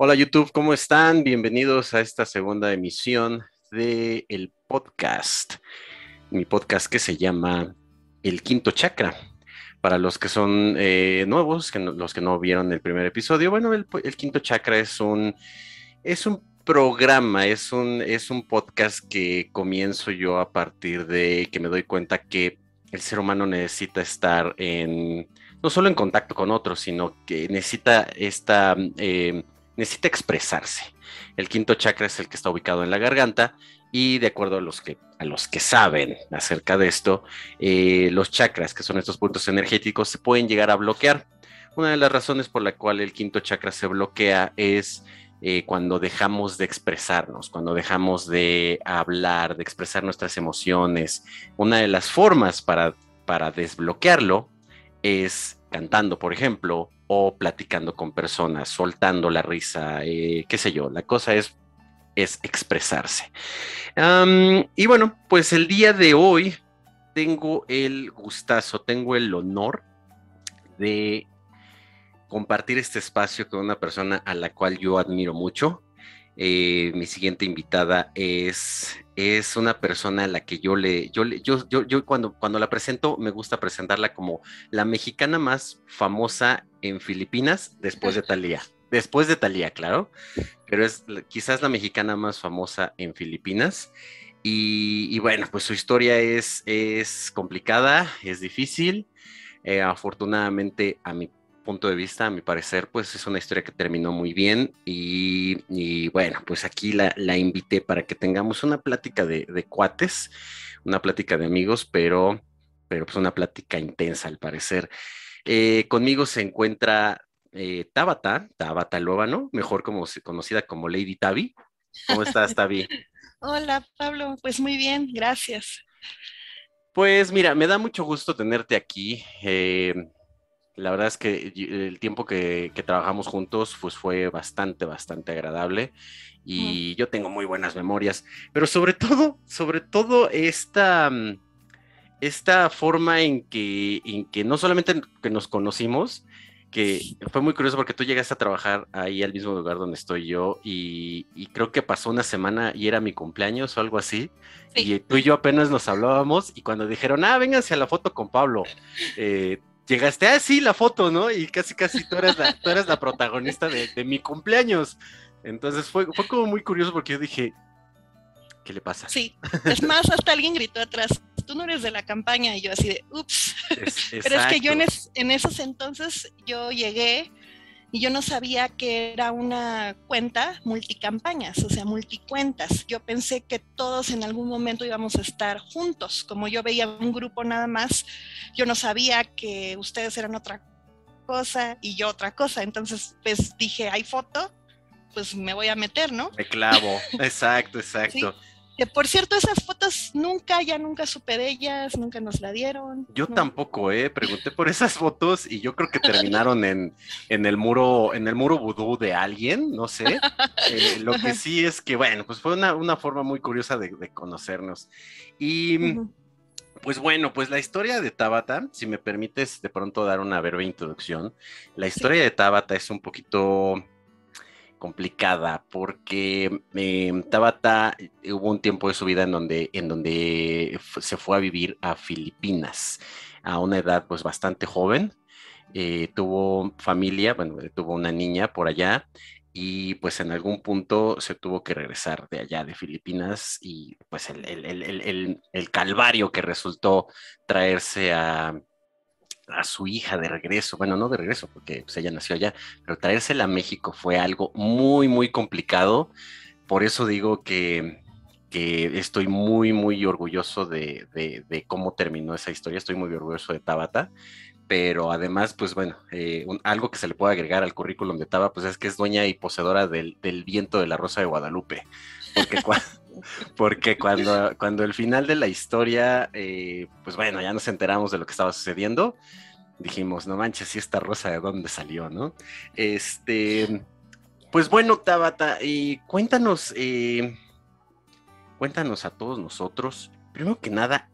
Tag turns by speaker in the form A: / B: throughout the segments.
A: Hola YouTube, ¿cómo están? Bienvenidos a esta segunda emisión de el podcast. Mi podcast que se llama El Quinto Chakra. Para los que son nuevos, los que no vieron el primer episodio, bueno, el Quinto Chakra es un programa, es un podcast que comienzo yo a partir de que me doy cuenta que el ser humano necesita estar no solo en contacto con otros, sino que necesita expresarse. El quinto chakra es el que está ubicado en la garganta y de acuerdo a los que saben acerca de esto, los chakras, que son estos puntos energéticos, se pueden llegar a bloquear. Una de las razones por la cual el quinto chakra se bloquea es cuando dejamos de expresarnos, cuando dejamos de hablar, de expresar nuestras emociones. Una de las formas para desbloquearlo es cantando, por ejemplo, o platicando con personas, soltando la risa, qué sé yo. La cosa es expresarse. Y bueno, pues el día de hoy tengo el gustazo, tengo el honor de compartir este espacio con una persona a la cual yo admiro mucho. Mi siguiente invitada es una persona a la que yo cuando la presento, me gusta presentarla como la mexicana más famosa en Filipinas después de Thalía. Después de Thalía, claro, pero es quizás la mexicana más famosa en Filipinas. Y bueno, pues su historia es complicada, es difícil. Afortunadamente, a mi punto de vista, a mi parecer, pues es una historia que terminó muy bien y bueno, pues aquí la invité para que tengamos una plática de cuates, una plática de amigos, pero pues una plática intensa al parecer. Conmigo se encuentra Tabata Luébano, mejor conocida como Lady Tavi. ¿Cómo estás, Tavi?
B: Hola Pablo, pues muy bien, gracias.
A: Pues mira, me da mucho gusto tenerte aquí. La verdad es que el tiempo que trabajamos juntos pues fue bastante, bastante agradable
B: Mm.
A: y yo tengo muy buenas memorias, pero sobre todo esta forma en que no solamente que nos conocimos, que fue muy curioso porque tú llegaste a trabajar ahí al mismo lugar donde estoy yo y creo que pasó una semana y era mi cumpleaños o algo así,
B: Sí,
A: y tú y yo apenas nos hablábamos y cuando dijeron, vénganse a la foto con Pablo, llegaste, sí, la foto, ¿no? Y casi, casi tú eras la protagonista de mi cumpleaños. Entonces fue como muy curioso porque yo dije, ¿qué le pasa?
B: sí. Es más, hasta alguien gritó atrás, tú no eres de la campaña, y yo así de, ups. Pero es que yo
A: Exacto.
B: en esos entonces yo llegué y yo no sabía que era una cuenta multicampañas, o sea, multicuentas. Yo pensé que todos en algún momento íbamos a estar juntos. Como yo veía un grupo nada más, yo no sabía que ustedes eran otra cosa y yo otra cosa. Entonces, pues dije, hay foto, pues me voy a meter, ¿no?
A: Me clavo, exacto,
B: Sí.
A: exacto.
B: Que por cierto, esas fotos ya nunca supe de ellas, nunca nos la dieron,
A: Yo
B: ¿no?
A: tampoco, pregunté por esas fotos y yo creo que terminaron en el muro vudú de alguien, no sé. Lo que sí es que, bueno, pues fue una forma muy curiosa de conocernos. Y
B: Ujú.
A: pues bueno, pues la historia de Tabata, si me permites de pronto dar una breve introducción, la
B: Sí.
A: historia de Tabata es un poquito complicada porque Tabata hubo un tiempo de su vida en donde se fue a vivir a Filipinas a una edad pues bastante joven. Tuvo familia, bueno, tuvo una niña por allá y pues en algún punto se tuvo que regresar de allá de Filipinas y pues el calvario que resultó traerse a su hija de regreso, bueno, no de regreso, porque pues, ella nació allá, pero traérsela a México fue algo muy, muy complicado. Por eso digo que estoy muy, muy orgulloso de cómo terminó esa historia, estoy muy orgulloso de Tabata, pero además, pues bueno, algo que se le puede agregar al currículum de Tabata, pues es que es dueña y poseedora del viento de la Rosa de Guadalupe, porque porque cuando el final de la historia, pues bueno, ya nos enteramos de lo que estaba sucediendo, dijimos, no manches, si esta rosa de dónde salió, ¿no? Este, pues bueno, Tabata, cuéntanos a todos nosotros, primero que nada,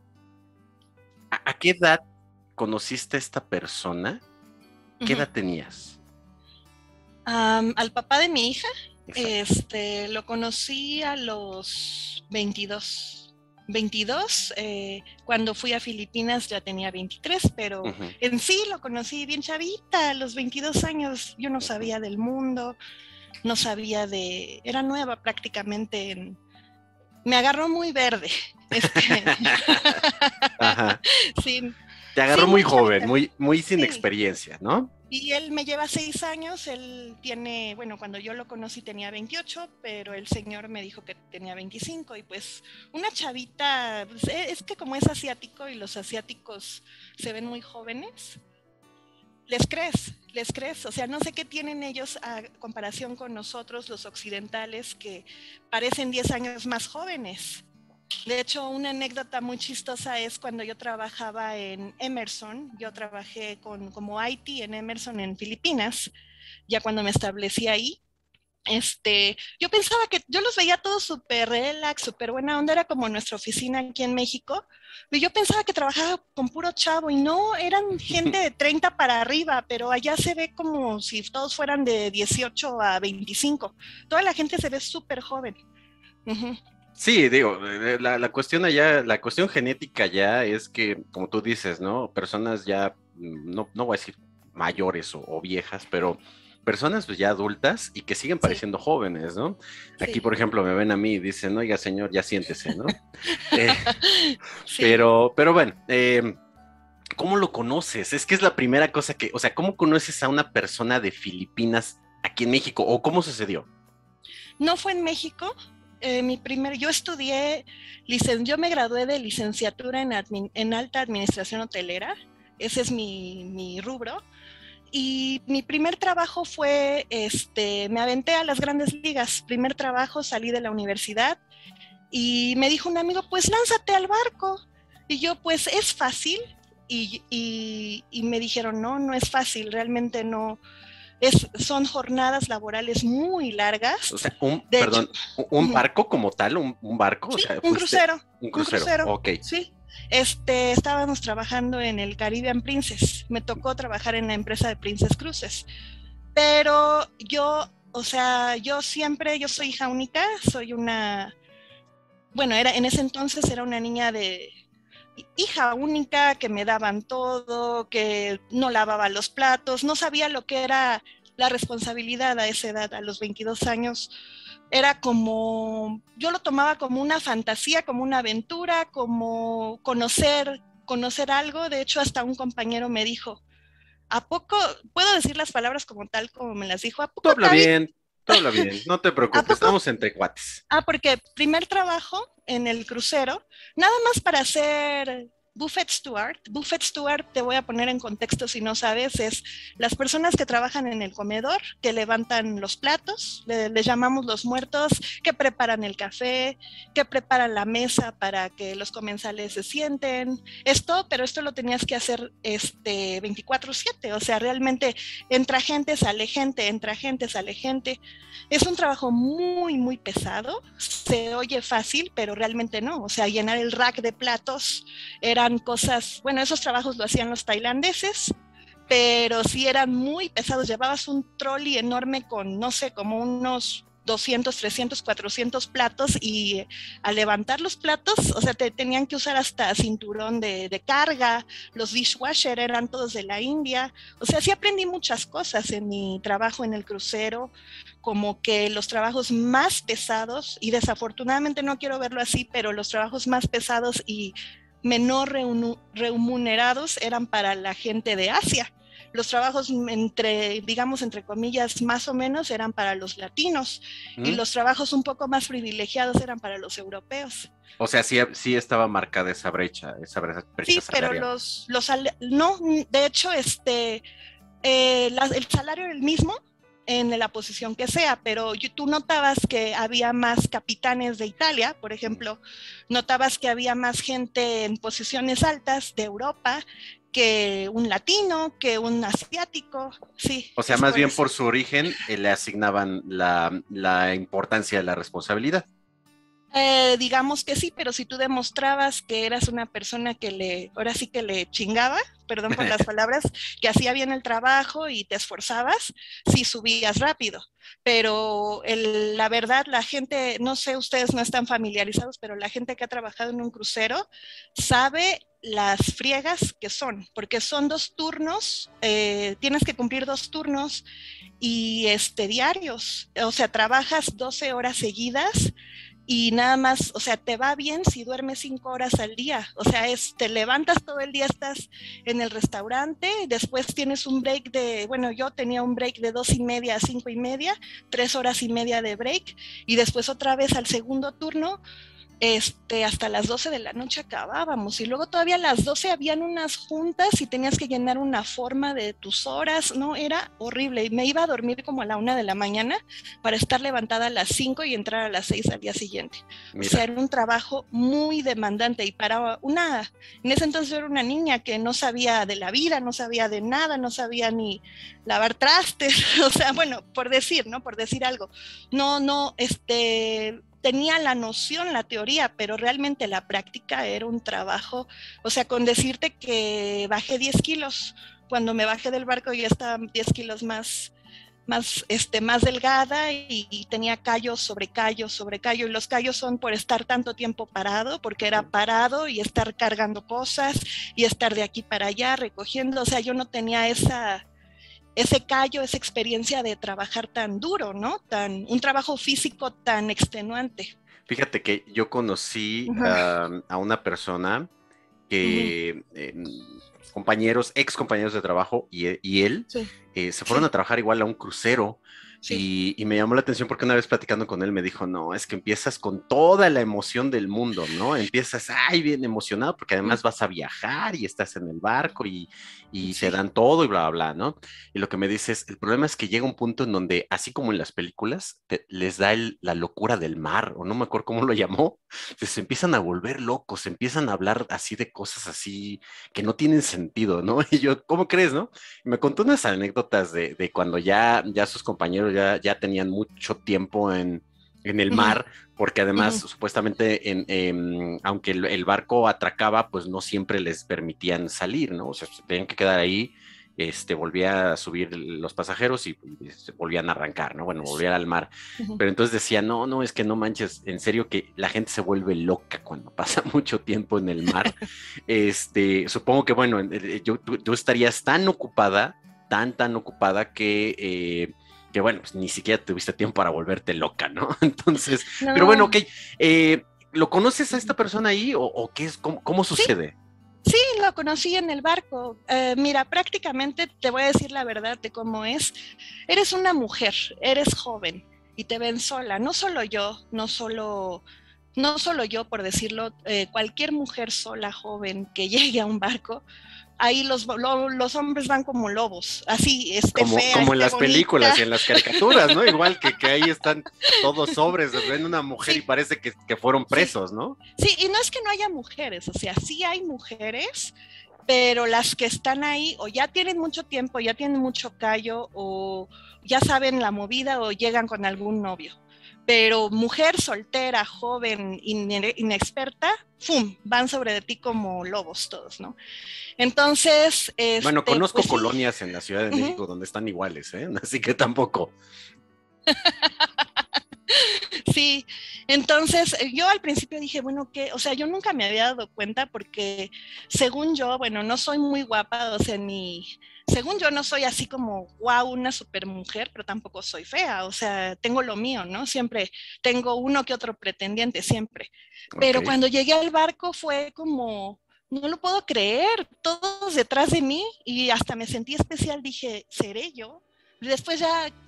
A: ¿a qué edad conociste a esta persona? ¿Qué
B: Ujú.
A: edad tenías?
B: Al papá de mi hija,
A: Exacto.
B: lo conocí a los 22, cuando fui a Filipinas ya tenía 23, pero
A: Ujú,
B: en sí lo conocí bien chavita, a los 22 años. Yo no
A: ujú.
B: sabía del mundo, no sabía era nueva prácticamente. Me agarró muy verde, este,
A: Ajá.
B: sí,
A: Te agarró
B: sí,
A: muy
B: muy
A: joven,
B: chavita,
A: muy sin
B: sí.
A: experiencia, ¿no?
B: Y él me lleva 6 años, él tiene, bueno, cuando yo lo conocí tenía 28, pero el señor me dijo que tenía 25 y pues una chavita, pues, es que como es asiático y los asiáticos se ven muy jóvenes, les crees, o sea, no sé qué tienen ellos a comparación con nosotros los occidentales que parecen 10 años más jóvenes. De hecho, una anécdota muy chistosa es cuando yo trabajaba en Emerson, yo trabajé como IT en Emerson en Filipinas, ya cuando me establecí ahí, yo pensaba que yo los veía todos súper relax, súper buena onda, era como nuestra oficina aquí en México, y yo pensaba que trabajaba con puro chavo y no, eran gente de 30 para arriba, pero allá se ve como si todos fueran de 18 a 25. Toda la gente se ve súper joven. Uh-huh.
A: Sí, digo, la cuestión allá, la cuestión genética ya es que, como tú dices, ¿no? Personas ya, no voy a decir mayores o viejas, pero personas pues ya adultas y que siguen
B: Sí,
A: pareciendo jóvenes, ¿no? Aquí,
B: sí.
A: por ejemplo, me ven a mí y dicen, oiga, señor, ya siéntese, ¿no? Eh,
B: Sí,
A: pero bueno, ¿cómo lo conoces? Es que es la primera cosa que, o sea, ¿cómo conoces a una persona de Filipinas aquí en México? ¿O cómo sucedió?
B: no fue en México. Yo estudié, yo me gradué de licenciatura en alta administración hotelera, ese es mi rubro, y mi primer trabajo fue, me aventé a las grandes ligas, primer trabajo, salí de la universidad y me dijo un amigo, pues lánzate al barco, y yo, pues es fácil, y me dijeron, no, no es fácil, realmente no, son jornadas laborales muy
A: O
B: largas.
A: sea,
B: De hecho,
A: perdón, un barco como tal, un barco, o
B: sí,
A: sea, fuiste un
B: un
A: crucero,
B: crucero,
A: ok.
B: sí. Estábamos trabajando en el Caribbean Princess. Me tocó trabajar en la empresa de Princess Cruises. Pero yo, o sea, yo soy hija única, soy bueno, en ese entonces era una niña de hija única, que me daban todo, que no lavaba los platos, no sabía lo que era la responsabilidad a esa edad, a los 22 años. Era como, yo lo tomaba como una fantasía, como una aventura, como conocer algo. De hecho, hasta un compañero me dijo, ¿a poco, puedo decir las palabras como tal, como me las dijo? ¿A poco
A: Tú habla bien, no te
B: ¿A
A: preocupes,
B: poco
A: estamos entre cuates.
B: Porque primer trabajo en el crucero, nada más para hacer Buffet Steward. Buffet Steward, te voy a poner en contexto si no sabes, es las personas que trabajan en el comedor, que levantan los platos, les llamamos los muertos, que preparan el café, que preparan la mesa para que los comensales se sienten. Pero esto lo tenías que hacer 24/7, o sea, realmente entra gente, sale gente, entra gente, sale gente. Es un trabajo muy, muy pesado. Se oye fácil, pero realmente no. O sea, llenar el rack de platos eran cosas, bueno, esos trabajos lo hacían los tailandeses, pero sí eran muy pesados. Llevabas un trolley enorme con, no sé, como unos 200, 300, 400 platos, y al levantar los platos, o sea, tenían que usar hasta cinturón de carga, los dishwasher eran todos de la India. O sea, sí aprendí muchas cosas en mi trabajo en el crucero, como que los trabajos más pesados, y desafortunadamente no quiero verlo así, pero los trabajos más pesados y menor remunerados eran para la gente de Asia. Los trabajos digamos, entre comillas, más o menos eran para los latinos, y
A: ¿Mm?
B: los trabajos un poco más privilegiados eran para los europeos.
A: O sea, sí, sí estaba marcada esa brecha
B: Sí, pero
A: salarial.
B: no, de hecho, el salario era el mismo en la posición que sea, pero tú notabas que había más capitanes de Italia, por
A: Mm.
B: ejemplo, notabas que había más gente en posiciones altas de Europa que un latino, que un asiático. Sí,
A: O sea,
B: es
A: más
B: por
A: bien
B: eso.
A: por su origen le asignaban la importancia de la responsabilidad.
B: Digamos que sí, pero si tú demostrabas que eras una persona ahora sí que le chingaba, perdón por las palabras, que hacía bien el trabajo y te esforzabas, sí subías rápido. Pero la verdad, la gente, no sé, ustedes no están familiarizados, pero la gente que ha trabajado en un crucero sabe las friegas que son, porque son 2 turnos, tienes que cumplir 2 turnos y diarios, o sea, trabajas 12 horas seguidas y nada más, o sea, te va bien si duermes 5 horas al día, o sea, te levantas todo el día, estás en el restaurante, después tienes un break bueno, yo tenía un break de 2:30 a 5:30, 3 horas y media de break, y después otra vez al segundo turno, hasta las 12 de la noche acabábamos y luego todavía a las 12 habían unas juntas y tenías que llenar una forma de tus horas, no, era horrible y me iba a dormir como a la 1 de la mañana para estar levantada a las 5 y entrar a las 6 al día siguiente. O sea,
A: Mira.
B: era un trabajo muy demandante y en ese entonces yo era una niña que no sabía de la vida, no sabía de nada, no sabía ni lavar trastes, o sea, bueno, por decir, ¿no? Por decir algo. No, tenía la noción, la teoría, pero realmente la práctica era un trabajo, o sea, con decirte que bajé 10 kilos, cuando me bajé del barco ya estaba 10 kilos más delgada y tenía callos sobre callos sobre callo, y los callos son por estar tanto tiempo parado, porque era parado y estar cargando cosas y estar de aquí para allá recogiendo, o sea, yo no tenía ese callo, esa experiencia de trabajar tan duro, ¿no? Un trabajo físico tan extenuante.
A: Fíjate que yo conocí
B: Ajá,
A: a una persona
B: ujú,
A: que compañeros, ex compañeros de trabajo y él
B: sí,
A: se fueron a
B: sí,
A: trabajar igual a un crucero
B: sí.
A: y me llamó la atención porque una vez platicando con él me dijo, no, es que empiezas con toda la emoción del mundo, ¿no? Empiezas, ay, bien emocionado porque
B: Mm,
A: además vas a viajar y estás en el barco y te
B: sí.
A: dan todo y bla, bla, bla, ¿no? Y lo que me dices, el problema es que llega un punto en donde, así como en las películas, les da la locura del mar, o no me acuerdo cómo lo llamó, se empiezan a volver locos, se empiezan a hablar así de cosas así que no tienen sentido, ¿no? Y yo, ¿cómo crees, no? Y me contó unas anécdotas de cuando ya sus compañeros ya tenían mucho tiempo en el
B: Ujú,
A: mar, porque además
B: ujú.
A: supuestamente aunque el barco atracaba, pues no siempre les permitían salir, ¿no? O sea, se tenían que quedar ahí, volvía a subir los pasajeros y se volvían a arrancar, ¿no? Bueno,
B: Es-
A: volvían al mar.
B: ujú.
A: Pero entonces decía, no, no, es que no manches, en serio que la gente se vuelve loca cuando pasa mucho tiempo en el mar. Supongo que, bueno, tú estarías tan ocupada, tan ocupada que bueno, pues ni siquiera tuviste tiempo para volverte loca, ¿no? Entonces, pero bueno,
B: No,
A: ok, ¿lo conoces a esta persona ahí o qué es, cómo
B: sí,
A: sucede?
B: sí, lo conocí en el barco. Mira, prácticamente te voy a decir la verdad de cómo es. Eres una mujer, eres joven y te ven sola. No solo yo, no solo yo, por decirlo, cualquier mujer sola, joven, que llegue a un barco, ahí los hombres van como lobos, así, esté fea,
A: Como en
B: esté
A: las
B: bonita.
A: películas y en las caricaturas, ¿no? Igual que ahí están todos sobres, ven una mujer y
B: Sí,
A: parece que fueron
B: sí,
A: presos, ¿no?
B: sí, y no es que no haya mujeres, o sea, sí hay mujeres, pero las que están ahí o ya tienen mucho tiempo, ya tienen mucho callo, o ya saben la movida o llegan con algún novio. Pero mujer soltera, joven, inexperta, ¡fum! Van sobre de ti como lobos todos, ¿no? Entonces,
A: Bueno,
B: pues
A: conozco
B: sí.
A: colonias en la Ciudad de
B: Uh-huh.
A: México donde están iguales, ¿eh? Así que tampoco.
B: Sí, entonces yo al principio dije, bueno, ¿qué? O sea, yo nunca me había dado cuenta porque según yo, bueno, no soy muy guapa, o sea, según yo no soy así como, wow, una super mujer, pero tampoco soy fea, o sea, tengo lo mío, ¿no? Siempre tengo uno que otro pretendiente, siempre.
A: Ok.
B: Pero cuando llegué al barco fue como, no lo puedo creer, todos detrás de mí y hasta me sentí especial, dije, ¿seré yo? Después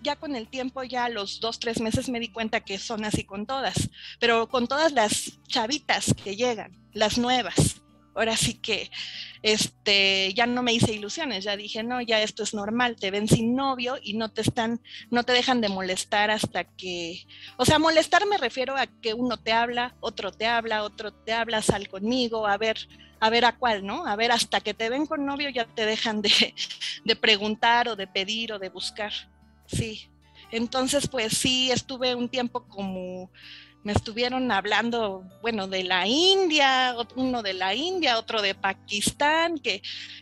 B: ya con el tiempo, ya a los 2, 3 meses me di cuenta que son así con todas, pero con todas las chavitas que llegan, las nuevas. Ahora sí que ya no me hice ilusiones, ya dije, no, ya esto es normal, te ven sin novio y no te dejan de molestar hasta que, o sea, molestar me refiero a que uno te habla, otro te habla, sal conmigo, a ver a cuál, ¿no? A ver, hasta que te ven con novio ya te dejan de preguntar o de pedir o de buscar. Sí. Entonces, pues sí, estuve un tiempo como me estuvieron hablando, bueno, de la India, uno de la India, otro de Pakistán,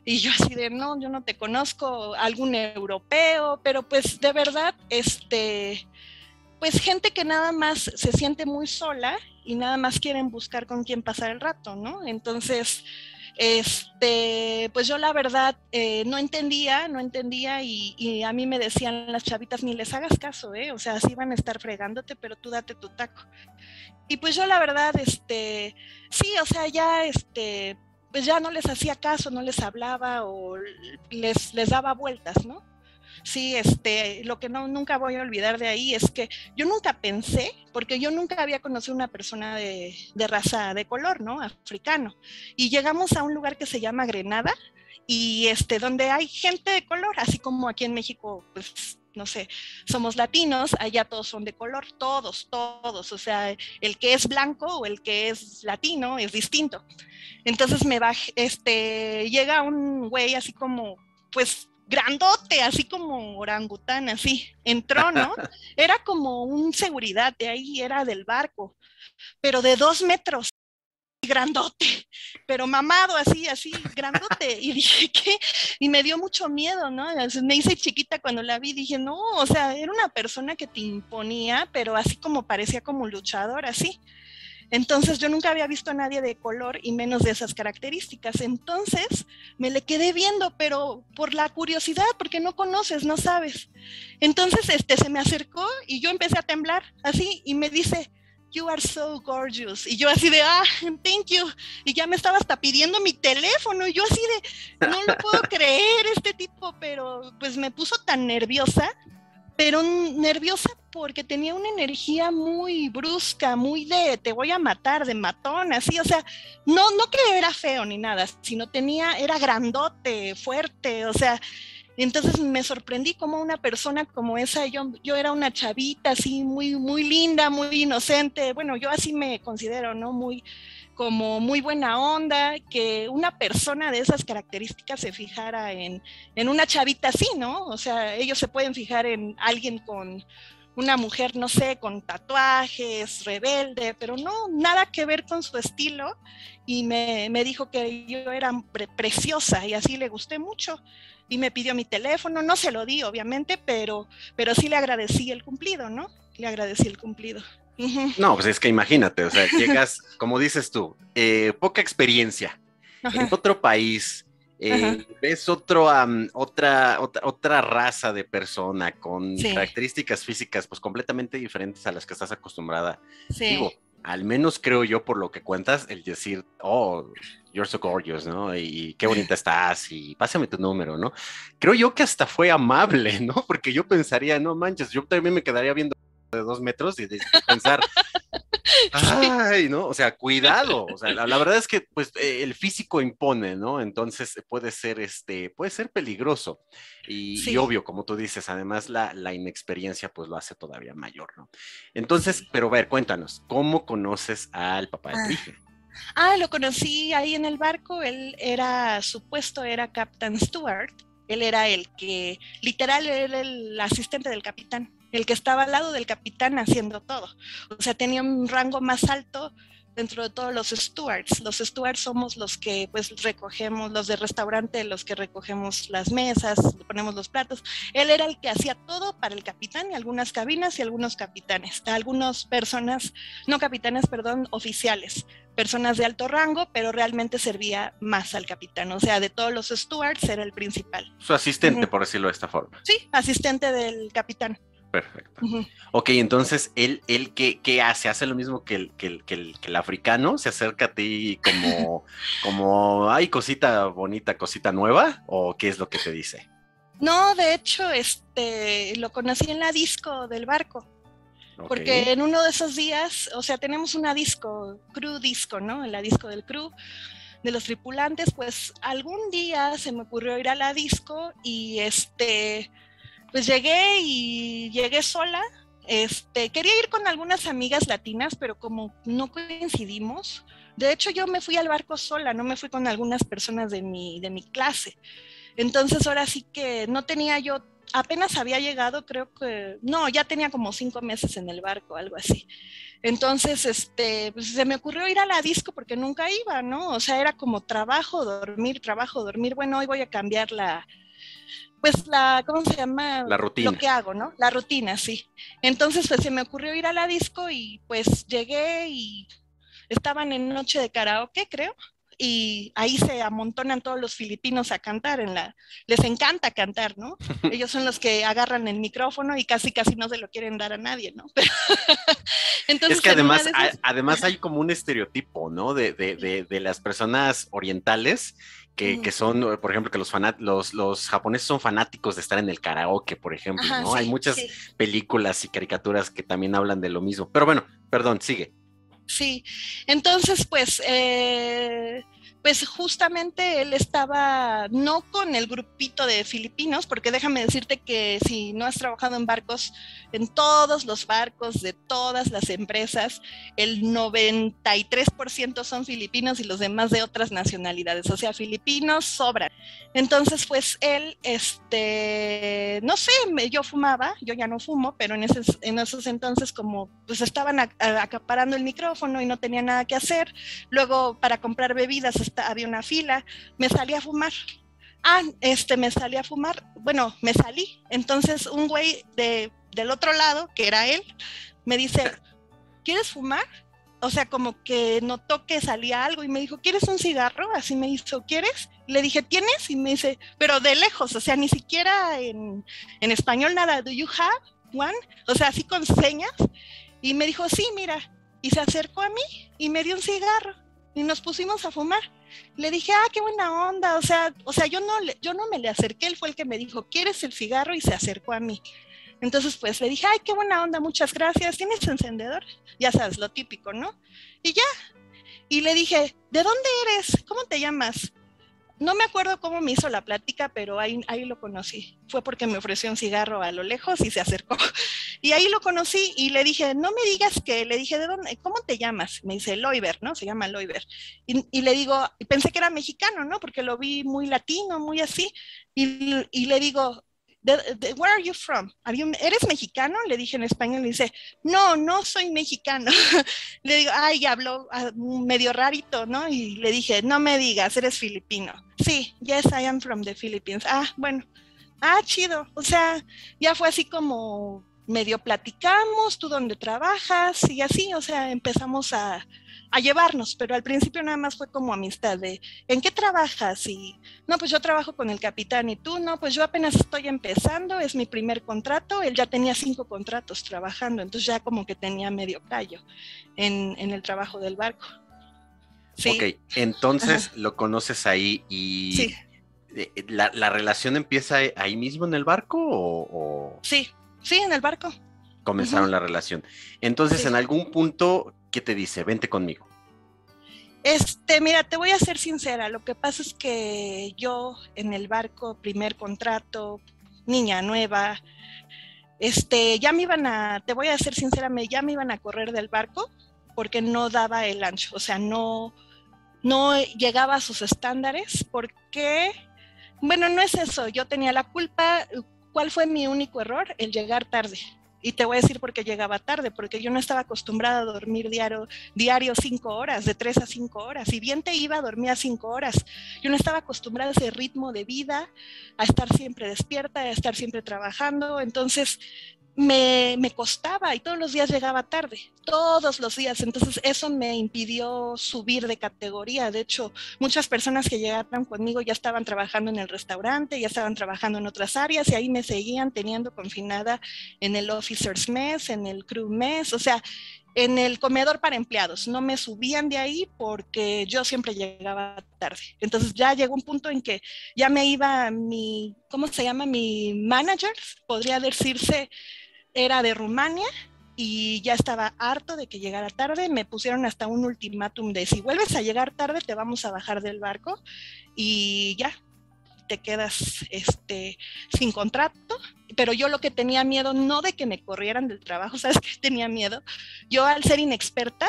B: y yo así de, no, yo no te conozco, algún europeo, pero pues de verdad, pues gente que nada más se siente muy sola y nada más quieren buscar con quién pasar el rato, ¿no? Entonces, pues yo la verdad no entendía y a mí me decían las chavitas, ni les hagas caso, o sea, sí van a estar fregándote, pero tú date tu taco. Y pues yo la verdad, sí, o sea, ya, pues ya no les hacía caso, no les hablaba o les daba vueltas, ¿no? Sí, lo que nunca voy a olvidar de ahí es que yo nunca pensé, porque yo nunca había conocido una persona de raza de color, ¿no? Africano. Y llegamos a un lugar que se llama Grenada y donde hay gente de color, así como aquí en México, pues no sé, somos latinos, allá todos son de color, todos, o sea, el que es blanco o el que es latino es distinto. Entonces llega un güey así como, pues grandote, así como orangután, así, entró, ¿no? Era como un seguridad, de ahí era del barco, pero de 2 metros, grandote, pero mamado, así, grandote, y dije, ¿qué? Y me dio mucho miedo, ¿no? Me hice chiquita cuando la vi, dije, no, o sea, era una persona que te imponía, pero así como parecía como un luchador, así. Entonces yo nunca había visto a nadie de color y menos de esas características. Entonces me le quedé viendo, pero por la curiosidad, porque no conoces, no sabes. Entonces se me acercó y yo empecé a temblar así y me dice, "You are so gorgeous". Y yo así de, thank you. Y ya me estaba hasta pidiendo mi teléfono. Y yo así de, no lo puedo creer este tipo, pero pues me puso tan nerviosa, pero nerviosa porque tenía una energía muy brusca, muy de te voy a matar, de matón, así, o sea, no que era feo ni nada, sino era grandote, fuerte, o sea, entonces me sorprendí como una persona como esa, yo era una chavita así muy, muy linda, muy inocente, bueno, yo así me considero, ¿no? Como muy buena onda, que una persona de esas características se fijara en una chavita así, ¿no? O sea, ellos se pueden fijar en alguien con una mujer, no sé, con tatuajes, rebelde, pero no, nada que ver con su estilo. Y me dijo que yo era preciosa y así le gusté mucho. Y me pidió mi teléfono, no se lo di, obviamente, pero sí le agradecí el cumplido, ¿no? Le agradecí el cumplido.
A: No, pues es que imagínate, o sea, llegas, como dices tú, poca experiencia en otro país, ves otra raza de persona con características físicas pues completamente diferentes a las que estás acostumbrada.
B: Sí.
A: Digo, al menos creo yo por lo que cuentas, el decir, oh, you're so gorgeous, ¿no? Y qué bonita estás y pásame tu número, ¿no? Creo yo que hasta fue amable, ¿no? Porque yo pensaría, no manches, yo también me quedaría viendo de 2 metros y de pensar, ay, ¿no? O sea, cuidado, o sea, la verdad es que pues el físico impone, ¿no? Entonces puede ser peligroso y obvio, como tú dices, además la inexperiencia pues lo hace todavía mayor, ¿no? Entonces, pero a ver, cuéntanos, ¿cómo conoces al papá de tu hija?
B: Lo conocí ahí en el barco, su puesto era Captain Stewart, él era el que, literal, era el asistente del capitán, el que estaba al lado del capitán haciendo todo. O sea, tenía un rango más alto dentro de todos los stewards. Los stewards somos los que pues recogemos, los de restaurante, los que recogemos las mesas, ponemos los platos. Él era el que hacía todo para el capitán y algunas cabinas y algunos capitanes, algunas personas, no capitanes, perdón, oficiales, personas de alto rango, pero realmente servía más al capitán. O sea, de todos los stewards era el principal.
A: Su asistente, por decirlo de esta forma.
B: Sí, asistente del capitán.
A: Perfecto. Ok, entonces, ¿él qué hace? ¿Hace lo mismo que el africano? ¿Se acerca a ti como, ay, cosita bonita, cosita nueva? ¿O qué es lo que te dice?
B: No, de hecho, lo conocí en la disco del barco. Okay. Porque en uno de esos días, o sea, tenemos una crew disco, ¿no? En la disco del crew, de los tripulantes, pues algún día se me ocurrió ir a la disco y pues llegué sola. Quería ir con algunas amigas latinas, pero como no coincidimos, de hecho yo me fui al barco sola, no me fui con algunas personas de mi clase. Entonces ahora sí que no tenía yo apenas había llegado, creo que, no, ya tenía como 5 meses en el barco, algo así. Entonces, pues se me ocurrió ir a la disco porque nunca iba, ¿no? O sea, era como trabajo, dormir. Bueno, hoy voy a cambiar pues ¿cómo se llama?
A: La
B: Lo
A: rutina.
B: que hago, ¿no? La rutina, sí. Entonces, pues se me ocurrió ir a la disco y pues llegué y estaban en noche de karaoke, creo, y ahí se amontonan todos los filipinos a cantar les encanta cantar, ¿no? Ellos son los que agarran el micrófono y casi casi no se lo quieren dar a nadie, ¿no?
A: Es
B: Entonces
A: que
B: en una de esas,
A: además hay como un estereotipo, ¿no? De las personas orientales que son, por ejemplo, que los japoneses son fanáticos de estar en el karaoke, por ejemplo,
B: ajá,
A: ¿no? Hay
B: sí,
A: muchas
B: sí.
A: películas y caricaturas que también hablan de lo mismo. Pero bueno, perdón, sigue.
B: Sí, entonces pues justamente él estaba no con el grupito de filipinos, porque déjame decirte que si no has trabajado en barcos, en todos los barcos de todas las empresas, el 93% son filipinos y los demás de otras nacionalidades, o sea, filipinos sobran. Entonces, pues él, no sé, yo fumaba, yo ya no fumo, pero en esos entonces como pues estaban acaparando el micrófono y no tenía nada que hacer, luego para comprar bebidas había una fila, me salí a fumar. Me salí a fumar, bueno, me salí, entonces un güey del otro lado, que era él, me dice, ¿quieres fumar? O sea, como que notó que salía algo y me dijo, ¿quieres un cigarro? Así me hizo, ¿quieres? Le dije, ¿tienes? Y me dice, pero de lejos, o sea, ni siquiera en español nada, ¿do you have one? O sea, así con señas. Y me dijo, sí, mira. Y se acercó a mí y me dio un cigarro y nos pusimos a fumar. Le dije, qué buena onda. O sea, yo no me le acerqué, él fue el que me dijo, ¿quieres el cigarro? Y se acercó a mí. Entonces, pues le dije, ay, qué buena onda, muchas gracias. ¿Tienes encendedor? Ya sabes, lo típico, ¿no? Y ya. Y le dije, ¿de dónde eres? ¿Cómo te llamas? No me acuerdo cómo me hizo la plática, pero ahí lo conocí. Fue porque me ofreció un cigarro a lo lejos y se acercó. Y ahí lo conocí y le dije, no me digas que, le dije, ¿de dónde? ¿Cómo te llamas? Me dice, Loiber, ¿no? Se llama Loiber. Y le digo, pensé que era mexicano, ¿no? Porque lo vi muy latino, muy así. Y le digo, where are you from? ¿Eres mexicano? Le dije en español, le dice, no, no soy mexicano. Le digo, ay, habló medio rarito, ¿no? Y le dije, no me digas, eres filipino. Sí, yes, I am from the Philippines. Bueno, chido. O sea, ya fue así como medio platicamos, tú dónde trabajas y así, o sea, empezamos a llevarnos, pero al principio nada más fue como amistad de, ¿en qué trabajas? Y, no, pues yo trabajo con el capitán y tú, no, pues yo apenas estoy empezando, es mi primer contrato, él ya tenía 5 contratos trabajando, entonces ya como que tenía medio callo en el trabajo del barco.
A: Ok,
B: Sí,
A: entonces
B: ajá,
A: lo conoces ahí
B: sí,
A: y la relación empieza ahí mismo en el barco o
B: sí, sí, en el barco.
A: comenzaron
B: Uh-huh,
A: la relación. Entonces, en
B: sí.
A: algún punto, ¿qué te dice? Vente conmigo.
B: Mira, te voy a ser sincera, lo que pasa es que yo en el barco, primer contrato, niña nueva, ya me iban te voy a ser sincera, ya me iban a correr del barco porque no daba el ancho, o sea, no llegaba a sus estándares porque, bueno, no es eso, yo tenía la culpa. ¿Cuál fue mi único error? El llegar tarde. Y te voy a decir por qué llegaba tarde, porque yo no estaba acostumbrada a dormir diario 5 horas, de 3 a 5 horas. Si bien te iba, dormía 5 horas. Yo no estaba acostumbrada a ese ritmo de vida, a estar siempre despierta, a estar siempre trabajando. Entonces, me costaba y todos los días llegaba tarde, todos los días. Entonces eso me impidió subir de categoría. De hecho, muchas personas que llegaron conmigo ya estaban trabajando en el restaurante, ya estaban trabajando en otras áreas y ahí me seguían teniendo confinada en el officers mess, en el crew mess, o sea, en el comedor para empleados. No me subían de ahí porque yo siempre llegaba tarde. Entonces ya llegó un punto en que ya me iba ¿cómo se llama? Mi manager, podría decirse, era de Rumania y ya estaba harto de que llegara tarde. Me pusieron hasta un ultimátum de si vuelves a llegar tarde te vamos a bajar del barco y ya te quedas sin contrato. Pero yo lo que tenía miedo, no de que me corrieran del trabajo, ¿sabes qué tenía miedo? Yo al ser inexperta,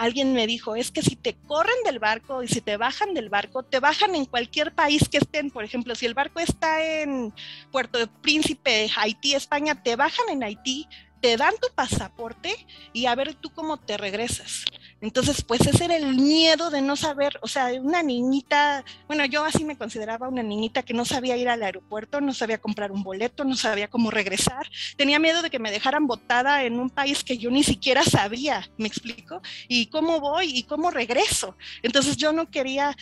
B: alguien me dijo, es que si te corren del barco y si te bajan del barco, te bajan en cualquier país que estén. Por ejemplo, si el barco está en Puerto Príncipe, Haití, España, te bajan en Haití, te dan tu pasaporte y a ver tú cómo te regresas. Entonces, pues ese era el miedo de no saber, o sea, una niñita, bueno, yo así me consideraba una niñita que no sabía ir al aeropuerto, no sabía comprar un boleto, no sabía cómo regresar, tenía miedo de que me dejaran botada en un país que yo ni siquiera sabía, ¿me explico? Y cómo voy y cómo regreso. Entonces yo no quería,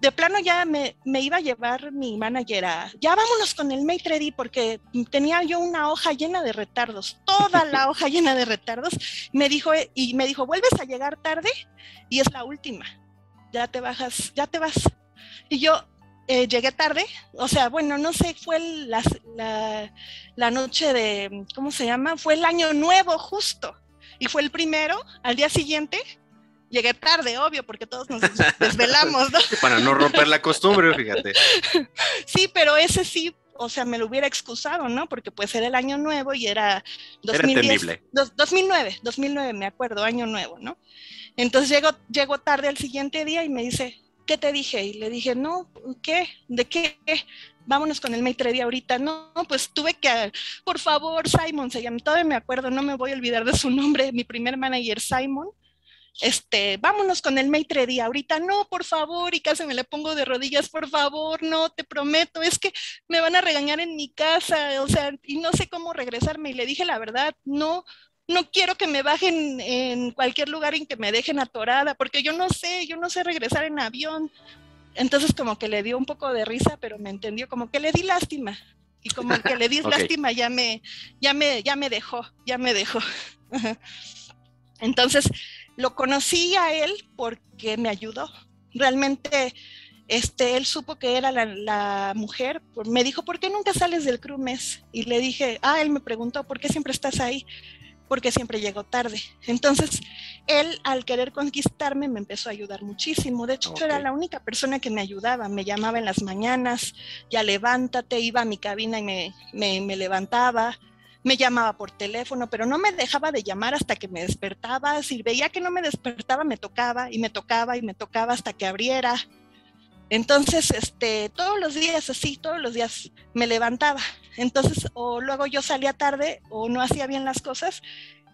B: de plano ya me iba a llevar mi manager ya vámonos con el Maitre D, porque tenía yo una hoja llena de retardos, toda la hoja llena de retardos. Me dijo, vuelves a llegar tarde y es la última, ya te bajas, ya te vas. Y yo llegué tarde, o sea, bueno, no sé, fue la noche de, ¿cómo se llama? Fue el año nuevo justo, y fue el primero, al día siguiente. Llegué tarde, obvio, porque todos nos desvelamos, ¿no?
A: Para no romper la costumbre, fíjate.
B: Sí, pero ese sí, o sea, me lo hubiera excusado, ¿no? Porque pues era el año nuevo y era 2010,
A: era entendible.
B: 2009, me acuerdo, año nuevo, ¿no? Entonces llego tarde al siguiente día y me dice, ¿qué te dije? Y le dije, no, ¿qué? ¿De qué? Vámonos con el Maitre D ahorita. No, pues tuve que, por favor, Simon se llama, todavía me acuerdo, no me voy a olvidar de su nombre, mi primer manager, Simon. Vámonos con el Maitre D ahorita, no, por favor, y casi me le pongo de rodillas, por favor, no, te prometo, es que me van a regañar en mi casa, o sea, y no sé cómo regresarme, y le dije la verdad, no, no quiero que me bajen en cualquier lugar en que me dejen atorada, porque yo no sé regresar en avión. Entonces como que le dio un poco de risa, pero me entendió, como que le di lástima, y como que le di
A: okay.
B: lástima ya me dejó. Entonces, lo conocí a él porque me ayudó. Realmente, él supo que era la mujer. Me dijo, ¿por qué nunca sales del crew mes? Y le dije, él me preguntó, ¿por qué siempre estás ahí? Porque siempre llego tarde. Entonces, él, al querer conquistarme, me empezó a ayudar muchísimo. De hecho, era la única persona que me ayudaba. Me llamaba en las mañanas, ya levántate, iba a mi cabina y me levantaba. Me llamaba por teléfono, pero no me dejaba de llamar hasta que me despertaba. Si veía que no me despertaba, me tocaba hasta que abriera. Entonces, todos los días me levantaba. Entonces, o luego yo salía tarde o no hacía bien las cosas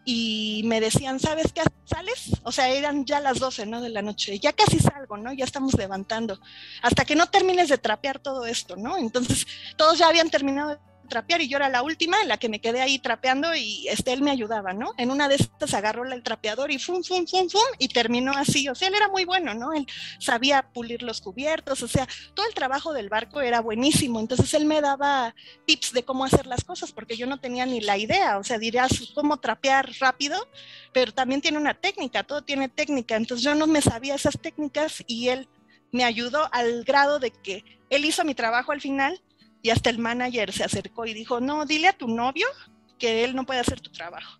B: y me decían, ¿sabes qué? ¿Sales? O sea, eran ya las 12, ¿no? De la noche. Ya casi salgo, ¿no? Ya estamos levantando. Hasta que no termines de trapear todo esto, ¿no? Entonces, todos ya habían terminado de trapear y yo era la última, la que me quedé ahí trapeando y él me ayudaba, ¿no? En una de estas agarró el trapeador y fum, fum, fum, fum, y terminó así. O sea, él era muy bueno, ¿no? Él sabía pulir los cubiertos, o sea, todo el trabajo del barco era buenísimo. Entonces él me daba tips de cómo hacer las cosas porque yo no tenía ni la idea. O sea, dirías cómo trapear rápido, pero también tiene una técnica, todo tiene técnica. Entonces yo no me sabía esas técnicas y él me ayudó al grado de que él hizo mi trabajo al final. Y hasta el manager se acercó y dijo, no, dile a tu novio que él no puede hacer tu trabajo.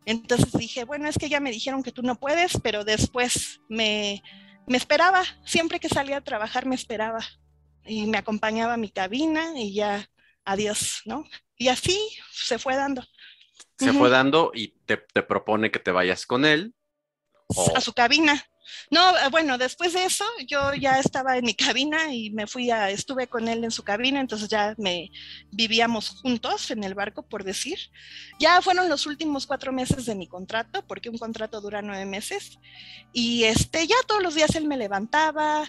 B: Entonces dije, bueno, es que ya me dijeron que tú no puedes, pero después me esperaba, siempre que salía a trabajar me esperaba y me acompañaba a mi cabina y ya, adiós, ¿no? Y así se fue dando.
A: Se fue dando y te propone que te vayas con él.
B: A su cabina. No, bueno, después de eso yo ya estaba en mi cabina y estuve con él en su cabina, entonces ya vivíamos juntos en el barco, por decir. Ya fueron los últimos 4 meses de mi contrato, porque un contrato dura 9 meses, y ya todos los días él me levantaba,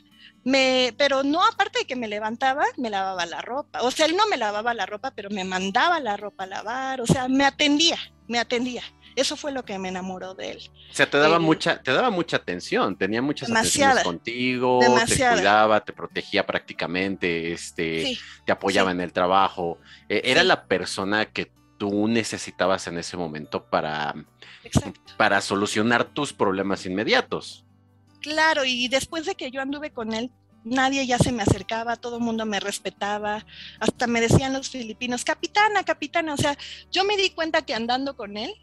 B: pero no, aparte de que me levantaba, me lavaba la ropa. O sea, él no me lavaba la ropa, pero me mandaba la ropa a lavar, o sea, me atendía. Eso fue lo que me enamoró de él.
A: O sea, te daba mucha atención, tenía muchas atenciones contigo,
B: demasiada.
A: Te cuidaba, te protegía prácticamente, sí, te apoyaba en el trabajo. Era la persona que tú necesitabas en ese momento para solucionar tus problemas inmediatos.
B: Claro, y después de que yo anduve con él, nadie ya se me acercaba, todo el mundo me respetaba, hasta me decían los filipinos, capitana, o sea, yo me di cuenta que andando con él,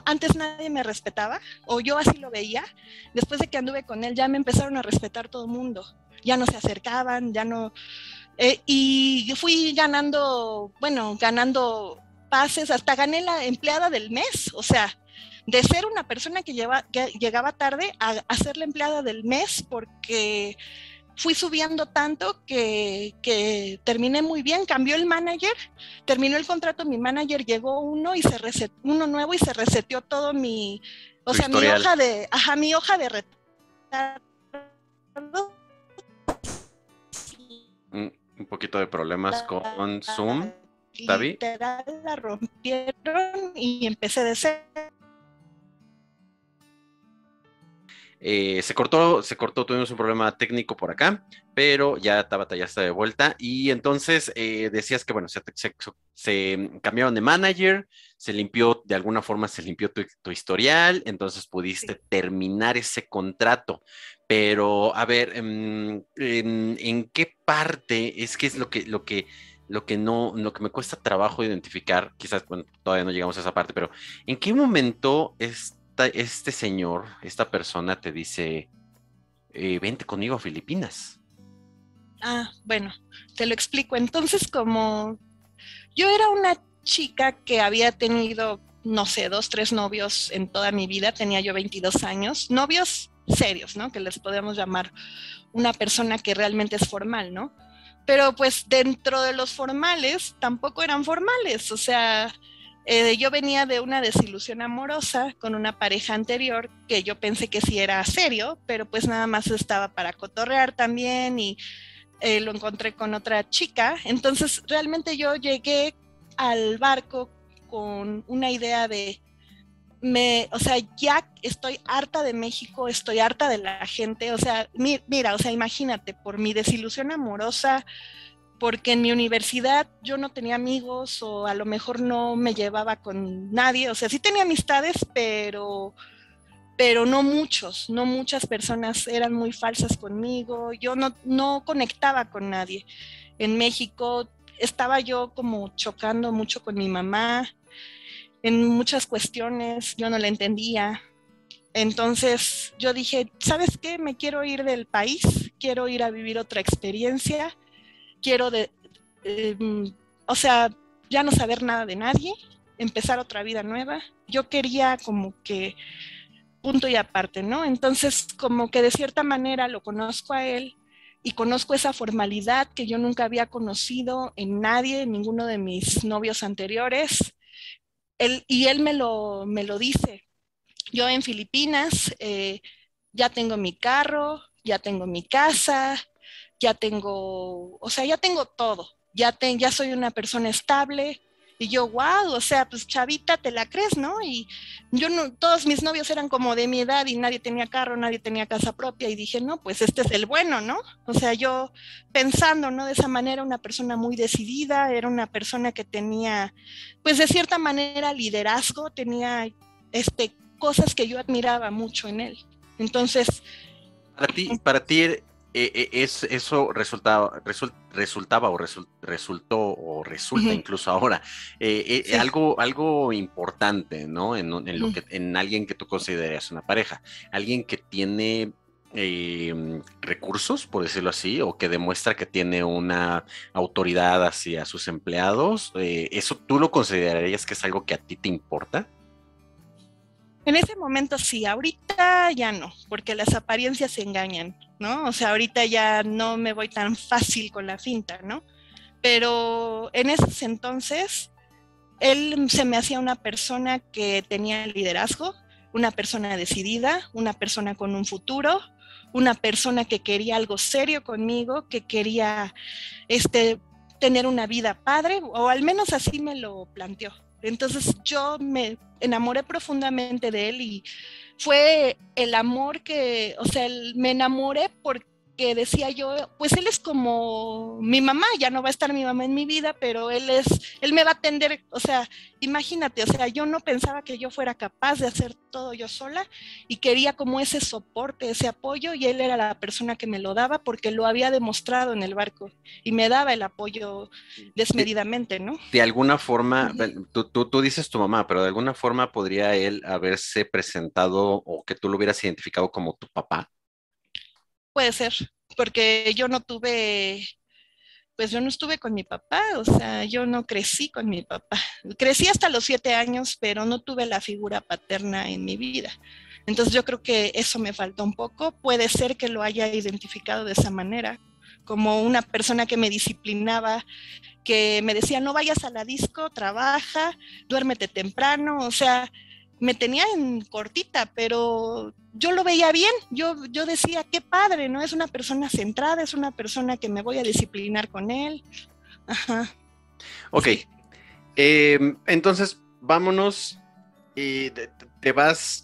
B: antes nadie me respetaba, o yo así lo veía. Después de que anduve con él ya me empezaron a respetar todo el mundo, ya no se acercaban, ya no, y fui ganando pases, hasta gané la empleada del mes, o sea, de ser una persona que llegaba tarde a ser la empleada del mes, porque fui subiendo tanto que terminé muy bien. Cambió el manager, terminó el contrato, mi manager, llegó uno nuevo y se reseteó todo o
A: Tu
B: sea,
A: historial.
B: mi hoja de retardo.
A: Un poquito de problemas con Zoom, Tavi.
B: Literal la rompieron y empecé de cero.
A: Tuvimos un problema técnico por acá, pero ya Tabata ya está de vuelta. Y entonces decías que, bueno, se cambiaron de manager, de alguna forma se limpió tu historial, entonces pudiste terminar ese contrato. Pero, a ver, ¿en qué parte es que es lo que me cuesta trabajo identificar? Quizás, bueno, todavía no llegamos a esa parte, pero ¿en qué momento este señor, esta persona te dice, vente conmigo a Filipinas?
B: Bueno, te lo explico. Entonces, como yo era una chica que había tenido, no sé, dos, tres novios en toda mi vida, tenía yo 22 años, novios serios, ¿no? Que les podemos llamar una persona que realmente es formal, ¿no? Pero pues dentro de los formales tampoco eran formales, o sea, yo venía de una desilusión amorosa con una pareja anterior que yo pensé que sí era serio, pero pues nada más estaba para cotorrear también y lo encontré con otra chica. Entonces realmente yo llegué al barco con una idea de, o sea, ya estoy harta de México, estoy harta de la gente, o sea, mira, o sea, imagínate, por mi desilusión amorosa, porque en mi universidad yo no tenía amigos o a lo mejor no me llevaba con nadie, o sea, sí tenía amistades, pero no muchos, no muchas personas eran muy falsas conmigo, yo no conectaba con nadie. En México estaba yo como chocando mucho con mi mamá en muchas cuestiones, yo no la entendía. Entonces yo dije, ¿sabes qué? Me quiero ir del país, quiero ir a vivir otra experiencia, quiero eh, o sea, ya no saber nada de nadie, empezar otra vida nueva. Yo quería como que punto y aparte, ¿no? Entonces, como que de cierta manera lo conozco a él y conozco esa formalidad que yo nunca había conocido en nadie, en ninguno de mis novios anteriores. Él me lo dice. Yo en Filipinas ya tengo mi carro, ya tengo mi casa, ya tengo, o sea, ya tengo todo, ya soy una persona estable. Y yo, wow, o sea, pues chavita, te la crees, ¿no? Y yo no, todos mis novios eran como de mi edad y nadie tenía carro, nadie tenía casa propia y dije, no, pues este es el bueno, ¿no? O sea, yo pensando, ¿no? De esa manera, una persona muy decidida, era una persona que tenía, pues de cierta manera, liderazgo, tenía cosas que yo admiraba mucho en él. Entonces,
A: Para ti eso resultaba resultó o resulta
B: uh-huh,
A: incluso ahora
B: sí.
A: algo importante, ¿no? En lo
B: Uh-huh.
A: en alguien que tú consideras una pareja, alguien que tiene recursos, por decirlo así, o que demuestra que tiene una autoridad hacia sus empleados. ¿Eso tú lo considerarías que es algo que a ti te importa?
B: En ese momento sí, ahorita ya no, porque las apariencias se engañan, ¿no? O sea, ahorita ya no me voy tan fácil con la finta, ¿no? Pero en esos entonces, él se me hacía una persona que tenía liderazgo, una persona decidida, una persona con un futuro, una persona que quería algo serio conmigo, que quería tener una vida padre, o al menos así me lo planteó. Entonces yo me enamoré profundamente de él y fue el amor que, o sea, me enamoré porque decía yo, pues él es como mi mamá, ya no va a estar mi mamá en mi vida, pero él me va a atender, o sea, imagínate, o sea, yo no pensaba que yo fuera capaz de hacer todo yo sola y quería como ese soporte, ese apoyo y él era la persona que me lo daba porque lo había demostrado en el barco y me daba el apoyo desmedidamente, ¿no?
A: De alguna forma,
B: Uh-huh.
A: bueno, tú dices tu mamá, pero de alguna forma podría él haberse presentado o que tú lo hubieras identificado como tu papá.
B: Puede ser, porque yo no tuve pues yo no estuve con mi papá, o sea, yo no crecí con mi papá. Crecí hasta los 7 años, pero no tuve la figura paterna en mi vida. Entonces yo creo que eso me faltó un poco. Puede ser que lo haya identificado de esa manera, como una persona que me disciplinaba, que me decía, no vayas a la disco, trabaja, duérmete temprano, o sea, me tenía en cortita, pero yo lo veía bien, yo decía, qué padre, ¿no? Es una persona centrada, es una persona que me voy a disciplinar con él. Ajá.
A: Ok,
B: Sí.
A: entonces vámonos, te vas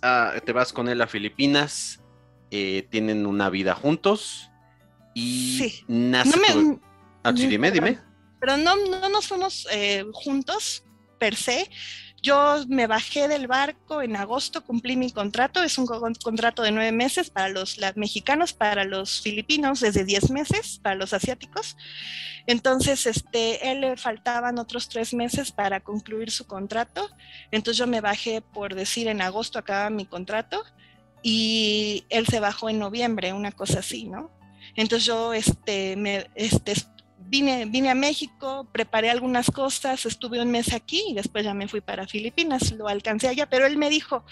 A: con él a Filipinas, tienen una vida juntos y
B: Sí. No
A: nace tu...
B: me,
A: Ah, sí, dime,
B: perdón,
A: dime.
B: pero no nos fuimos juntos per se. Yo me bajé del barco en agosto, cumplí mi contrato, es un contrato de 9 meses para los mexicanos, para los filipinos desde 10 meses, para los asiáticos. Entonces, él le faltaban otros 3 meses para concluir su contrato. Entonces yo me bajé, por decir, en agosto acaba mi contrato y él se bajó en noviembre, una cosa así, ¿no? Entonces yo vine a México, preparé algunas cosas, estuve un mes aquí y después ya me fui para Filipinas, lo alcancé allá, pero él me dijo,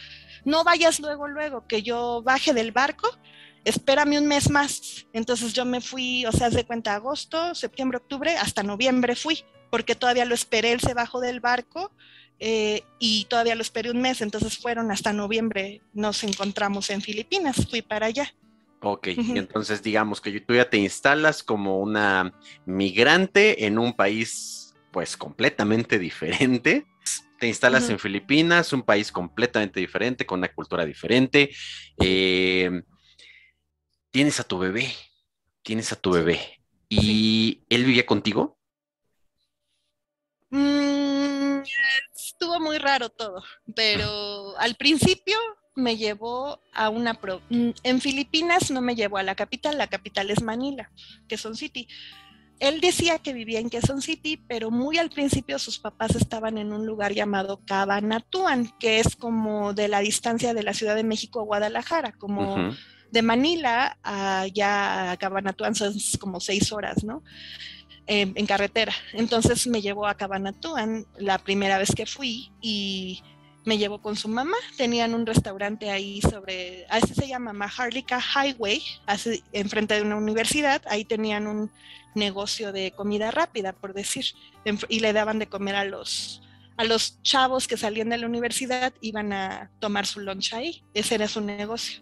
B: no vayas luego, que yo baje del barco, espérame un mes más. Entonces yo me fui, o sea, haz de cuenta, agosto, septiembre, octubre, hasta noviembre fui, porque todavía lo esperé, él se bajó del barco y todavía lo esperé un mes, entonces fueron hasta noviembre, nos encontramos en Filipinas, fui para allá.
A: Ok, y
B: Uh-huh.
A: entonces digamos que tú ya te instalas como una migrante en un país pues completamente diferente. Te instalas
B: Uh-huh.
A: en Filipinas, un país completamente diferente, con una cultura diferente.
B: Sí,
A: Eh, tienes a tu bebé, tienes a tu
B: sí,
A: bebé.
B: sí.
A: ¿Y él vivía contigo?
B: Mm, estuvo muy raro todo, pero al principio me llevó a en Filipinas no me llevó a la capital es Manila, Quezon City. Él decía que vivía en Quezon City, pero muy al principio sus papás estaban en un lugar llamado Cabanatuan, que es como de la distancia de la Ciudad de México a Guadalajara, como
A: Ujú.
B: de Manila a ya a Cabanatuan son como 6 horas, ¿no? En carretera. Entonces me llevó a Cabanatuan la primera vez que fui y me llevó con su mamá. Tenían un restaurante ahí así se llama Maharlika Highway, así, enfrente de una universidad. Ahí tenían un negocio de comida rápida, por decir, y le daban de comer a los chavos que salían de la universidad, iban a tomar su lunch ahí. Ese era su negocio.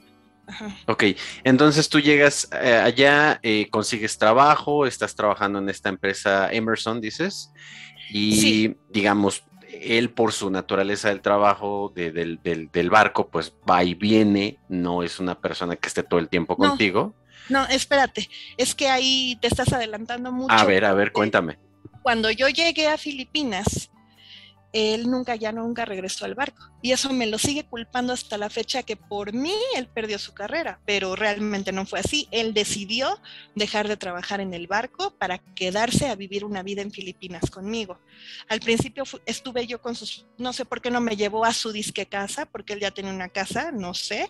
B: Ajá.
A: Ok, entonces tú llegas allá, consigues trabajo, estás trabajando en esta empresa Emerson, dices,
B: Sí,
A: y digamos, él por su naturaleza del trabajo, del barco, pues va y viene, no es una persona que esté todo el tiempo
B: no,
A: contigo.
B: no, espérate, es que ahí te estás adelantando mucho
A: A ver,
B: porque
A: cuéntame.
B: cuando yo llegué a Filipinas, él nunca regresó al barco. Y eso me lo sigue culpando hasta la fecha que por mí él perdió su carrera, pero realmente no fue así. Él decidió dejar de trabajar en el barco para quedarse a vivir una vida en Filipinas conmigo. Al principio estuve yo con no sé por qué no me llevó a su disque casa, porque él ya tenía una casa, no sé,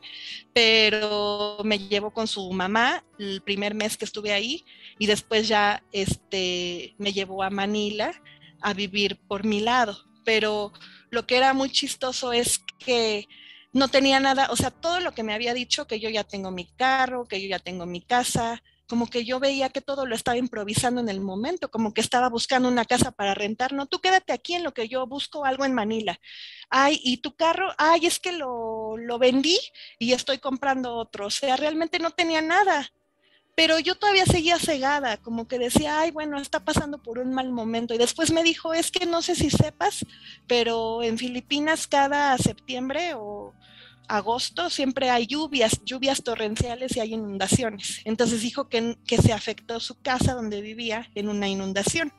B: pero me llevó con su mamá el primer mes que estuve ahí y después ya me llevó a Manila a vivir por mi lado. Pero lo que era muy chistoso es que no tenía nada, o sea, todo lo que me había dicho, que yo ya tengo mi carro, que yo ya tengo mi casa, como que yo veía que todo lo estaba improvisando en el momento, como que estaba buscando una casa para rentar, no, tú quédate aquí en lo que yo busco algo en Manila. Ay, ¿y tu carro? Ay, es que lo vendí y estoy comprando otro, o sea, realmente no tenía nada. Pero yo todavía seguía cegada, como que decía, ay, bueno, está pasando por un mal momento. Y después me dijo, es que no sé si sepas, pero en Filipinas cada septiembre o agosto siempre hay lluvias torrenciales y hay inundaciones. Entonces dijo que se afectó su casa donde vivía en una inundación.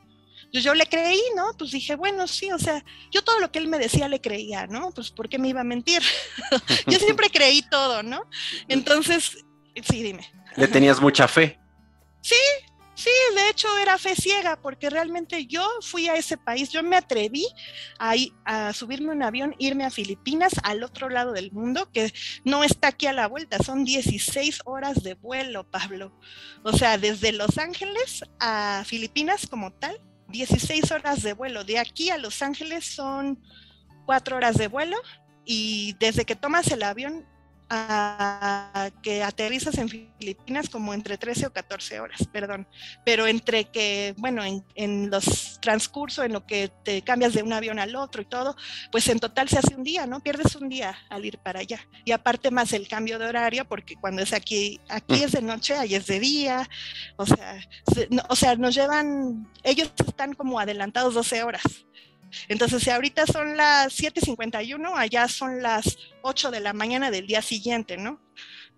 B: Pues yo le creí, ¿no? Pues dije, bueno, sí, o sea, yo todo lo que él me decía le creía, ¿no? Pues ¿por qué me iba a mentir? Yo siempre creí todo, ¿no? Entonces, sí, dime.
A: Le
B: Ajá.
A: tenías mucha fe.
B: Sí, Sí, de hecho era fe ciega, porque realmente yo fui a ese país, yo me atreví a subirme a un avión, irme a Filipinas, al otro lado del mundo, que no está aquí a la vuelta, son 16 horas de vuelo, Pablo. O sea, desde Los Ángeles a Filipinas como tal, 16 horas de vuelo. De aquí a Los Ángeles son 4 horas de vuelo y desde que tomas el avión a que aterrizas en Filipinas como entre 13 o 14 horas, perdón, pero entre que, bueno, en los transcurso, en lo que te cambias de un avión al otro y todo, pues en total se hace un día, ¿no? Pierdes un día al ir para allá. Y aparte más el cambio de horario, porque cuando es aquí es de noche, ahí es de día, o sea, nos llevan, ellos están como adelantados 12 horas. Entonces, si ahorita son las 7:51, allá son las 8 de la mañana del día siguiente, ¿no?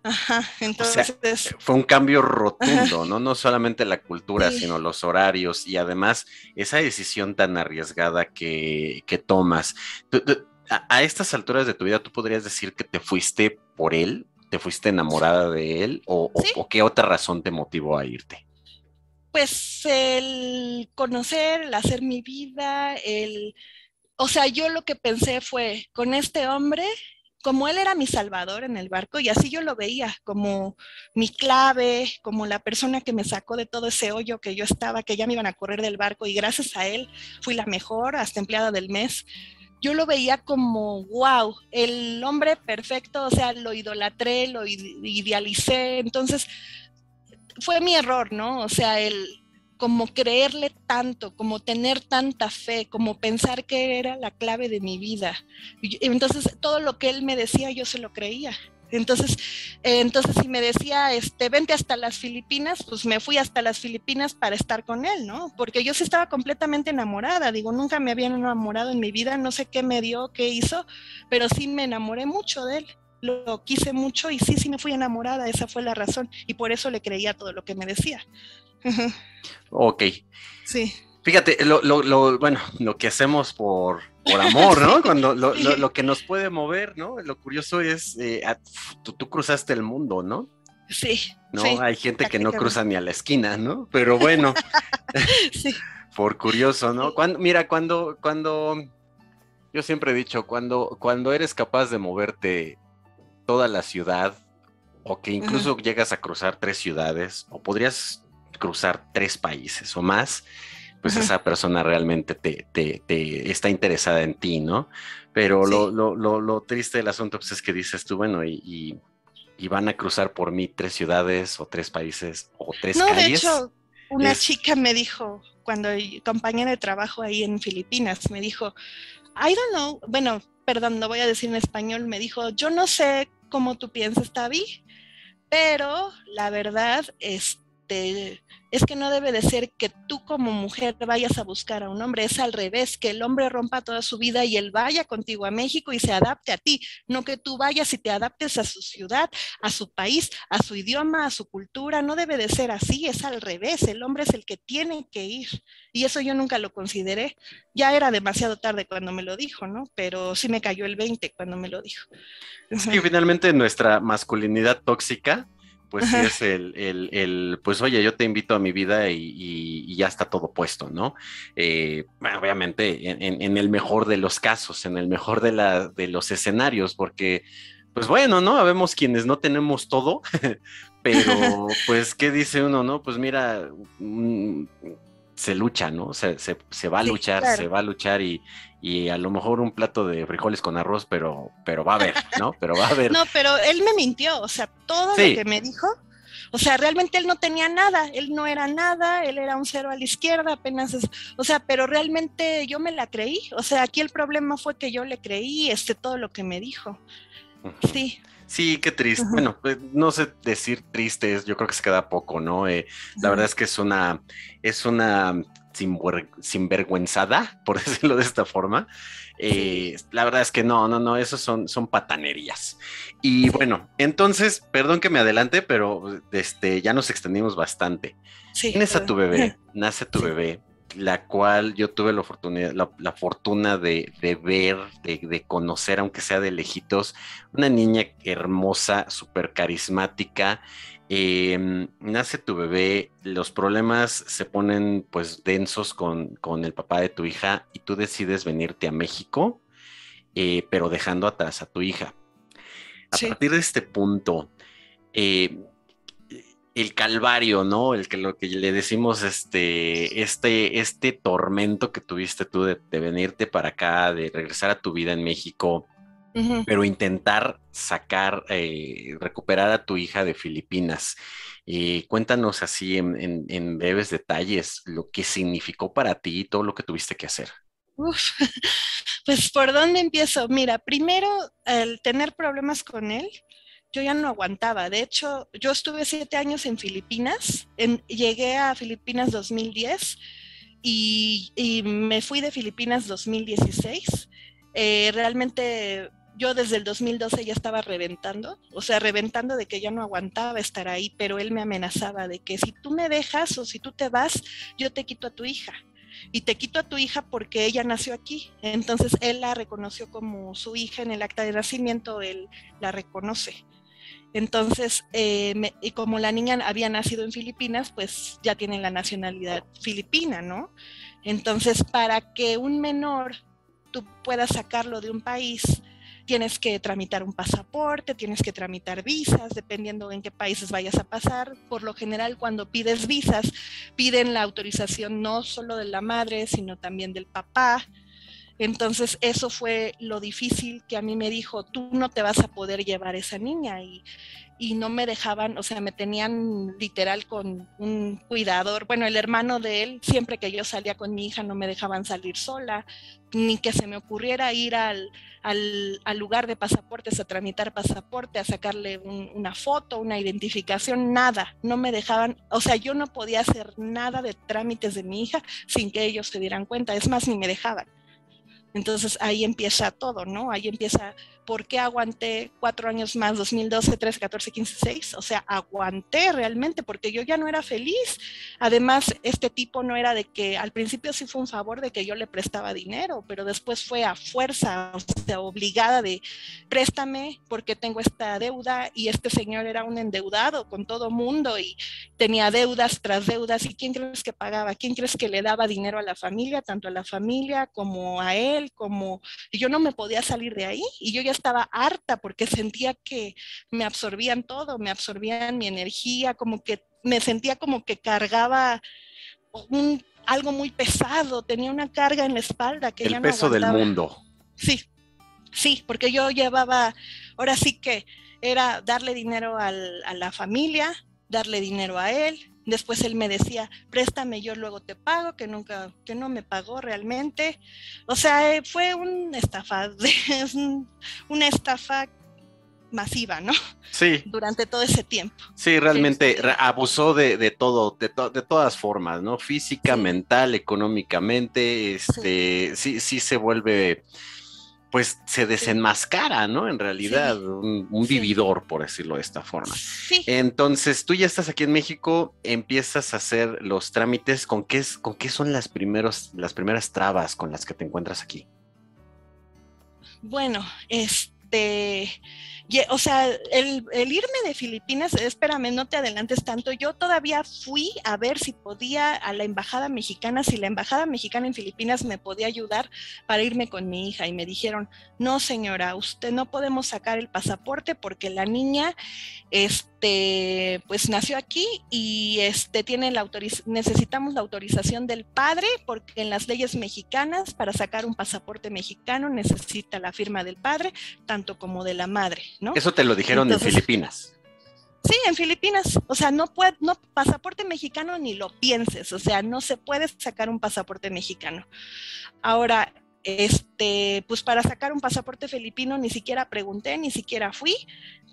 B: Ajá,
A: O sea,
B: entonces,
A: fue un cambio
B: ajá,
A: rotundo, ¿no? No solamente la cultura,
B: sí,
A: sino los horarios y además esa decisión tan arriesgada que tomas. A estas alturas de tu vida, ¿tú podrías decir que te fuiste por él? ¿Te fuiste enamorada de él?
B: sí,
A: ¿O qué otra razón te motivó a irte?
B: pues el conocer, el hacer mi vida, o sea, yo lo que pensé fue, con este hombre, como él era mi salvador en el barco, y así yo lo veía, como mi clave, como la persona que me sacó de todo ese hoyo que yo estaba, que ya me iban a correr del barco, y gracias a él fui la mejor, hasta empleada del mes. Yo lo veía como, wow, el hombre perfecto, o sea, lo idolatré, lo idealicé, entonces fue mi error, ¿no? O sea, el como creerle tanto, como tener tanta fe, como pensar que era la clave de mi vida. Y entonces, todo lo que él me decía, yo se lo creía. Entonces si me decía, vente hasta las Filipinas, pues me fui hasta las Filipinas para estar con él, ¿no? Porque yo sí estaba completamente enamorada, digo, nunca me habían enamorado en mi vida, no sé qué me dio, qué hizo, pero sí me enamoré mucho de él, lo quise mucho y sí, sí me fui enamorada, esa fue la razón, y por eso le creía todo lo que me decía.
A: Ok.
B: Sí.
A: Fíjate, bueno, lo que hacemos por amor,
B: Sí,
A: ¿no? Cuando
B: sí,
A: lo que nos puede mover, ¿no? Lo curioso es, tú cruzaste el mundo, ¿no?
B: sí,
A: ¿No?
B: sí,
A: Hay gente que no
B: prácticamente.
A: cruza ni a la esquina, ¿no? Pero bueno,
B: Sí,
A: por curioso, ¿no?
B: sí.
A: Mira, yo siempre he dicho, cuando eres capaz de moverte toda la ciudad, o que
B: Ajá,
A: incluso llegas a cruzar 3 ciudades, o podrías cruzar 3 países o más, pues
B: ajá,
A: esa persona realmente te está interesada en ti, ¿no? Pero
B: sí.
A: lo triste del asunto pues, es que dices tú, bueno, y van a cruzar por mí 3 ciudades o 3 países o tres
B: No, de
A: calles.
B: hecho, una
A: Es,
B: chica me dijo, cuando compañera de trabajo ahí en Filipinas, me dijo, I don't know, bueno, perdón, lo voy a decir en español, me dijo, yo no sé cómo tú piensas, Tavi, pero la verdad, es que no debe de ser que tú como mujer vayas a buscar a un hombre, es al revés, que el hombre rompa toda su vida y él vaya contigo a México y se adapte a ti, no que tú vayas y te adaptes a su ciudad, a su país, a su idioma, a su cultura, no debe de ser así, es al revés, el hombre es el que tiene que ir. Y eso yo nunca lo consideré, ya era demasiado tarde cuando me lo dijo, ¿no? Pero sí me cayó el 20 cuando me lo dijo.
A: sí, finalmente nuestra masculinidad tóxica, pues sí
B: Ajá,
A: es pues oye, yo te invito a mi vida y ya está todo puesto, ¿no? Bueno, obviamente en el mejor de los casos, en el mejor de los escenarios, porque, pues bueno, ¿no? Habemos quienes no tenemos todo, pero pues, ¿qué dice uno, no? Pues mira, se lucha, ¿no? Se va a
B: sí,
A: luchar, se
B: claro.
A: va a luchar y a lo mejor un plato de frijoles con arroz, pero va a haber, ¿no? Pero va a haber.
B: No, pero él me mintió, o sea, todo lo que
A: Sí,
B: me dijo, o sea, realmente él no tenía nada, él no era nada, él era un cero a la izquierda, apenas es, o sea, pero realmente yo me la creí, o sea, aquí el problema fue que yo le creí, todo lo que me dijo,
A: ujú.
B: sí,
A: Sí, qué triste.
B: ajá,
A: Bueno, no sé decir triste, yo creo que se queda poco, ¿no? La verdad
B: ajá,
A: es que es una sinvergüenzada, por decirlo de esta forma.
B: sí,
A: La verdad es que no, esos son patanerías. Y
B: sí,
A: bueno, entonces, perdón que me adelante, pero ya nos extendimos bastante.
B: sí,
A: Tienes a tu
B: perdón,
A: bebé, nace tu
B: sí,
A: bebé, la cual yo tuve la oportunidad, la fortuna de ver, de conocer, aunque sea de lejitos, una niña hermosa, súper carismática, nace tu bebé, los problemas se ponen pues densos con el papá de tu hija y tú decides venirte a México, pero dejando atrás a tu hija. A
B: Sí.
A: partir de este punto, eh, el calvario, ¿no? El que lo que le decimos, este tormento que tuviste tú de venirte para acá, de regresar a tu vida en México,
B: Ujú.
A: pero intentar sacar, recuperar a tu hija de Filipinas. Cuéntanos así en breves detalles lo que significó para ti y todo lo que tuviste que hacer.
B: Uf, pues ¿por dónde empiezo? Mira, primero, el tener problemas con él, yo ya no aguantaba. De hecho, yo estuve 7 años en Filipinas, llegué a Filipinas 2010 y me fui de Filipinas 2016. Realmente yo desde el 2012 ya estaba reventando, o sea, reventando de que ya no aguantaba estar ahí, pero él me amenazaba de que si tú me dejas o si tú te vas, yo te quito a tu hija. Y te quito a tu hija porque ella nació aquí. Entonces él la reconoció como su hija en el acta de nacimiento, él la reconoce. Entonces, y como la niña había nacido en Filipinas, pues ya tiene la nacionalidad filipina, ¿no? Entonces, para que un menor tú puedas sacarlo de un país, tienes que tramitar un pasaporte, tienes que tramitar visas, dependiendo en qué países vayas a pasar. Por lo general, cuando pides visas, piden la autorización no solo de la madre, sino también del papá. Entonces eso fue lo difícil que a mí me dijo, tú no te vas a poder llevar esa niña y no me dejaban, o sea, me tenían literal con un cuidador, bueno, el hermano de él, siempre que yo salía con mi hija no me dejaban salir sola, ni que se me ocurriera ir al lugar de pasaportes a tramitar pasaporte, a sacarle una foto, una identificación, nada, no me dejaban, o sea, yo no podía hacer nada de trámites de mi hija sin que ellos se dieran cuenta, es más, ni me dejaban. Entonces ahí empieza todo, ¿no? Ahí empieza, ¿por qué aguanté 4 años más, 2012, 13, 14, 15, 6? O sea, aguanté realmente porque yo ya no era feliz. Además, este tipo no era de que, al principio sí fue un favor de que yo le prestaba dinero, pero después fue a fuerza, o sea, obligada de, préstame porque tengo esta deuda y este señor era un endeudado con todo mundo y tenía deudas tras deudas. ¿Y quién crees que pagaba? ¿Quién crees que le daba dinero a la familia, tanto a la familia como a él? Como yo no me podía salir de ahí y yo ya estaba harta porque sentía que me absorbían todo, me absorbían mi energía, como que me sentía como que cargaba algo muy pesado, tenía una carga en la espalda que
A: El
B: ya no
A: peso del
B: aguantaba.
A: mundo.
B: Sí, sí, porque yo llevaba, ahora sí que era darle dinero a la familia, darle dinero a él. Después él me decía, préstame, yo luego te pago, que nunca, que no me pagó realmente. O sea, fue una estafa, una estafa masiva, ¿no?
A: Sí,
B: Durante todo ese tiempo.
A: sí, realmente
B: Este,
A: abusó de todo, de todas formas, ¿no? Física,
B: sí,
A: mental, económicamente,
B: sí,
A: sí, sí se vuelve, pues se
B: sí,
A: desenmascara, ¿no? En realidad,
B: sí,
A: un
B: sí,
A: vividor, por decirlo de esta forma.
B: sí.
A: Entonces, tú ya estás aquí en México, empiezas a hacer los trámites, con qué son las primeras trabas con las que te encuentras aquí?
B: Bueno, o sea, el irme de Filipinas, espérame, no te adelantes tanto. Yo todavía fui a ver si podía a la embajada mexicana, si la embajada mexicana en Filipinas me podía ayudar para irme con mi hija. Y me dijeron, no señora, usted no podemos sacar el pasaporte porque la niña pues nació aquí y necesitamos la autorización del padre porque en las leyes mexicanas para sacar un pasaporte mexicano necesita la firma del padre tanto como de la madre, ¿no?
A: Eso te lo dijeron en
B: Entonces,
A: Filipinas.
B: sí, en Filipinas, o sea, no, pasaporte mexicano ni lo pienses, o sea, no se puede sacar un pasaporte mexicano. Ahora, pues para sacar un pasaporte filipino ni siquiera pregunté, ni siquiera fui,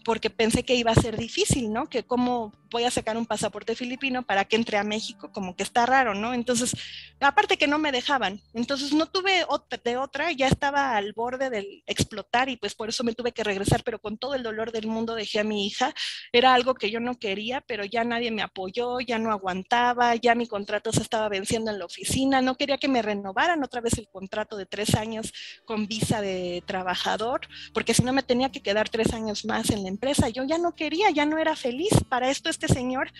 B: porque pensé que iba a ser difícil, ¿no? Que cómo voy a sacar un pasaporte filipino para que entre a México, como que está raro, ¿no? Entonces, aparte que no me dejaban, entonces no tuve de otra, ya estaba al borde del explotar y pues por eso me tuve que regresar, pero con todo el dolor del mundo dejé a mi hija, era algo que yo no quería, pero ya nadie me apoyó, ya no aguantaba, ya mi contrato se estaba venciendo en la oficina, no quería que me renovaran otra vez el contrato de 3 años con visa de trabajador, porque si no me tenía que quedar 3 años más en la empresa. Yo ya no quería, ya no era feliz. Para esto este señor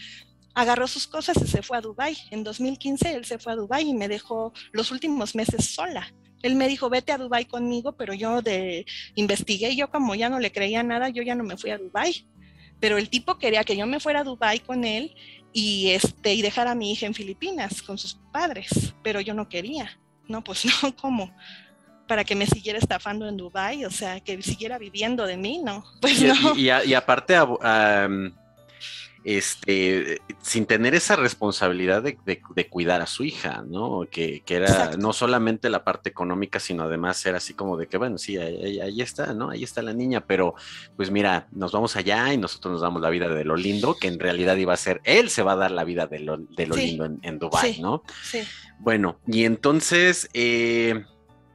B: agarró sus cosas y se fue a Dubái. En 2015 él se fue a Dubái y me dejó los últimos meses sola. Él me dijo, vete a Dubái conmigo, pero yo investigué, yo como ya no le creía nada, yo ya no me fui a Dubái. Pero el tipo quería que yo me fuera a Dubái con él y dejar a mi hija en Filipinas con sus padres, pero yo no quería. No, pues no, ¿cómo? Para que me siguiera estafando en Dubái, o sea, que siguiera viviendo de mí, no, pues no.
A: Y aparte, sin tener esa responsabilidad de cuidar a su hija, ¿no? Que era
B: Exacto.
A: no solamente la parte económica, sino además era así como de que, bueno, sí, ahí está, ¿no? Ahí está la niña, pero pues mira, nos vamos allá y nosotros nos damos la vida de lo lindo, que en realidad iba a ser, él se va a dar la vida de lo
B: Sí,
A: lindo en Dubái,
B: sí,
A: ¿no?
B: sí.
A: Bueno, y entonces,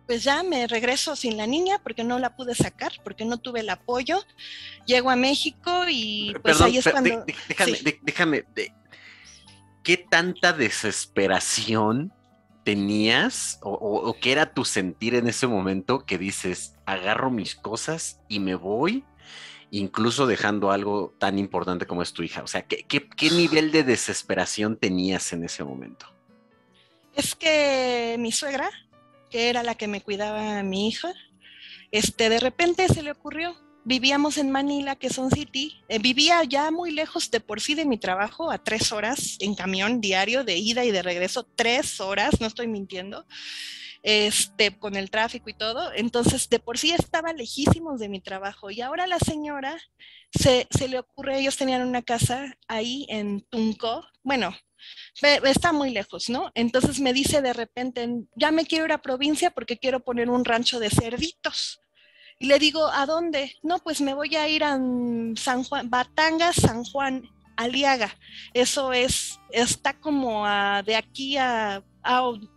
B: Pues ya me regreso sin la niña porque no la pude sacar, porque no tuve el apoyo. Llego a México y pues
A: perdón,
B: ahí es cuando...
A: déjame,
B: Sí.
A: déjame, ¿qué tanta desesperación tenías o qué era tu sentir en ese momento que dices, agarro mis cosas y me voy, incluso dejando algo tan importante como es tu hija? O sea, ¿qué nivel de desesperación tenías en ese momento?
B: Es que mi suegra, que era la que me cuidaba a mi hija, de repente se le ocurrió. Vivíamos en Manila, que son City. Vivía ya muy lejos de por sí de mi trabajo, a 3 horas en camión diario, de ida y de regreso, 3 horas, no estoy mintiendo, con el tráfico y todo. Entonces, de por sí estaba lejísimos de mi trabajo. Y ahora la señora se le ocurre, ellos tenían una casa ahí en Tunco, bueno, está muy lejos, ¿no? Entonces me dice de repente, ya me quiero ir a provincia porque quiero poner un rancho de cerditos. Y le digo, ¿a dónde? No, pues me voy a ir a San Juan, Batangas, San Juan, Aliaga. Eso está como de aquí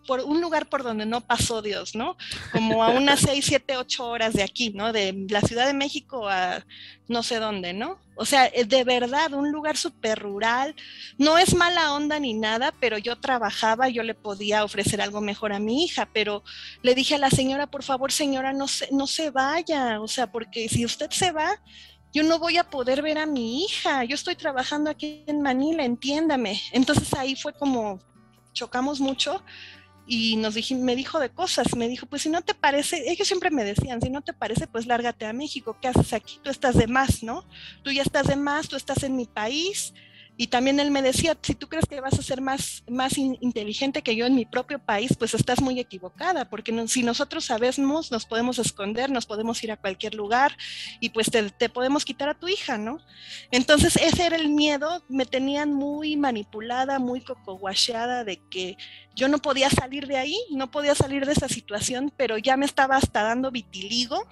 B: por un lugar por donde no pasó Dios, ¿no? Como a unas 6, 7, 8 horas de aquí, ¿no? De la Ciudad de México a no sé dónde, ¿no? O sea, de verdad, un lugar súper rural. No es mala onda ni nada, pero yo trabajaba, yo le podía ofrecer algo mejor a mi hija, pero le dije a la señora, por favor, señora, no se vaya, o sea, porque si usted se va, yo no voy a poder ver a mi hija, yo estoy trabajando aquí en Manila, entiéndame. Entonces ahí fue como chocamos mucho y me dijo de cosas, me dijo, pues si no te parece, ellos siempre me decían, si no te parece, pues lárgate a México, ¿qué haces aquí? Tú estás de más, ¿no? Tú ya estás de más, tú estás en mi país. Y también él me decía, si tú crees que vas a ser más inteligente que yo en mi propio país, pues estás muy equivocada, porque si nosotros sabemos, nos podemos esconder, nos podemos ir a cualquier lugar y pues te podemos quitar a tu hija, ¿no? Entonces ese era el miedo, me tenían muy manipulada, muy cocoguacheada de que yo no podía salir de ahí, no podía salir de esa situación, pero ya me estaba hasta dando vitiligo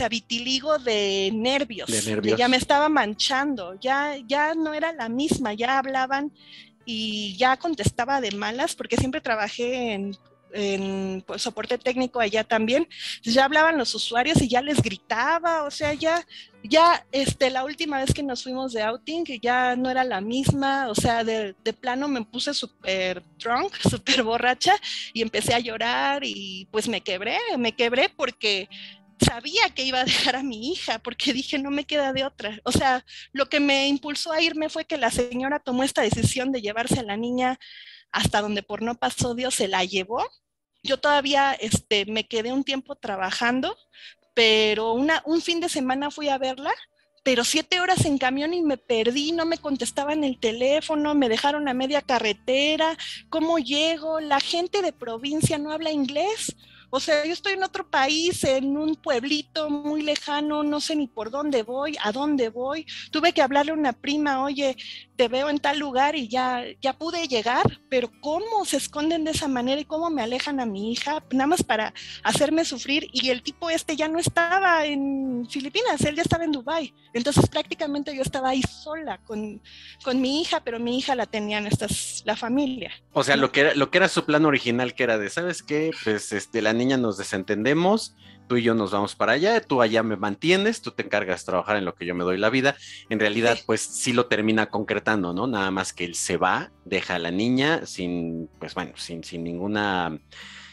B: vitiligo de
A: De
B: nervios, ya me
A: nervios.
B: estaba manchando, ya no era la misma, ya hablaban y ya contestaba de malas, porque siempre trabajé en pues, soporte técnico allá también, ya hablaban los usuarios y ya les gritaba, o sea, la última vez que nos fuimos de outing, que ya no era la misma, o sea, de plano me puse súper drunk, súper borracha y empecé a llorar y pues me quebré porque sabía que iba a dejar a mi hija porque dije, no me queda de otra. O sea, lo que me impulsó a irme fue que la señora tomó esta decisión de llevarse a la niña hasta donde por no pasó Dios se la llevó. Yo todavía me quedé un tiempo trabajando, pero un fin de semana fui a verla, pero 7 horas en camión y me perdí, no me contestaban el teléfono, me dejaron a media carretera. ¿Cómo llego? La gente de provincia no habla inglés. O sea, yo estoy en otro país, en un pueblito muy lejano, no sé ni por dónde voy, a dónde voy. Tuve que hablarle a una prima, oye, te veo en tal lugar y ya pude llegar, pero ¿cómo se esconden de esa manera y cómo me alejan a mi hija? Nada más para hacerme sufrir. Y el tipo ya no estaba en Filipinas, él ya estaba en Dubái. Entonces prácticamente yo estaba ahí sola con mi hija, pero mi hija la tenían la familia.
A: O sea,
B: ¿No?
A: lo que era su plan original, que era de, ¿sabes qué? Pues la niña nos desentendemos, tú y yo nos vamos para allá, tú allá me mantienes, tú te encargas de trabajar en lo que yo me doy la vida. En realidad,
B: Sí.
A: pues sí lo termina concretando, ¿no? Nada más que él se va, deja a la niña sin, pues bueno, sin ninguna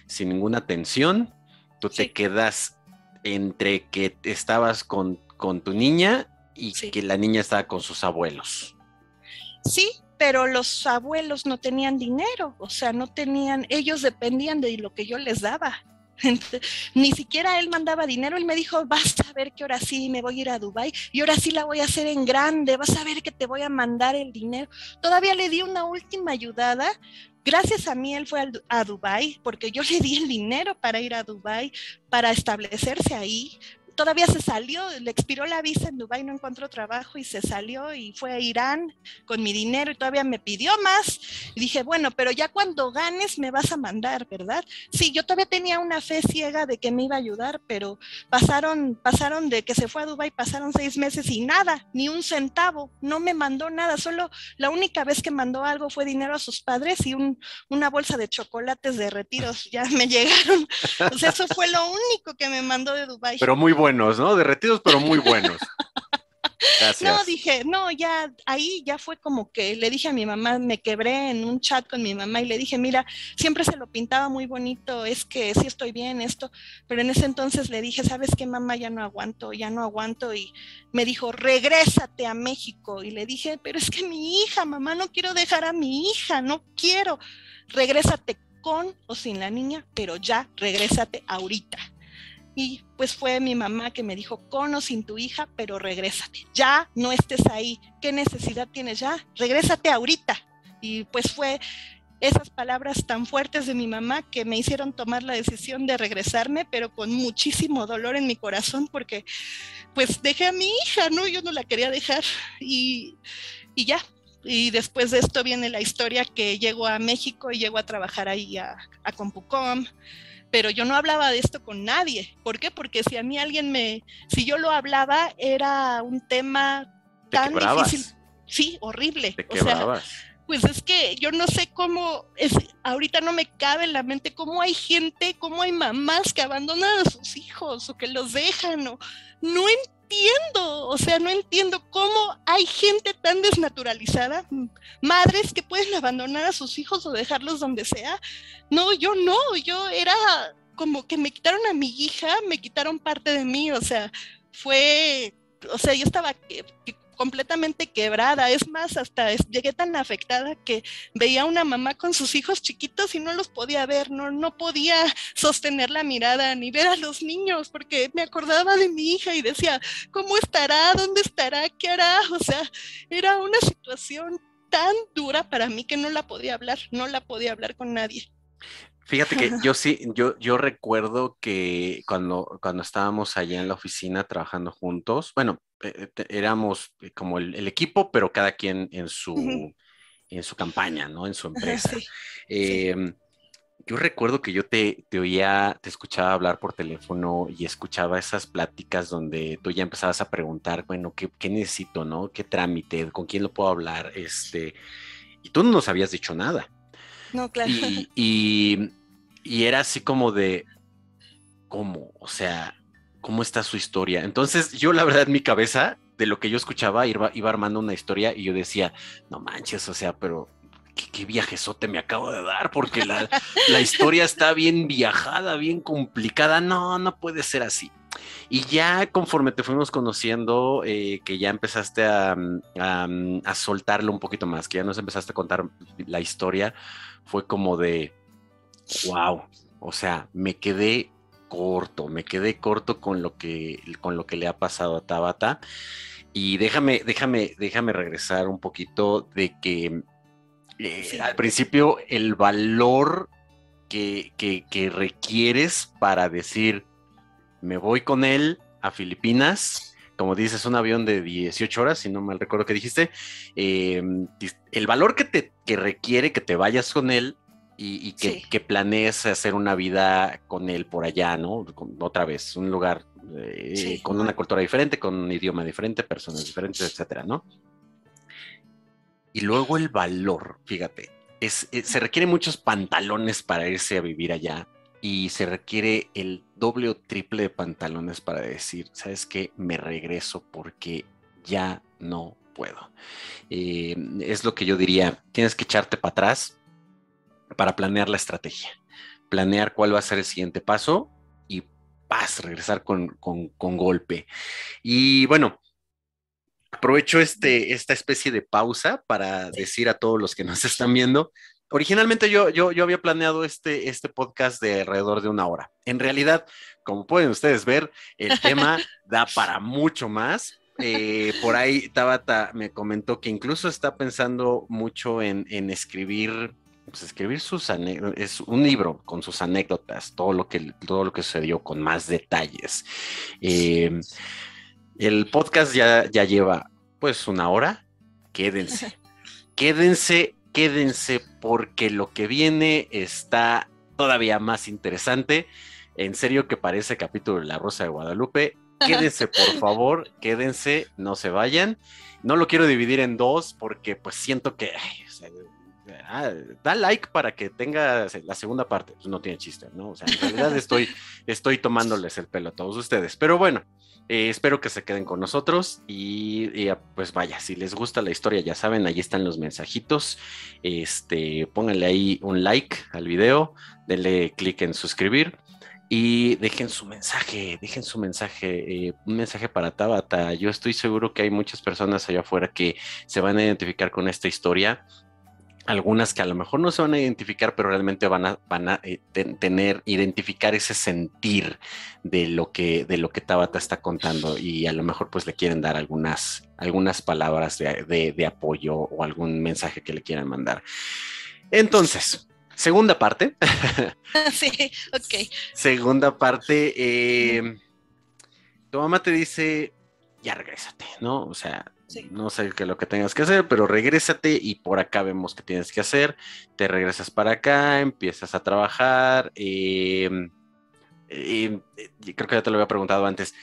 A: sin ninguna tensión, tú te
B: Sí,
A: quedas entre que estabas con tu niña y
B: sí.
A: que la niña estaba con sus abuelos.
B: Sí, pero los abuelos no tenían dinero, o sea, no tenían, ellos dependían de lo que yo les daba. Ni siquiera él mandaba dinero, él me dijo, vas a ver que ahora sí me voy a ir a Dubái y ahora sí la voy a hacer en grande, vas a ver que te voy a mandar el dinero. Todavía le di una última ayudada. Gracias a mí él fue a Dubái porque yo le di el dinero para ir a Dubái, para establecerse ahí. Todavía se salió, le expiró la visa en Dubái, no encontró trabajo y se salió y fue a Irán con mi dinero y todavía me pidió más. Y dije, bueno, pero ya cuando ganes me vas a mandar, ¿verdad? Sí, yo todavía tenía una fe ciega de que me iba a ayudar, pero pasaron de que se fue a Dubái, pasaron 6 meses y nada, ni un centavo, no me mandó nada, solo la única vez que mandó algo fue dinero a sus padres y una bolsa de chocolates de retiros, ya me llegaron. O sea, eso fue lo único que me mandó de Dubái.
A: Pero muy buenos, ¿no? Derretidos, pero muy buenos.
B: No,
A: Gracias.
B: dije, no, ya ahí ya fue como que le dije a mi mamá, me quebré en un chat con mi mamá y le dije, mira, siempre se lo pintaba muy bonito, es que sí estoy bien esto, pero en ese entonces le dije, ¿sabes qué, mamá? Ya no aguanto, ya no aguanto. Y me dijo, regrésate a México. Y le dije, pero es que mi hija, mamá, no quiero dejar a mi hija, no quiero. Regrésate con o sin la niña, pero ya, regrésate ahorita. Y pues fue mi mamá que me dijo, con o sin tu hija, pero regrésate. Ya no estés ahí. ¿Qué necesidad tienes ya? Regrésate ahorita. Y pues fue esas palabras tan fuertes de mi mamá que me hicieron tomar la decisión de regresarme, pero con muchísimo dolor en mi corazón porque pues dejé a mi hija, ¿no? Yo no la quería dejar y ya. Y después de esto viene la historia que llego a México y llego a trabajar ahí a Compucom, pero yo no hablaba de esto con nadie. ¿Por qué? Porque si a mí si yo lo hablaba, era un tema
A: Te
B: tan difícil,
A: quebrabas,
B: sí, horrible.
A: te
B: O sea,
A: quebrabas.
B: pues es que yo no sé cómo, ahorita no me cabe en la mente cómo hay gente, cómo hay mamás que abandonan a sus hijos o que los dejan, o no entiendo, o sea, no entiendo cómo hay gente tan desnaturalizada, madres que pueden abandonar a sus hijos o dejarlos donde sea. No, yo era como que me quitaron a mi hija, me quitaron parte de mí, o sea, fue, o sea, yo estaba completamente quebrada. Es más, hasta llegué tan afectada que veía a una mamá con sus hijos chiquitos y no los podía ver, no podía sostener la mirada ni ver a los niños porque me acordaba de mi hija y decía, ¿cómo estará? ¿Dónde estará? ¿Qué hará? O sea, era una situación tan dura para mí que no la podía hablar, no la podía hablar con nadie.
A: Fíjate que yo sí, yo recuerdo que cuando estábamos allá en la oficina trabajando juntos, bueno, éramos como el equipo, pero cada quien en su campaña, ¿no? En su empresa.
B: Sí, sí.
A: Eh, yo recuerdo que yo te oía, te escuchaba hablar por teléfono y escuchaba esas pláticas donde tú ya empezabas a preguntar, bueno, ¿qué necesito, no? ¿Qué trámite? ¿Con quién lo puedo hablar? Y tú no nos habías dicho nada.
B: No, claro.
A: Y, y, y era así como de, ¿cómo? O sea, ¿cómo está su historia? Entonces yo la verdad en mi cabeza, de lo que yo escuchaba, iba armando una historia y yo decía, no manches, o sea, pero qué viajezote me acabo de dar, porque la historia está bien viajada, bien complicada, no puede ser así. Y ya conforme te fuimos conociendo, que ya empezaste a soltarlo un poquito más, que ya nos empezaste a contar la historia, fue como de, wow, o sea, me quedé corto con lo que le ha pasado a Tabata. Y déjame regresar un poquito de que
B: Sí,
A: al principio el valor que requieres para decir, me voy con él a Filipinas, como dices, un avión de 18 horas, si no mal recuerdo que dijiste, eh, el valor que requiere que te vayas con él y
B: sí,
A: que planees hacer una vida con él por allá, ¿no? Otra vez, un lugar
B: sí.
A: con una cultura diferente, con un idioma diferente, personas diferentes, etcétera, ¿no? Y luego el valor, fíjate, se requieren muchos pantalones para irse a vivir allá y se requiere el doble o triple de pantalones para decir, ¿sabes qué? Me regreso porque ya no puedo. Es lo que yo diría, tienes que echarte para atrás para planear la estrategia, planear cuál va a ser el siguiente paso y paz, regresar con golpe. Y bueno, aprovecho esta especie de pausa para
B: Sí.
A: decir a todos los que nos están viendo. Originalmente yo había planeado este podcast de alrededor de 1 hora. En realidad, como pueden ustedes ver, el tema da para mucho más. Por ahí Tabata me comentó que incluso está pensando mucho en escribir, pues escribir sus anécdotas, es un libro con sus anécdotas, todo lo que sucedió con más detalles. Eh, el podcast ya lleva pues 1 hora. Quédense, quédense porque lo que viene está todavía más interesante. En serio que parece capítulo de La Rosa de Guadalupe. Quédense, por favor, quédense, no se vayan. No lo quiero dividir en dos porque pues siento que o sea, da like para que tenga la segunda parte. Pues no tiene chiste, ¿no? O sea, en realidad estoy tomándoles el pelo a todos ustedes. Pero bueno, espero que se queden con nosotros y pues vaya, si les gusta la historia, ya saben, ahí están los mensajitos. Pónganle ahí un like al video, denle clic en suscribir y dejen su mensaje, un mensaje para Tabata. Yo estoy seguro que hay muchas personas allá afuera que se van a identificar con esta historia, algunas que a lo mejor no se van a identificar, pero realmente identificar ese sentir de lo que Tabata está contando y a lo mejor pues le quieren dar algunas palabras de apoyo o algún mensaje que le quieran mandar. Entonces, segunda parte.
B: Sí, ok.
A: Segunda parte, tu mamá te dice, ya regrésate, ¿no? O sea,
B: Sí.
A: no sé qué es lo que tengas que hacer, pero regrésate y por acá vemos qué tienes que hacer. Te regresas para acá, empiezas a trabajar. Creo que ya te lo había preguntado antes.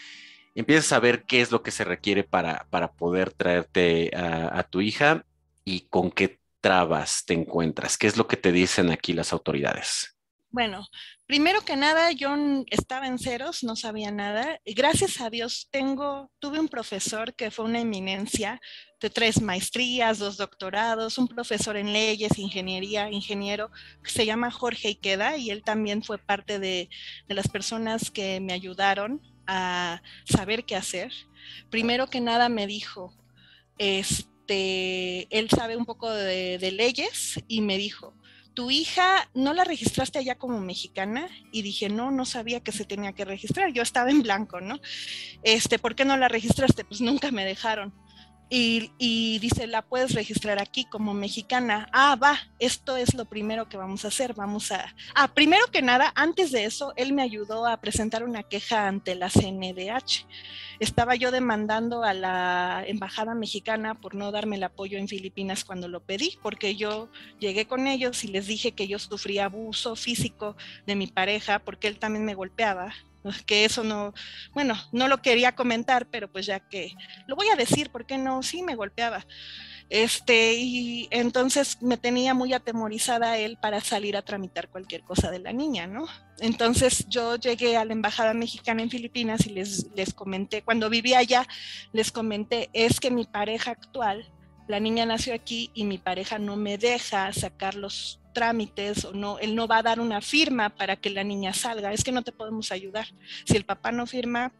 A: Empiezas a ver qué es lo que se requiere para poder traerte a tu hija y con qué trabas te encuentras. ¿Qué es lo que te dicen aquí las autoridades?
B: Bueno, primero que nada, yo estaba en ceros, no sabía nada. Y gracias a Dios tuve un profesor que fue una eminencia de 3 maestrías, 2 doctorados, un profesor en leyes, ingeniería, ingeniero, que se llama Jorge Iqueda, y él también fue parte de las personas que me ayudaron a saber qué hacer. Primero que nada me dijo, él sabe un poco de leyes y me dijo, ¿tu hija no la registraste allá como mexicana? Y dije, no, no sabía que se tenía que registrar, yo estaba en blanco, ¿no? ¿Por qué no la registraste? Pues nunca me dejaron. Y dice, la puedes registrar aquí como mexicana. Ah, va, esto es lo primero que vamos a hacer. Primero que nada, antes de eso, él me ayudó a presentar una queja ante la CNDH. Estaba yo demandando a la embajada mexicana por no darme el apoyo en Filipinas cuando lo pedí, porque yo llegué con ellos y les dije que yo sufría abuso físico de mi pareja, porque él también me golpeaba, que eso no, bueno, no lo quería comentar, pero pues ya que lo voy a decir, ¿por qué no? Sí, me golpeaba. Y entonces me tenía muy atemorizada él para salir a tramitar cualquier cosa de la niña, ¿no? Entonces yo llegué a la embajada mexicana en Filipinas y les comenté, cuando vivía allá, les comenté, es que mi pareja actual, la niña nació aquí y mi pareja no me deja sacar los trámites o no, él no va a dar una firma para que la niña salga, es que no te podemos ayudar. Si el papá no firma,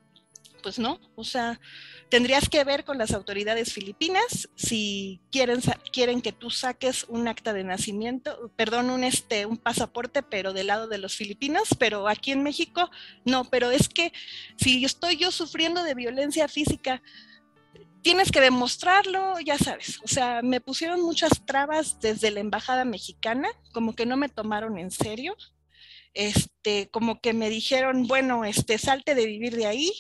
B: pues no, o sea, tendrías que ver con las autoridades filipinas si quieren que tú saques un acta de nacimiento, perdón, un pasaporte, pero del lado de los filipinos, pero aquí en México no, pero es que si estoy yo sufriendo de violencia física, tienes que demostrarlo, ya sabes, o sea, me pusieron muchas trabas desde la embajada mexicana, como que no me tomaron en serio. Como que me dijeron, bueno, salte de vivir de ahí,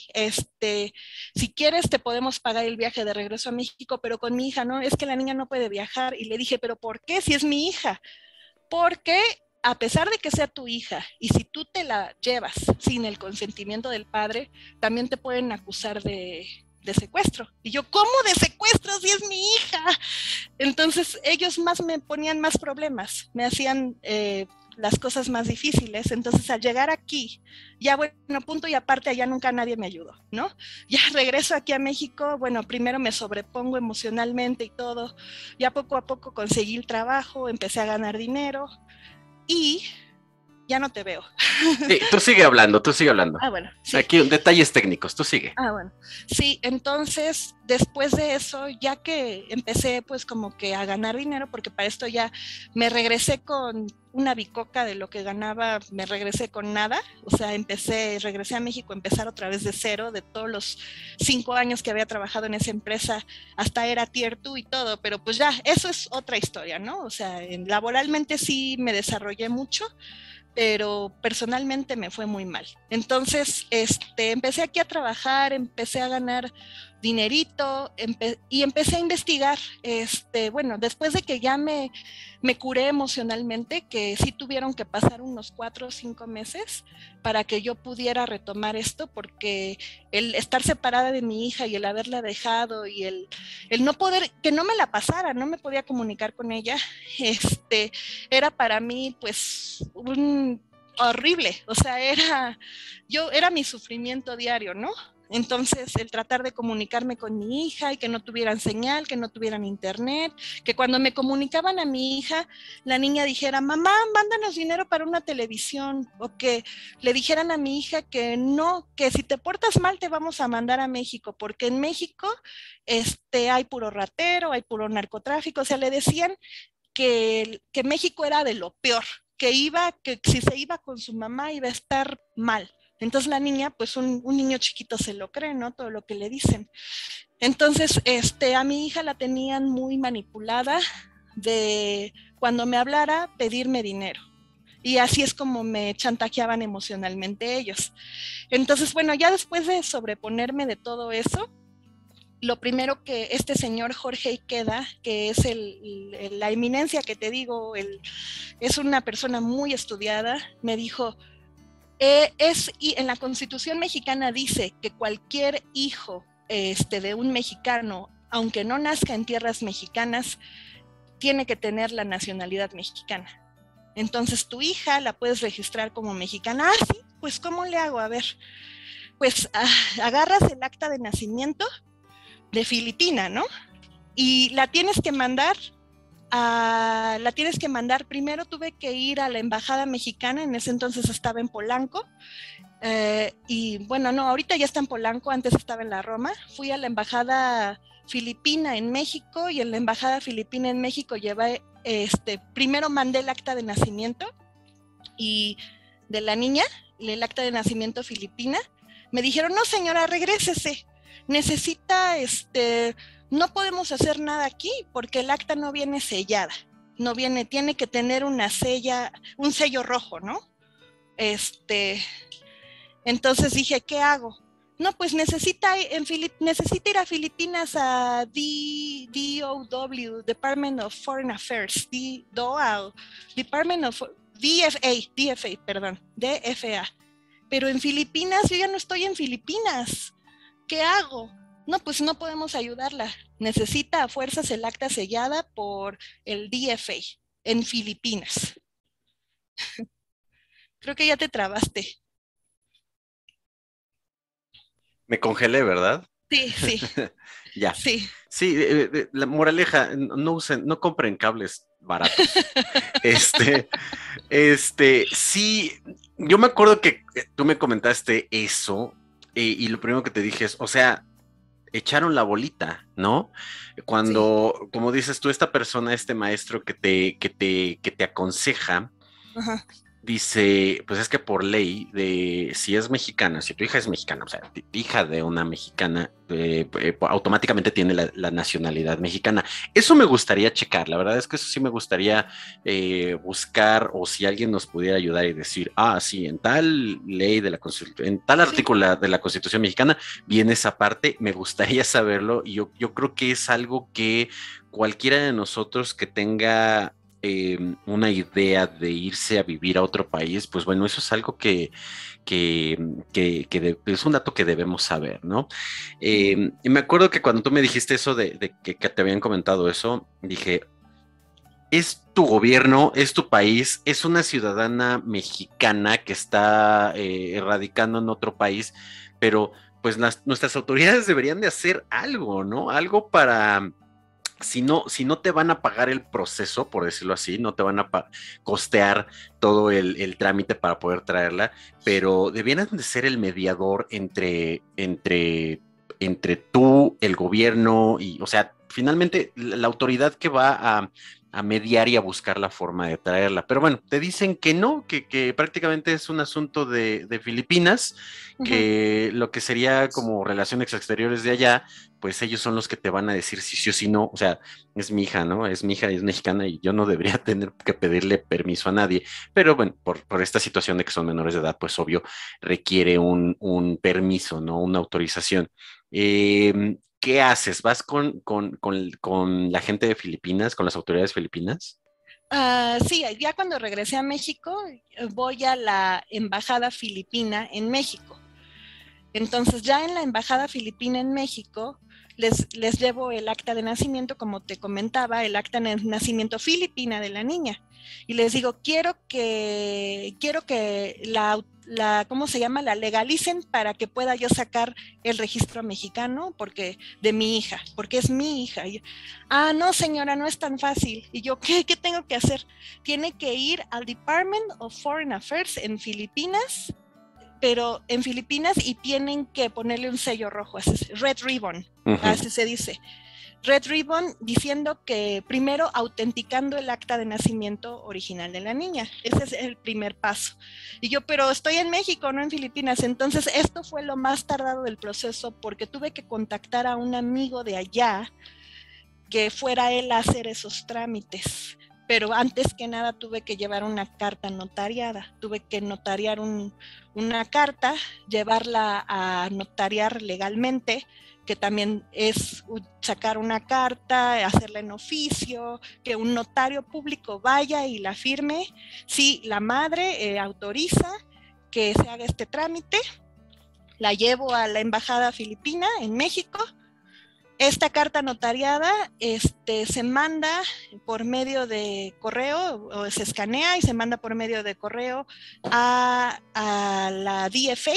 B: si quieres te podemos pagar el viaje de regreso a México, pero con mi hija no, es que la niña no puede viajar. Y le dije, pero ¿por qué? Si es mi hija. Porque a pesar de que sea tu hija, y si tú te la llevas sin el consentimiento del padre, también te pueden acusar de secuestro. Y yo, ¿cómo de secuestro si es mi hija? Entonces ellos me ponían más problemas, me hacían las cosas más difíciles. Entonces al llegar aquí, ya bueno, punto y aparte, allá nunca nadie me ayudó, ¿no? Ya regreso aquí a México, bueno, primero me sobrepongo emocionalmente y todo, ya poco a poco conseguí el trabajo, empecé a ganar dinero y Ya no te veo.
A: Sí, tú sigue hablando, tú sigue hablando.
B: Ah, bueno, sí.
A: Aquí detalles técnicos, tú sigue.
B: Ah, bueno. Sí, entonces, después de eso, ya que empecé pues como que a ganar dinero, porque para esto ya me regresé con una bicoca de lo que ganaba, me regresé con nada, o sea, regresé a México a empezar otra vez de cero, de todos los 5 años que había trabajado en esa empresa, hasta era tier 2 y todo, pero pues ya, eso es otra historia, ¿no? O sea, laboralmente sí me desarrollé mucho, pero personalmente me fue muy mal. Entonces, empecé aquí a trabajar, empecé a ganar dinerito y empecé a investigar. Bueno, después de que ya me curé emocionalmente, que sí tuvieron que pasar unos 4 o 5 meses para que yo pudiera retomar esto, porque el estar separada de mi hija y el haberla dejado y el no poder, que no me la pasara, no me podía comunicar con ella, era para mí pues horrible, o sea, era mi sufrimiento diario, ¿no? Entonces, el tratar de comunicarme con mi hija y que no tuvieran señal, que no tuvieran internet, que cuando me comunicaban a mi hija, la niña dijera, mamá, mándanos dinero para una televisión, o que le dijeran a mi hija que no, que si te portas mal te vamos a mandar a México, porque en México hay puro ratero, hay puro narcotráfico, o sea, le decían que México era de lo peor, que si se iba con su mamá iba a estar mal. Entonces la niña, pues un niño chiquito se lo cree, ¿no? Todo lo que le dicen. Entonces, a mi hija la tenían muy manipulada de cuando me hablara pedirme dinero. Y así es como me chantajeaban emocionalmente ellos. Entonces, bueno, ya después de sobreponerme de todo eso, lo primero que este señor Jorge Ikeda, que es la eminencia que te digo, es una persona muy estudiada, me dijo, y en la Constitución mexicana dice que cualquier hijo de un mexicano, aunque no nazca en tierras mexicanas, tiene que tener la nacionalidad mexicana. Entonces tu hija la puedes registrar como mexicana. Ah, sí, pues ¿cómo le hago? A ver, pues agarras el acta de nacimiento de Filipina, ¿no? Y la tienes que mandar primero. Tuve que ir a la embajada mexicana, en ese entonces estaba en Polanco, y bueno, no, ahorita ya está en Polanco, antes estaba en la Roma. Fui a la embajada filipina en México, y en la embajada filipina en México primero mandé el acta de nacimiento y de la niña, el acta de nacimiento filipina. Me dijeron, no señora, regrésese, necesita, no podemos hacer nada aquí porque el acta no viene sellada, no viene, tiene que tener un sello rojo, ¿no? Entonces dije, ¿qué hago? No, pues necesita ir a Filipinas a DOW, Department of Foreign Affairs, DFA. Pero en Filipinas, yo ya no estoy en Filipinas. ¿Qué hago? No, pues no podemos ayudarla. Necesita a fuerzas el acta sellada por el DFA en Filipinas. Creo que ya te trabaste.
A: Me congelé, ¿verdad?
B: Sí, sí.
A: Ya.
B: Sí.
A: Sí, la moraleja, no compren cables baratos. Sí, yo me acuerdo que tú me comentaste eso, y lo primero que te dije es, o sea, echaron la bolita, ¿no? Cuando, sí, como dices tú, esta persona, este maestro que te aconseja,
B: ajá,
A: dice, pues es que por ley, si es mexicana, si tu hija es mexicana, o sea, hija de una mexicana, automáticamente tiene la nacionalidad mexicana. Eso me gustaría checar, la verdad es que eso sí me gustaría buscar, o si alguien nos pudiera ayudar y decir, sí, en tal ley de la Constitución, en tal artículo de la Constitución mexicana, viene esa parte, me gustaría saberlo, y yo creo que es algo que cualquiera de nosotros que tenga una idea de irse a vivir a otro país, pues bueno, eso es algo es un dato que debemos saber, ¿no? Y me acuerdo que cuando tú me dijiste eso de que te habían comentado eso, dije, es tu gobierno, es tu país, es una ciudadana mexicana que está radicando en otro país, pero pues nuestras autoridades deberían de hacer algo, ¿no? Algo si no te van a pagar el proceso, por decirlo así, no te van a costear todo el trámite para poder traerla, pero debieran de ser el mediador entre tú, el gobierno y, o sea, finalmente la autoridad que va a mediar y a buscar la forma de traerla. Pero bueno, te dicen que no, que prácticamente es un asunto de Filipinas,
B: Ujú.
A: que lo que sería como relaciones exteriores de allá, pues ellos son los que te van a decir si sí o si no. O sea, es mi hija, ¿no? Es mi hija y es mexicana y yo no debería tener que pedirle permiso a nadie. Pero bueno, por esta situación de que son menores de edad, pues obvio requiere un permiso, ¿no? Una autorización. ¿Qué haces? ¿Vas con la gente de Filipinas, con las autoridades filipinas?
B: Sí, ya cuando regresé a México, voy a la embajada filipina en México. Entonces, ya en la embajada filipina en México, les llevo el acta de nacimiento, como te comentaba, el acta de nacimiento filipina de la niña. Y les digo, quiero que ¿cómo se llama? La legalicen para que pueda yo sacar el registro mexicano de mi hija, porque es mi hija. No, señora, no es tan fácil. Y yo, ¿qué tengo que hacer? Tiene que ir al Department of Foreign Affairs en Filipinas, pero en Filipinas, y tienen que ponerle un sello rojo, red ribbon,
A: Ujú.
B: así se dice. Red ribbon diciendo que primero autenticando el acta de nacimiento original de la niña. Ese es el primer paso. Y yo, pero estoy en México, no en Filipinas. Entonces, esto fue lo más tardado del proceso porque tuve que contactar a un amigo de allá que fuera él a hacer esos trámites. Pero antes que nada tuve que llevar una carta notariada, tuve que notariar una carta, llevarla a notariar legalmente, que también es sacar una carta, hacerla en oficio, que un notario público vaya y la firme, si la madre autoriza que se haga este trámite. La llevo a la embajada filipina en México. Esta carta notariada se manda por medio de correo, o se escanea y se manda por medio de correo a la DFA,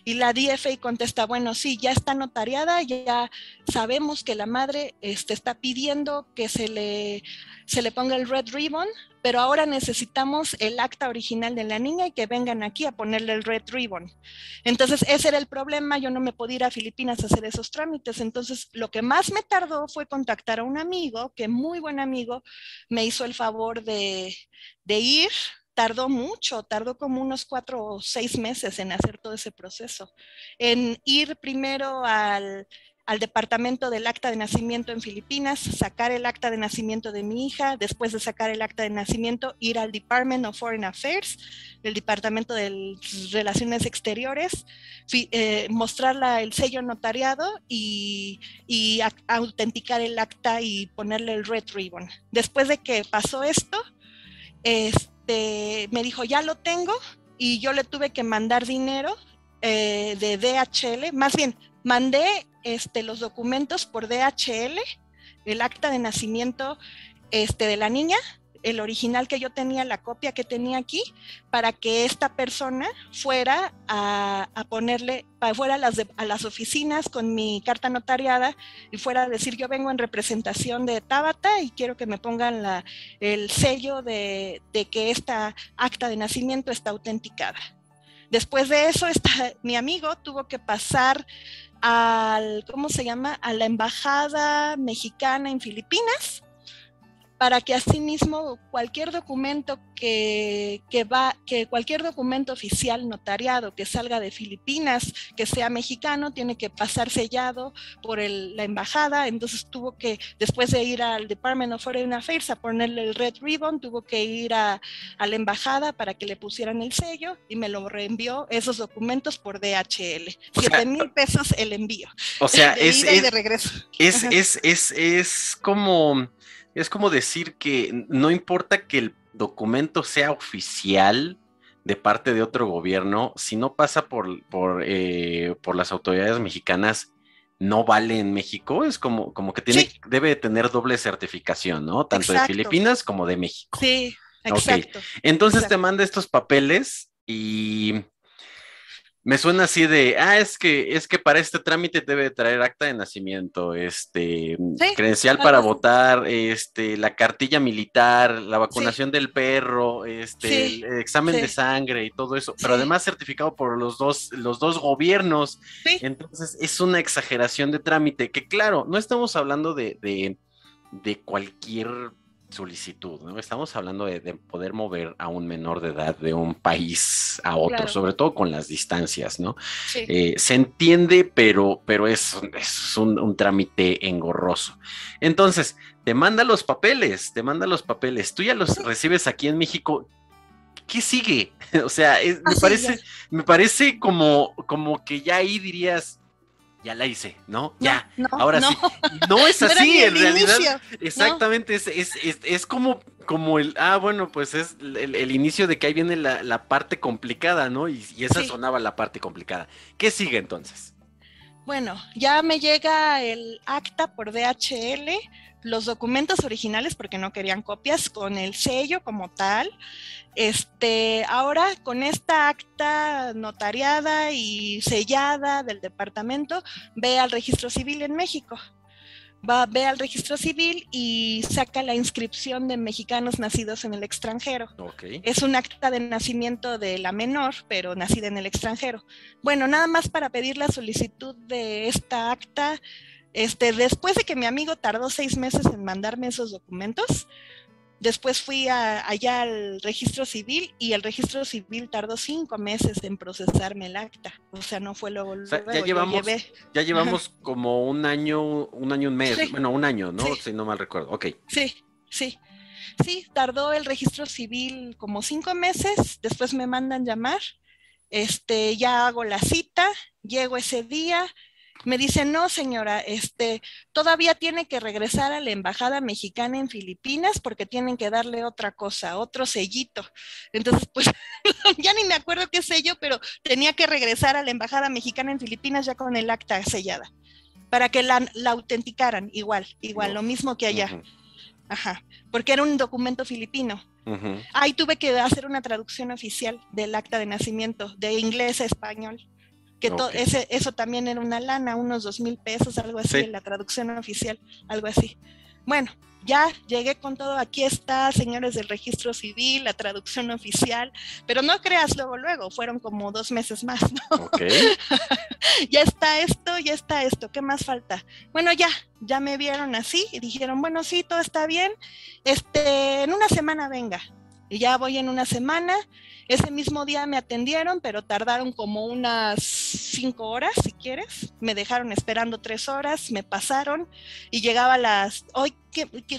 B: y la DFA contesta, bueno, sí, ya está notariada, ya sabemos que la madre está pidiendo que se le ponga el red ribbon, pero ahora necesitamos el acta original de la niña y que vengan aquí a ponerle el red ribbon. Entonces, ese era el problema, yo no me podía ir a Filipinas a hacer esos trámites. Entonces, lo que más me tardó fue contactar a un amigo, que muy buen amigo, me hizo el favor de ir. Tardó mucho, tardó como unos 4 o 6 meses en hacer todo ese proceso. En ir primero al departamento del acta de nacimiento en Filipinas, sacar el acta de nacimiento de mi hija, después de sacar el acta de nacimiento, ir al Department of Foreign Affairs, el Departamento de Relaciones Exteriores, mostrarla el sello notariado y autenticar el acta y ponerle el red ribbon. Después de que pasó esto, me dijo, ya lo tengo, y yo le tuve que mandar dinero de DHL, más bien, mandé los documentos por DHL, el acta de nacimiento de la niña, el original que yo tenía, la copia que tenía aquí, para que esta persona fuera a ponerle, fuera a las oficinas con mi carta notariada y fuera a decir, yo vengo en representación de Tabata y quiero que me pongan el sello de que esta acta de nacimiento está autenticada. Después de eso, mi amigo tuvo que pasar ¿cómo se llama? A la embajada mexicana en Filipinas, para que asimismo cualquier documento cualquier documento oficial notariado que salga de Filipinas, que sea mexicano, tiene que pasar sellado por la embajada. Entonces tuvo que, después de ir al Department of Foreign Affairs a ponerle el red ribbon, tuvo que ir a la embajada para que le pusieran el sello, y me lo reenvió esos documentos por DHL.
A: O sea,
B: 7,000 pesos el envío,
A: o sea,
B: de ida y de regreso.
A: es, es, es, es como, es como decir que no importa que el documento sea oficial de parte de otro gobierno, si no pasa por las autoridades mexicanas, no vale en México. Es como que
B: Sí,
A: debe de tener doble certificación, ¿no? Tanto de
B: exacto.
A: Filipinas como de México.
B: Sí,
A: Ok,
B: exacto,
A: entonces te
B: exacto.
A: manda estos papeles y Me suena así de, es que para este trámite debe traer acta de nacimiento,
B: Sí,
A: credencial
B: algo
A: para
B: así.
A: votar, la cartilla militar, la
B: Sí,
A: vacunación del perro, el
B: sí,
A: examen de
B: sí,
A: sangre y todo eso, pero
B: sí,
A: además certificado por los dos gobiernos.
B: sí,
A: Entonces es una exageración de trámite que, claro, no estamos hablando de cualquier solicitud, ¿no? Estamos hablando de poder mover a un menor de edad de un país a otro,
B: claro,
A: sobre todo con las distancias, ¿no?
B: sí.
A: Se entiende, pero es un trámite engorroso. Entonces, te manda los papeles, tú ya los
B: Sí,
A: recibes aquí en México. ¿Qué sigue? O sea, me
B: así ya.
A: parece, me parece como que ya ahí dirías, ya la hice, ¿no?
B: No,
A: Ya,
B: no,
A: ahora
B: no,
A: sí. Y no es
B: no era
A: así,
B: ni
A: en
B: el
A: realidad,
B: inicio, no,
A: exactamente, es como bueno, pues es el inicio de que ahí viene la parte complicada, ¿no? Y esa
B: sí.
A: sonaba la parte complicada. ¿Qué sigue entonces?
B: Bueno, ya me llega el acta por DHL, los documentos originales, porque no querían copias, con el sello como tal. Ahora con esta acta notariada y sellada del departamento, ve al registro civil en México. Ve al registro civil y saca la inscripción de mexicanos nacidos en el extranjero.
A: Ok.
B: Es un acta de nacimiento de la menor, pero nacida en el extranjero. Bueno, nada más para pedir la solicitud de esta acta. Después de que mi amigo tardó 6 meses en mandarme esos documentos, después fui allá al registro civil y el registro civil tardó 5 meses en procesarme el acta. O sea, no fue luego,
A: O sea, ya
B: luego, yo
A: llevamos,
B: llevé.
A: ya
B: Ajá.
A: llevamos como un mes,
B: Sí,
A: bueno, un año, ¿no?
B: sí,
A: Si no mal recuerdo. Ok.
B: sí, sí. Sí, tardó el registro civil como 5 meses, después me mandan llamar, ya hago la cita, llego ese día, me dicen, no señora, todavía tiene que regresar a la embajada mexicana en Filipinas porque tienen que darle otra cosa, otro sellito. Entonces, pues ya ni me acuerdo qué sello, pero tenía que regresar a la embajada mexicana en Filipinas ya con el acta sellada, para que la autenticaran igual, igual, lo
A: Uf.
B: mismo que allá.
A: Ujú,
B: Ajá, porque era un documento filipino.
A: ujú.
B: Ahí tuve que hacer una traducción oficial del acta de nacimiento, de inglés a español, que
A: Ok.
B: eso también era una lana, unos 2,000 pesos, algo así,
A: Sí.
B: en la traducción oficial, algo así. Bueno, ya llegué con todo, aquí está, señores del registro civil, la traducción oficial, pero no creas luego, luego, fueron como 2 meses más, ¿no?
A: Ok.
B: Ya está esto, ¿qué más falta? Bueno, ya me vieron así y dijeron, bueno, sí, todo está bien, en una semana venga. Y ya voy en una semana, ese mismo día me atendieron, pero tardaron como unas 5 horas, si quieres. Me dejaron esperando 3 horas, me pasaron y llegaba a hoy,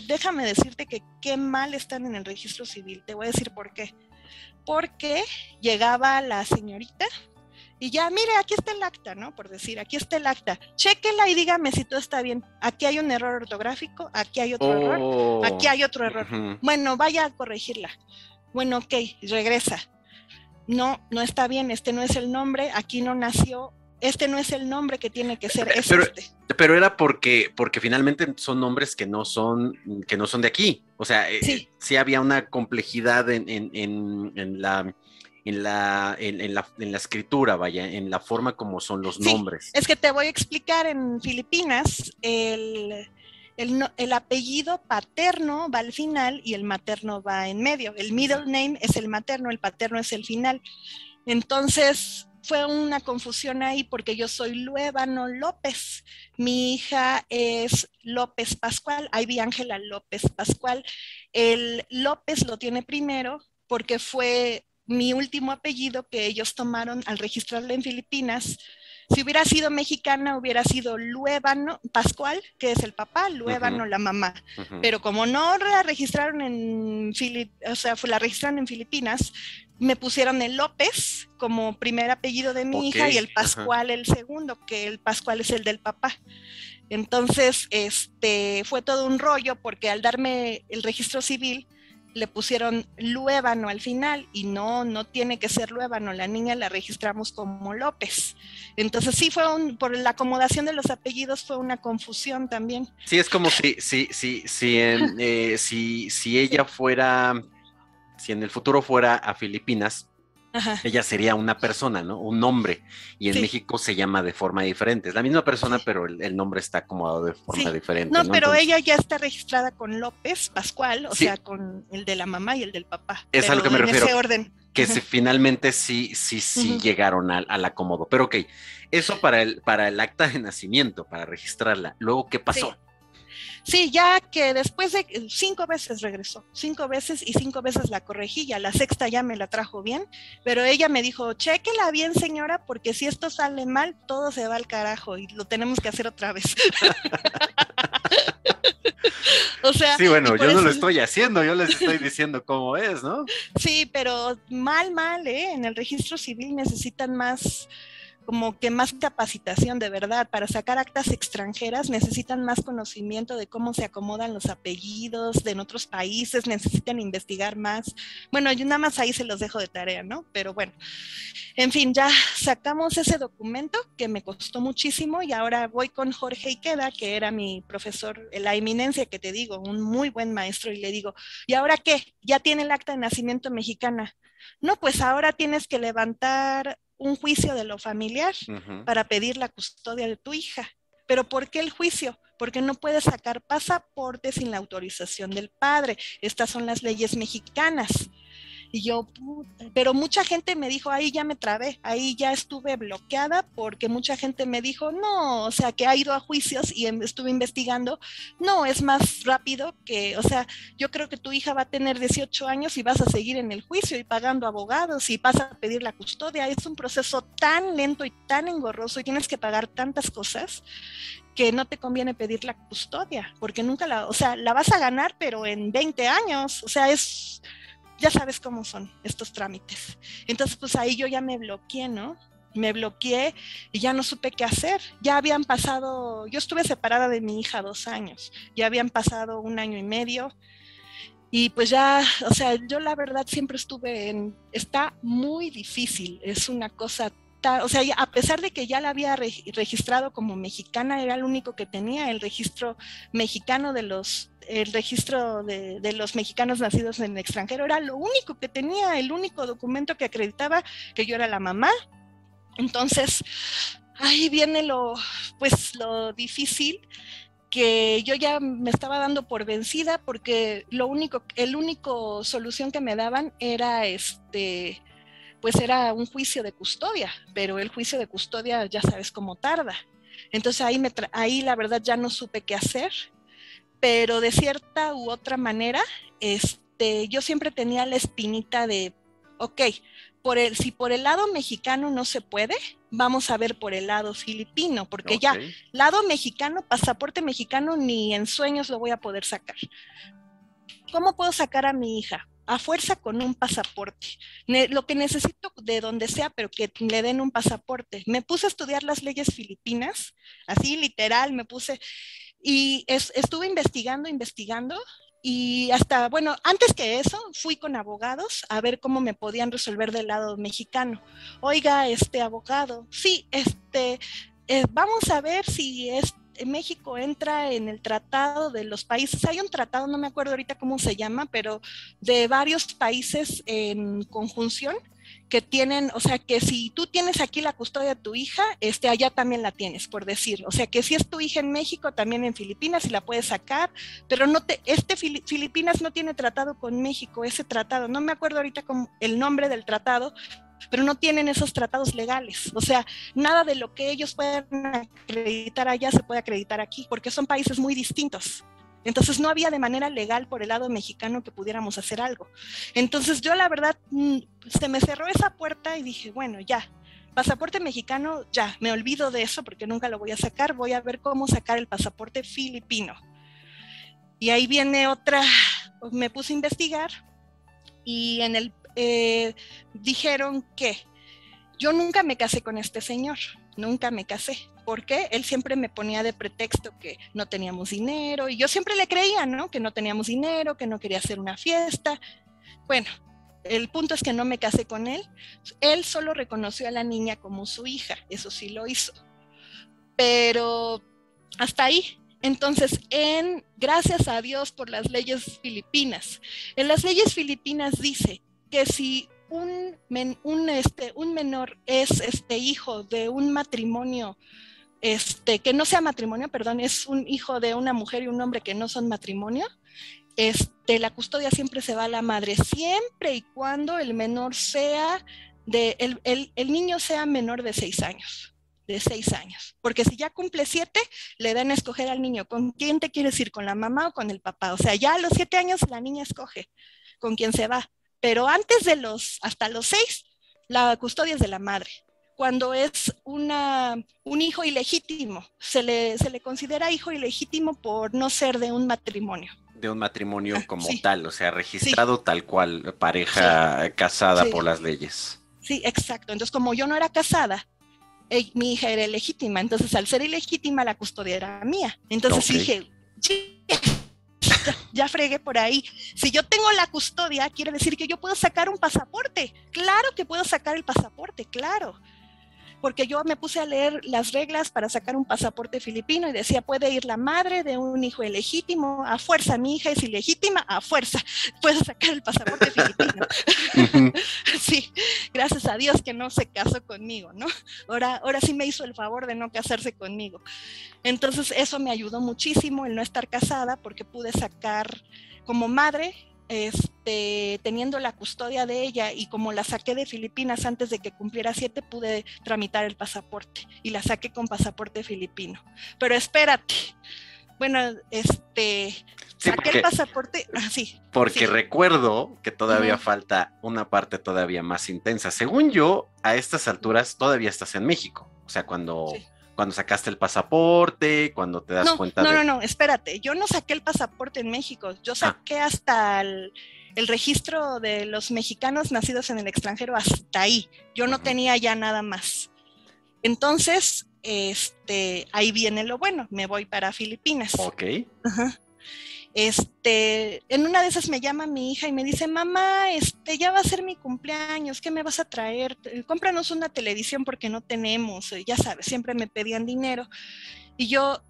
B: déjame decirte que qué mal están en el registro civil. Te voy a decir por qué. Porque llegaba la señorita y ya, mire, aquí está el acta, ¿no? Por decir, aquí está el acta. Chéquela y dígame si todo está bien. Aquí hay un error ortográfico, aquí hay otro error, aquí
A: Oh.
B: hay otro error.
A: Ujú.
B: Bueno, vaya a corregirla. Bueno, ok, regresa. No, no está bien, este no es el nombre, aquí no nació, este no es el nombre que tiene que ser, es
A: Pero,
B: este.
A: pero era porque finalmente son nombres que no son de aquí. O sea,
B: Sí,
A: sí había una complejidad en la escritura, vaya, en la forma como son los
B: sí,
A: nombres.
B: es que te voy a explicar, en Filipinas el apellido paterno va al final y el materno va en medio. El middle
A: Ya.
B: name es el materno, el paterno es el final. Entonces fue una confusión ahí porque yo soy Luébano López. Mi hija es López Pascual, Ivy Ángela López Pascual. El López lo tiene primero porque fue mi último apellido que ellos tomaron al registrarla en Filipinas. Si hubiera sido mexicana, hubiera sido Luébano Pascual, que es el papá,
A: Ujú,
B: Luébano la mamá.
A: ujú.
B: Pero como no la registraron o sea, la registraron en Filipinas, me pusieron el López como primer apellido de mi
A: Ok.
B: hija y el
A: Ajá.
B: Pascual el segundo, que el Pascual es el del papá. Entonces, fue todo un rollo porque al darme el registro civil le pusieron Luébano al final y no, no tiene que ser Luébano, la niña la registramos como López. Entonces sí por la acomodación de los apellidos fue una confusión también.
A: Sí, es como si ella
B: Sí,
A: fuera, si en el futuro fuera a Filipinas,
B: Ajá,
A: Ella sería una persona, ¿no? Un nombre. Y en
B: sí,
A: México se llama de forma diferente. Es la misma persona,
B: sí.
A: pero el nombre está acomodado de forma
B: Sí,
A: diferente,
B: no,
A: ¿no?
B: pero
A: Entonces,
B: ella ya está registrada con López Pascual, o sea,
A: sí,
B: con el de la mamá y el del papá,
A: es a lo que
B: pero
A: me
B: en ese
A: refiero,
B: orden.
A: que si finalmente sí
B: Ujú.
A: llegaron al acomodo. Pero ok, eso para el acta de nacimiento, para registrarla. Luego, ¿qué
B: Sí,
A: pasó?
B: sí, ya que después de 5 veces regresó, 5 veces y 5 veces la corregí, ya la sexta ya me la trajo bien, pero ella me dijo, chéquela bien señora, porque si esto sale mal, todo se va al carajo y lo tenemos que hacer otra vez. O sea,
A: Sí,
B: y
A: bueno,
B: por
A: yo no lo
B: eso,
A: estoy haciendo, yo les estoy diciendo cómo es, ¿no?
B: sí, pero mal, mal, ¿eh? En el registro civil necesitan más, como que más capacitación de verdad. Para sacar actas extranjeras necesitan más conocimiento de cómo se acomodan los apellidos de en otros países, necesitan investigar más. Bueno, yo nada más ahí se los dejo de tarea, ¿no? Pero bueno, en fin, ya sacamos ese documento que me costó muchísimo y ahora voy con Jorge Iqueda, que era mi profesor, la eminencia que te digo, un muy buen maestro, y le digo, ¿y ahora qué? ¿Ya tiene el acta de nacimiento mexicana? No, pues ahora tienes que levantar un juicio de lo familiar
A: Ujú.
B: para pedir la custodia de tu hija. ¿Pero por qué el juicio? Porque no puedes sacar pasaporte sin la autorización del padre. Estas son las leyes mexicanas. Y yo, puta, pero mucha gente me dijo, ahí ya me trabé, ahí ya estuve bloqueada porque mucha gente me dijo, no, o sea, que ha ido a juicios y estuve investigando, no, es más rápido que, o sea, yo creo que tu hija va a tener 18 años y vas a seguir en el juicio y pagando abogados y vas a pedir la custodia. Es un proceso tan lento y tan engorroso y tienes que pagar tantas cosas que no te conviene pedir la custodia, porque nunca la, o sea, la vas a ganar, pero en 20 años, o sea, es, ya sabes cómo son estos trámites. Entonces, pues ahí yo ya me bloqueé, ¿no? Me bloqueé y ya no supe qué hacer. Ya habían pasado, yo estuve separada de mi hija 2 años, ya habían pasado 1 año y medio y pues ya, o sea, yo la verdad siempre estuve en, está muy difícil, es una cosa, o sea, a pesar de que ya la había registrado como mexicana, era el único que tenía el registro mexicano de los, el registro de los mexicanos nacidos en el extranjero, era lo único que tenía, el único documento que acreditaba que yo era la mamá. Entonces, ahí viene lo, pues lo difícil, que yo ya me estaba dando por vencida porque lo único, el único solución que me daban era pues era un juicio de custodia, pero el juicio de custodia ya sabes cómo tarda. Entonces ahí la verdad ya no supe qué hacer, pero de cierta u otra manera, yo siempre tenía la espinita de, ok, si por el lado mexicano no se puede, vamos a ver por el lado filipino, porque
A: Ok,
B: ya, lado mexicano, pasaporte mexicano, ni en sueños lo voy a poder sacar. ¿Cómo puedo sacar a mi hija? A fuerza con un pasaporte. Lo que necesito de donde sea, pero que le den un pasaporte. Me puse a estudiar las leyes filipinas, así literal, me puse, y estuve investigando, investigando, y hasta, bueno, antes que eso, fui con abogados a ver cómo me podían resolver del lado mexicano. Oiga, abogado, sí, vamos a ver si México entra en el tratado de los países. Hay un tratado, no me acuerdo ahorita cómo se llama, pero de varios países en conjunción que tienen, o sea, que si tú tienes aquí la custodia de tu hija, allá también la tienes, por decir. O sea, que si es tu hija en México, también en Filipinas, y la puedes sacar, pero no Filipinas no tiene tratado con México, ese tratado, no me acuerdo ahorita el nombre del tratado, pero no tienen esos tratados legales. O sea, nada de lo que ellos puedan acreditar allá se puede acreditar aquí, porque son países muy distintos. Entonces no había de manera legal por el lado mexicano que pudiéramos hacer algo. Entonces yo la verdad se me cerró esa puerta y dije, bueno, ya, pasaporte mexicano, ya, me olvido de eso porque nunca lo voy a sacar, voy a ver cómo sacar el pasaporte filipino. Y ahí viene otra, me puse a investigar y en dijeron que yo nunca me casé con este señor, nunca me casé. ¿Por qué? Él siempre me ponía de pretexto que no teníamos dinero y yo siempre le creía, ¿no? Que no teníamos dinero, que no quería hacer una fiesta. Bueno, el punto es que no me casé con él. Él solo reconoció a la niña como su hija, eso sí lo hizo. Pero hasta ahí. Entonces, gracias a Dios por las leyes filipinas. En las leyes filipinas dice que si un menor es hijo de un matrimonio, que no sea matrimonio, perdón, es un hijo de una mujer y un hombre que no son matrimonio, la custodia siempre se va a la madre, siempre y cuando el menor sea el niño sea menor de 6 años. De 6 años, porque si ya cumple 7, le dan a escoger al niño, ¿con quién te quieres ir? ¿Con la mamá o con el papá? O sea, ya a los 7 años la niña escoge con quién se va, pero hasta los 6, la custodia es de la madre. Cuando es un hijo ilegítimo, se le considera hijo ilegítimo por no ser de un matrimonio.
A: De un matrimonio como
B: Sí,
A: tal, o sea, registrado
B: sí,
A: tal cual,
B: sí,
A: pareja casada por
B: sí,
A: las leyes.
B: sí, exacto. Entonces, como yo no era casada, mi hija era ilegítima, entonces al ser ilegítima la custodia era mía. Entonces
A: Ok.
B: dije, ya fregué por ahí. Si yo tengo la custodia, quiere decir que yo puedo sacar un pasaporte. Claro que puedo sacar el pasaporte, claro. Porque yo me puse a leer las reglas para sacar un pasaporte filipino y decía, puede ir la madre de un hijo ilegítimo, a fuerza, mi hija es ilegítima, a fuerza, puedo sacar el pasaporte filipino. Sí, gracias a Dios que no se casó conmigo, ¿no? Ahora sí me hizo el favor de no casarse conmigo. Entonces eso me ayudó muchísimo el no estar casada porque pude sacar como madre, teniendo la custodia de ella y como la saqué de Filipinas antes de que cumpliera 7, pude tramitar el pasaporte y la saqué con pasaporte filipino. Pero espérate, bueno,
A: Sí,
B: saqué el pasaporte, sí,
A: porque
B: sí.
A: recuerdo que todavía
B: Uh-huh.
A: falta una parte todavía más intensa. Según yo, a estas alturas todavía estás en México. O sea,
B: Sí.
A: cuando sacaste el pasaporte, cuando te das
B: No,
A: cuenta
B: no,
A: de...
B: no, no, espérate, yo no saqué el pasaporte en México, yo
A: Ah,
B: saqué hasta el registro de los mexicanos nacidos en el extranjero, hasta ahí, yo no
A: uh-huh.
B: tenía ya nada más. Entonces, ahí viene lo bueno, me voy para Filipinas.
A: Ok.
B: Ajá. En una de esas me llama mi hija y me dice, mamá, ya va a ser mi cumpleaños, ¿qué me vas a traer? Cómpranos una televisión porque no tenemos, ya sabes, siempre me pedían dinero. Y yo,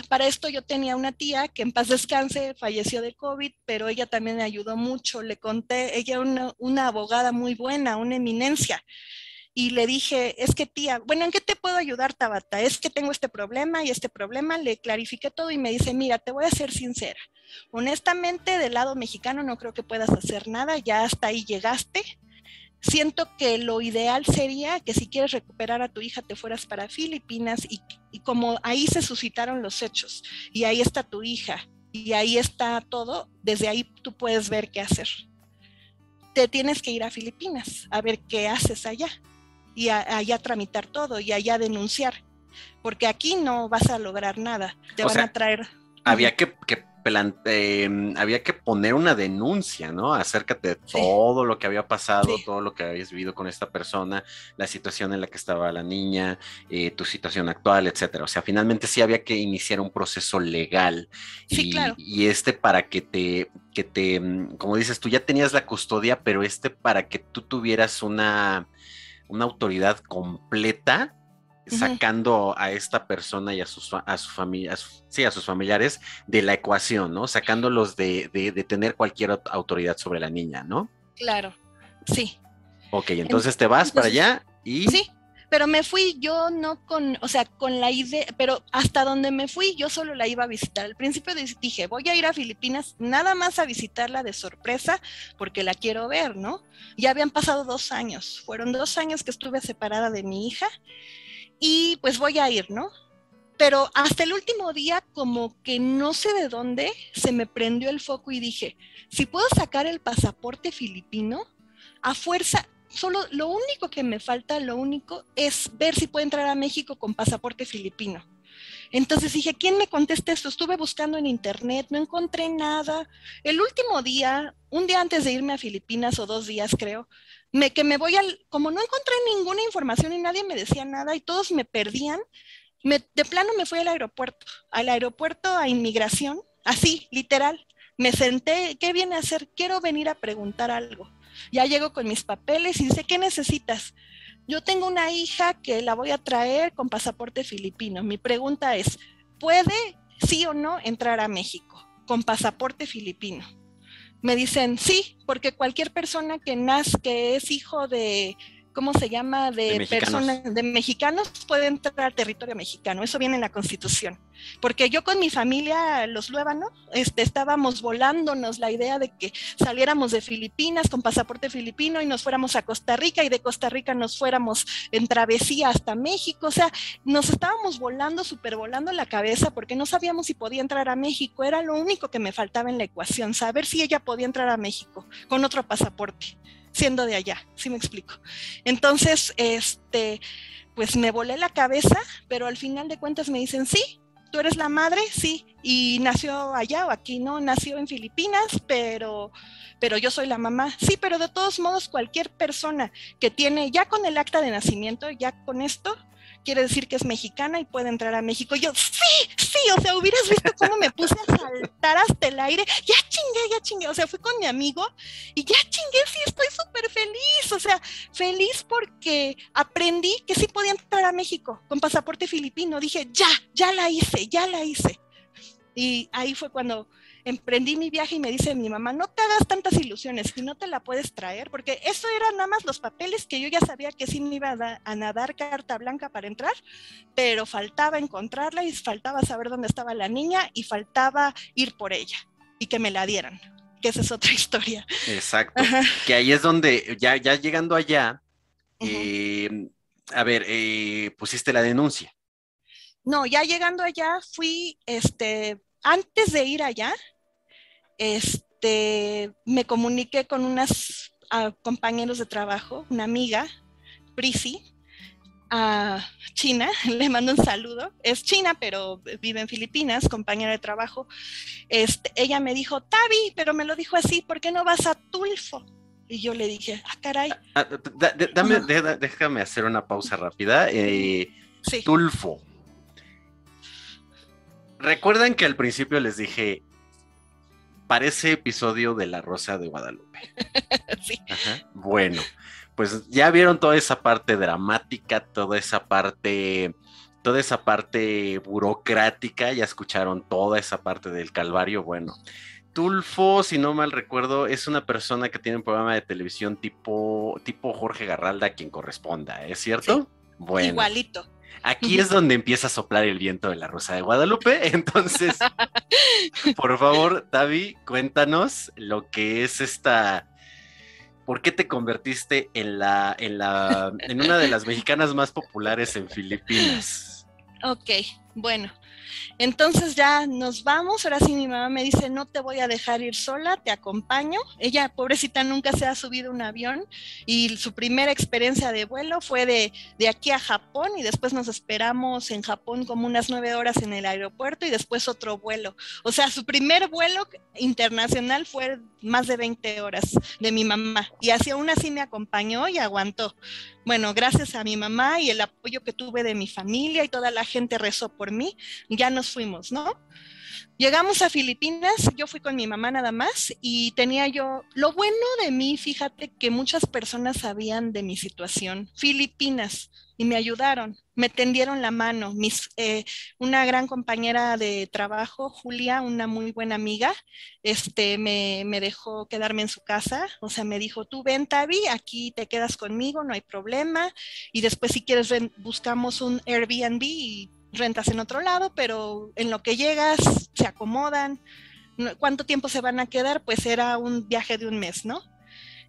B: para esto yo tenía una tía que en paz descanse, falleció de COVID, pero ella también me ayudó mucho, le conté, ella una abogada muy buena, una eminencia, y le dije, es que tía, bueno, ¿en qué te puedo ayudar, Tabata? Es que tengo este problema y este problema, le clarifiqué todo y me dice, mira, te voy a ser sincera, honestamente del lado mexicano no creo que puedas hacer nada, ya hasta ahí llegaste, siento que lo ideal sería que si quieres recuperar a tu hija te fueras para Filipinas y como ahí se suscitaron los hechos y ahí está tu hija y ahí está todo, desde ahí tú puedes ver qué hacer. Te tienes que ir a Filipinas a ver qué haces allá y allá tramitar todo y allá denunciar, porque aquí no vas a lograr nada, te
A: O
B: van
A: sea,
B: a traer...
A: había había que poner una denuncia, ¿no? Acerca de
B: Sí,
A: todo lo que había pasado,
B: sí,
A: todo lo que habías vivido con esta persona, la situación en la que estaba la niña, tu situación actual, etcétera. O sea, finalmente sí había que iniciar un proceso legal
B: sí, claro.
A: y para como dices, tú ya tenías la custodia, pero para que tú tuvieras una autoridad completa
B: Uh-huh.
A: sacando a esta persona y a su familia, sí, a sus familiares de la ecuación, ¿no? Sacándolos de tener cualquier autoridad sobre la niña, ¿no?
B: Claro, sí.
A: Ok, entonces te vas para
B: Entonces,
A: allá y...
B: sí, pero me fui yo no con, o sea, con la idea, pero hasta donde me fui yo solo la iba a visitar. Al principio dije, voy a ir a Filipinas nada más a visitarla de sorpresa porque la quiero ver, ¿no? Ya habían pasado 2 años, fueron 2 años que estuve separada de mi hija y pues voy a ir, ¿no? Pero hasta el último día, como que no sé de dónde, se me prendió el foco y dije, si puedo sacar el pasaporte filipino, a fuerza, solo lo único que me falta, lo único es ver si puedo entrar a México con pasaporte filipino. Entonces dije, ¿quién me contesta esto? Estuve buscando en internet, no encontré nada. El último día, un día antes de irme a Filipinas o 2 días creo, que me voy como no encontré ninguna información y nadie me decía nada y todos me perdían, de plano me fui al aeropuerto a inmigración, así, literal. Me senté, ¿qué viene a hacer? Quiero venir a preguntar algo. Ya llego con mis papeles y dice, ¿qué necesitas? Yo tengo una hija que la voy a traer con pasaporte filipino. Mi pregunta es, ¿puede sí o no entrar a México con pasaporte filipino? Me dicen, sí, porque cualquier persona que nace, que es hijo de, ¿cómo se llama?
A: De
B: Personas,
A: mexicanos.
B: de mexicanos, puede entrar al territorio mexicano. Eso viene en la Constitución. Porque yo con mi familia, los Luébano, estábamos volándonos la idea de que saliéramos de Filipinas con pasaporte filipino y nos fuéramos a Costa Rica y de Costa Rica nos fuéramos en travesía hasta México. O sea, nos estábamos volando, supervolando la cabeza porque no sabíamos si podía entrar a México. Era lo único que me faltaba en la ecuación, saber si ella podía entrar a México con otro pasaporte, siendo de allá, ¿sí me explico? Entonces, pues me volé la cabeza, pero al final de cuentas me dicen, sí, tú eres la madre, sí, y nació allá o aquí, ¿no? Nació en Filipinas, pero yo soy la mamá. Sí, pero de todos modos, cualquier persona que tiene, ya con el acta de nacimiento, ya con esto, quiere decir que es mexicana y puede entrar a México. Yo, sí, o sea, hubieras visto cómo me puse a saltar hasta el aire. Ya chingué, o sea, fui con mi amigo y ya chingué, sí, estoy súper feliz, o sea, feliz porque aprendí que sí podía entrar a México con pasaporte filipino. Dije, ya la hice. Y ahí fue cuando emprendí mi viaje y me dice mi mamá, no te hagas tantas ilusiones, si no te la puedes traer, porque eso eran nada más los papeles que yo ya sabía que sí me iba a nadar carta blanca para entrar, pero faltaba encontrarla y faltaba saber dónde estaba la niña y faltaba ir por ella y que me la dieran, que esa es otra historia.
A: Exacto. Que ahí es donde, ya llegando allá,
B: Uh-huh.
A: a ver, pusiste la denuncia.
B: No, ya llegando allá fui, antes de ir allá, me comuniqué con unas compañeros de trabajo, una amiga, Prisi, China, le mando un saludo, es china, pero vive en Filipinas, compañera de trabajo. Ella me dijo, Tavi, pero me lo dijo así, ¿por qué no vas a Tulfo? Y yo le dije, caray.
A: Déjame hacer una pausa rápida.
B: Sí.
A: Tulfo. ¿Recuerdan que al principio les dije, parece episodio de La Rosa de Guadalupe?
B: Sí.
A: Ajá. Bueno, pues ya vieron toda esa parte dramática, toda esa parte burocrática, ya escucharon toda esa parte del calvario. Bueno, Tulfo, si no mal recuerdo, es una persona que tiene un programa de televisión tipo Jorge Garralda, a quien corresponda, ¿es cierto?
B: Sí.
A: Bueno.
B: Igualito.
A: Aquí es donde empieza a soplar el viento de La Rosa de Guadalupe. Entonces, por favor, Tavi, cuéntanos lo que es esta. ¿Por qué te convertiste en una de las mexicanas más populares en Filipinas?
B: Ok, bueno. Entonces ya nos vamos, ahora sí mi mamá me dice, no te voy a dejar ir sola, te acompaño. Ella, pobrecita, nunca se ha subido a un avión y su primera experiencia de vuelo fue de aquí a Japón y después nos esperamos en Japón como unas 9 horas en el aeropuerto y después otro vuelo. O sea, su primer vuelo internacional fue más de 20 horas de mi mamá y así aún así me acompañó y aguantó. Bueno, gracias a mi mamá y el apoyo que tuve de mi familia y toda la gente rezó por mí, ya nos fuimos, ¿no? Llegamos a Filipinas, yo fui con mi mamá nada más y tenía yo, lo bueno de mí, fíjate que muchas personas sabían de mi situación, Filipinas, y me ayudaron, me tendieron la mano, una gran compañera de trabajo, Julia, una muy buena amiga, me dejó quedarme en su casa, o sea, me dijo, tú ven, Tavi, aquí te quedas conmigo, no hay problema, y después si quieres buscamos un Airbnb y rentas en otro lado, pero en lo que llegas se acomodan. ¿Cuánto tiempo se van a quedar? Pues era un viaje de un mes, ¿no?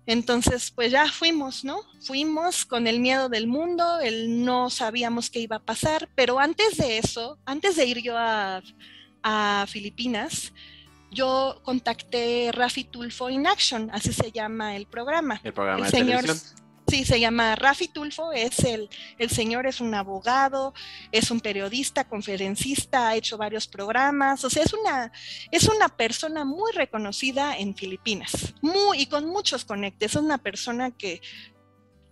B: Entonces, pues ya fuimos, ¿no? Fuimos con el miedo del mundo, no sabíamos qué iba a pasar, pero antes de eso, antes de ir yo a Filipinas, yo contacté Rafi Tulfo in Action, así se llama el programa.
A: El programa de televisión.
B: Sí, se llama Rafi Tulfo, el señor es un abogado, es un periodista, conferencista, ha hecho varios programas, o sea, es una persona muy reconocida en Filipinas, y con muchos conectes, es una persona que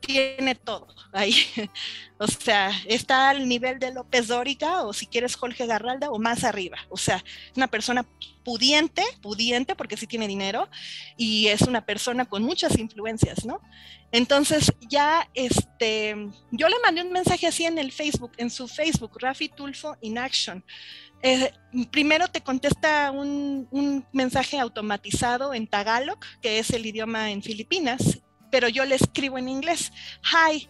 B: tiene todo ahí. O sea, está al nivel de López Dóriga o si quieres Jorge Garralda o más arriba. O sea, es una persona pudiente porque sí tiene dinero y es una persona con muchas influencias, ¿no? Entonces ya yo le mandé un mensaje así en el Facebook, en su Facebook, Rafi Tulfo in Action. Primero te contesta un mensaje automatizado en Tagalog, que es el idioma en Filipinas, pero yo le escribo en inglés. Hi,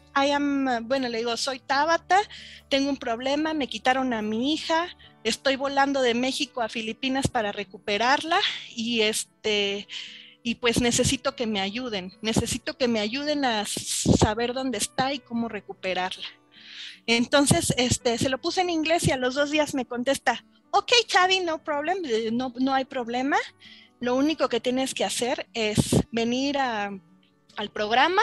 B: bueno, le digo, soy Tabata, tengo un problema, me quitaron a mi hija, estoy volando de México a Filipinas para recuperarla y y pues necesito que me ayuden a saber dónde está y cómo recuperarla. Entonces, se lo puse en inglés y a los 2 días me contesta, ok, Chavi, no problem, no hay problema. Lo único que tienes que hacer es venir al programa,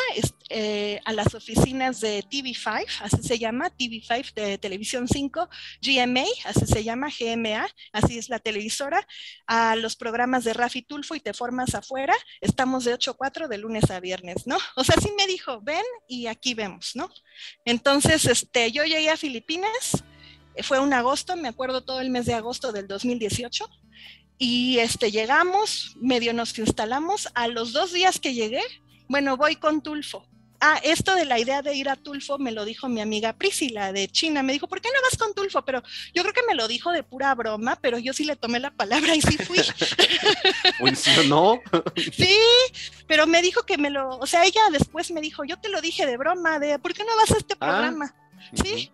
B: a las oficinas de TV5, así se llama, TV5 de Televisión 5, GMA, así se llama, GMA, así es la televisora, a los programas de Rafi Tulfo y te formas afuera, estamos de 8 a 4 de lunes a viernes, ¿no? O sea, sí me dijo, ven y aquí vemos, ¿no? Entonces, yo llegué a Filipinas, fue un agosto, me acuerdo todo el mes de agosto del 2018, y llegamos, medio nos instalamos, a los 2 días que llegué, bueno, voy con Tulfo. Esto de la idea de ir a Tulfo me lo dijo mi amiga Priscila de China. Me dijo, ¿por qué no vas con Tulfo? Pero yo creo que me lo dijo de pura broma, pero yo sí le tomé la palabra y sí fui.
A: ¿Funcionó?
B: Sí, pero me dijo que o sea, ella después me dijo, yo te lo dije de broma, ¿por qué no vas a este programa? Sí,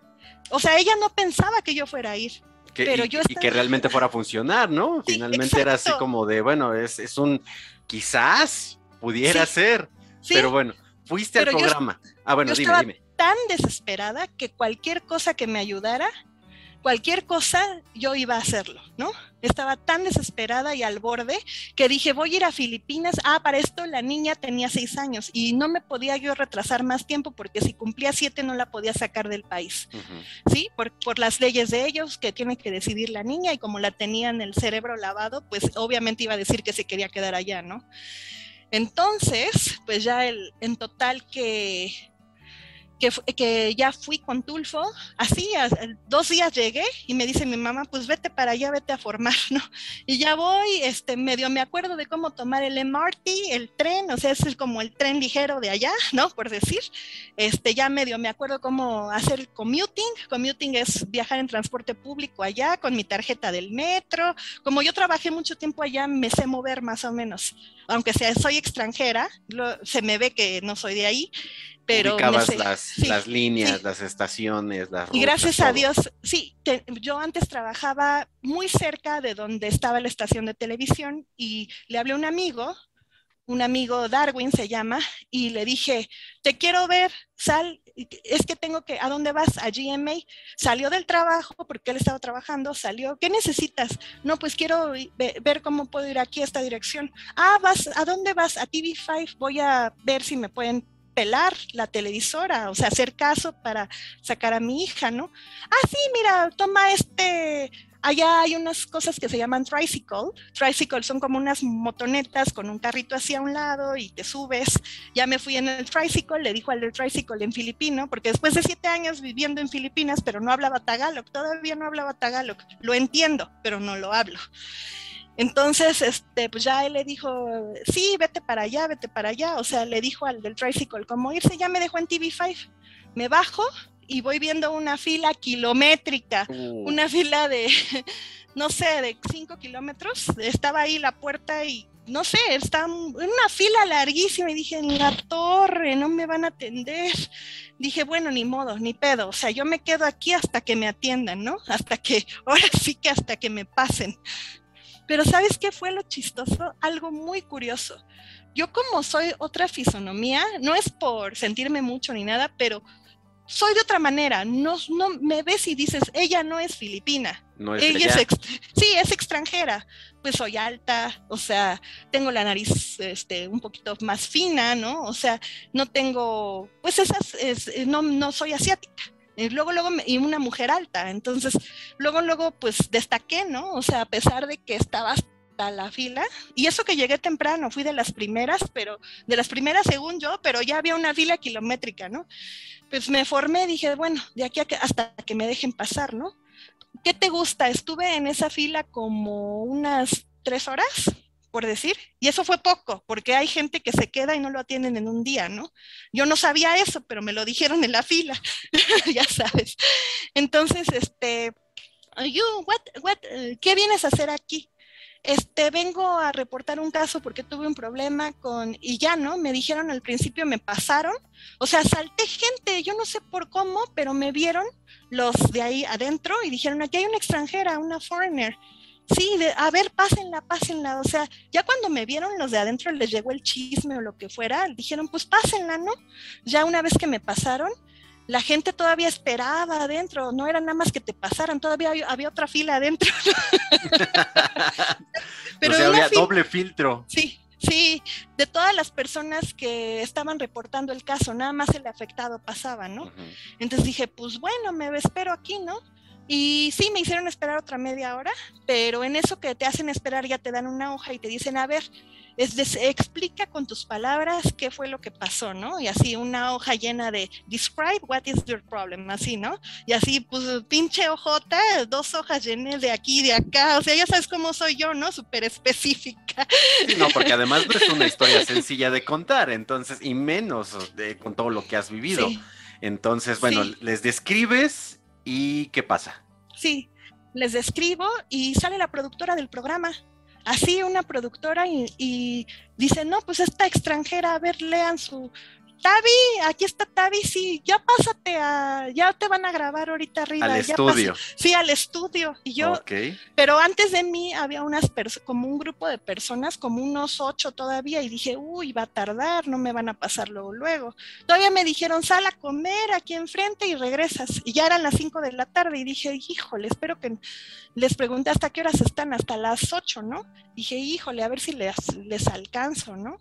B: o sea, ella no pensaba que yo fuera a ir. Pero
A: y que realmente fuera a funcionar, ¿no?
B: Sí,
A: finalmente
B: exacto.
A: Era así como de, bueno, es un quizás pudiera ser,
B: sí,
A: pero bueno, fuiste al programa. Bueno,
B: yo estaba
A: dime.
B: tan desesperada que cualquier cosa que me ayudara, cualquier cosa, yo iba a hacerlo, ¿no? Estaba tan desesperada y al borde que dije, voy a ir a Filipinas. Para esto la niña tenía 6 años y no me podía yo retrasar más tiempo porque si cumplía 7 no la podía sacar del país, ¿sí? Por las leyes de ellos que tiene que decidir la niña y como la tenían el cerebro lavado, pues obviamente iba a decir que se quería quedar allá, ¿no? Entonces, pues ya en total que ya fui con Tulfo, así, 2 días llegué y me dice mi mamá, pues vete para allá, vete a formar, ¿no? Y ya voy, medio me acuerdo de cómo tomar el MRT, el tren, o sea, es como el tren ligero de allá, ¿no? Por decir, ya medio me acuerdo cómo hacer commuting es viajar en transporte público allá con mi tarjeta del metro, como yo trabajé mucho tiempo allá, me sé mover más o menos, aunque soy extranjera, se me ve que no soy de ahí, pero
A: ubicabas las líneas, las estaciones, las rutas.
B: Y gracias a Dios, sí, yo antes trabajaba muy cerca de donde estaba la estación de televisión y le hablé a un amigo Darwin se llama, y le dije, te quiero ver, es que ¿a dónde vas? A GMA. Salió del trabajo, porque él estaba trabajando, salió, ¿qué necesitas? No, pues quiero ver cómo puedo ir aquí a esta dirección. ¿A dónde vas? A TV5, voy a ver si me pueden pelar la televisora, o sea, hacer caso para sacar a mi hija, ¿no? Sí, mira, toma allá hay unas cosas que se llaman tricycle. Tricycle son como unas motonetas con un carrito hacia un lado y te subes. Ya me fui en el tricycle, le dijo al del tricycle en filipino, porque después de 7 años viviendo en Filipinas, pero no hablaba tagalog, todavía no hablaba tagalog. Lo entiendo, pero no lo hablo. Entonces, pues ya él le dijo, sí, vete para allá, o sea, le dijo al del tricycle cómo irse, ya me dejó en TV5, me bajo y voy viendo una fila kilométrica, una fila de, no sé, de 5 kilómetros, estaba ahí la puerta y, no sé, estaba en una fila larguísima y dije, en la torre, no me van a atender. Dije, bueno, ni modo, ni pedo, o sea, yo me quedo aquí hasta que me atiendan, ¿no? Ahora sí que hasta que me pasen. Pero ¿sabes qué fue lo chistoso? Algo muy curioso. Yo como soy otra fisonomía, no es por sentirme mucho ni nada, pero soy de otra manera. No me ves y dices, ella no es filipina.
A: No es
B: ella sí, es extranjera. Pues soy alta, o sea, tengo la nariz un poquito más fina, ¿no? O sea, no tengo, pues no soy asiática. Luego, y una mujer alta, entonces, luego, pues destaqué, ¿no? O sea, a pesar de que estaba hasta la fila, y eso que llegué temprano, fui de las primeras, pero de las primeras según yo, pero ya había una fila kilométrica, ¿no? Pues me formé, dije, bueno, de aquí hasta que me dejen pasar, ¿no? ¿Qué te gusta? Estuve en esa fila como unas 3 horas, por decir, y eso fue poco, porque hay gente que se queda y no lo atienden en un día, ¿no? Yo no sabía eso, pero me lo dijeron en la fila, ya sabes. Entonces, ¿qué vienes a hacer aquí? Vengo a reportar un caso porque tuve un problema y ya, ¿no? Me dijeron al principio, me pasaron, o sea, salté gente, yo no sé por cómo, pero me vieron los de ahí adentro y dijeron, aquí hay una extranjera, una foreigner. Sí, a ver, pásenla, o sea, ya cuando me vieron los de adentro les llegó el chisme o lo que fuera, dijeron, pues pásenla, ¿no? Ya una vez que me pasaron, la gente todavía esperaba adentro, no era nada más que te pasaran, todavía había otra fila adentro.
C: Pero o sea, había doble filtro.
B: Sí, sí, de todas las personas que estaban reportando el caso, nada más el afectado pasaba, ¿no? Entonces dije, pues bueno, me espero aquí, ¿no? Y sí, me hicieron esperar otra media hora, pero en eso que te hacen esperar ya te dan una hoja y te dicen, a ver, explica con tus palabras qué fue lo que pasó, ¿no? Y así una hoja llena de describe what is your problem, así, ¿no? Y así, pues, pinche hojota, 2 hojas llenas de aquí y de acá, o sea, ya sabes cómo soy yo, ¿no? Súper específica.
C: Sí, no, porque además no es una historia sencilla de contar, entonces, y menos con todo lo que has vivido.
B: Sí.
C: Entonces, bueno,
B: sí.
C: Les describes y ¿qué pasa?
B: Sí, les describo y sale la productora del programa. Así una productora y dice, no, pues esta extranjera, a ver, lean su... Tavi, aquí está Tavi, sí, ya pásate ya te van a grabar ahorita arriba.
C: Al estudio.
B: Sí, al estudio. Y yo,
C: okay.
B: Pero antes de mí había como un grupo de personas, como unos 8 todavía, y dije, uy, va a tardar, no me van a pasar luego. Todavía me dijeron, sal a comer aquí enfrente y regresas. Y ya eran las 5 de la tarde y dije, híjole, espero que... Les pregunté hasta qué horas están, hasta las 8, ¿no? Dije, híjole, a ver si les alcanzo, ¿no?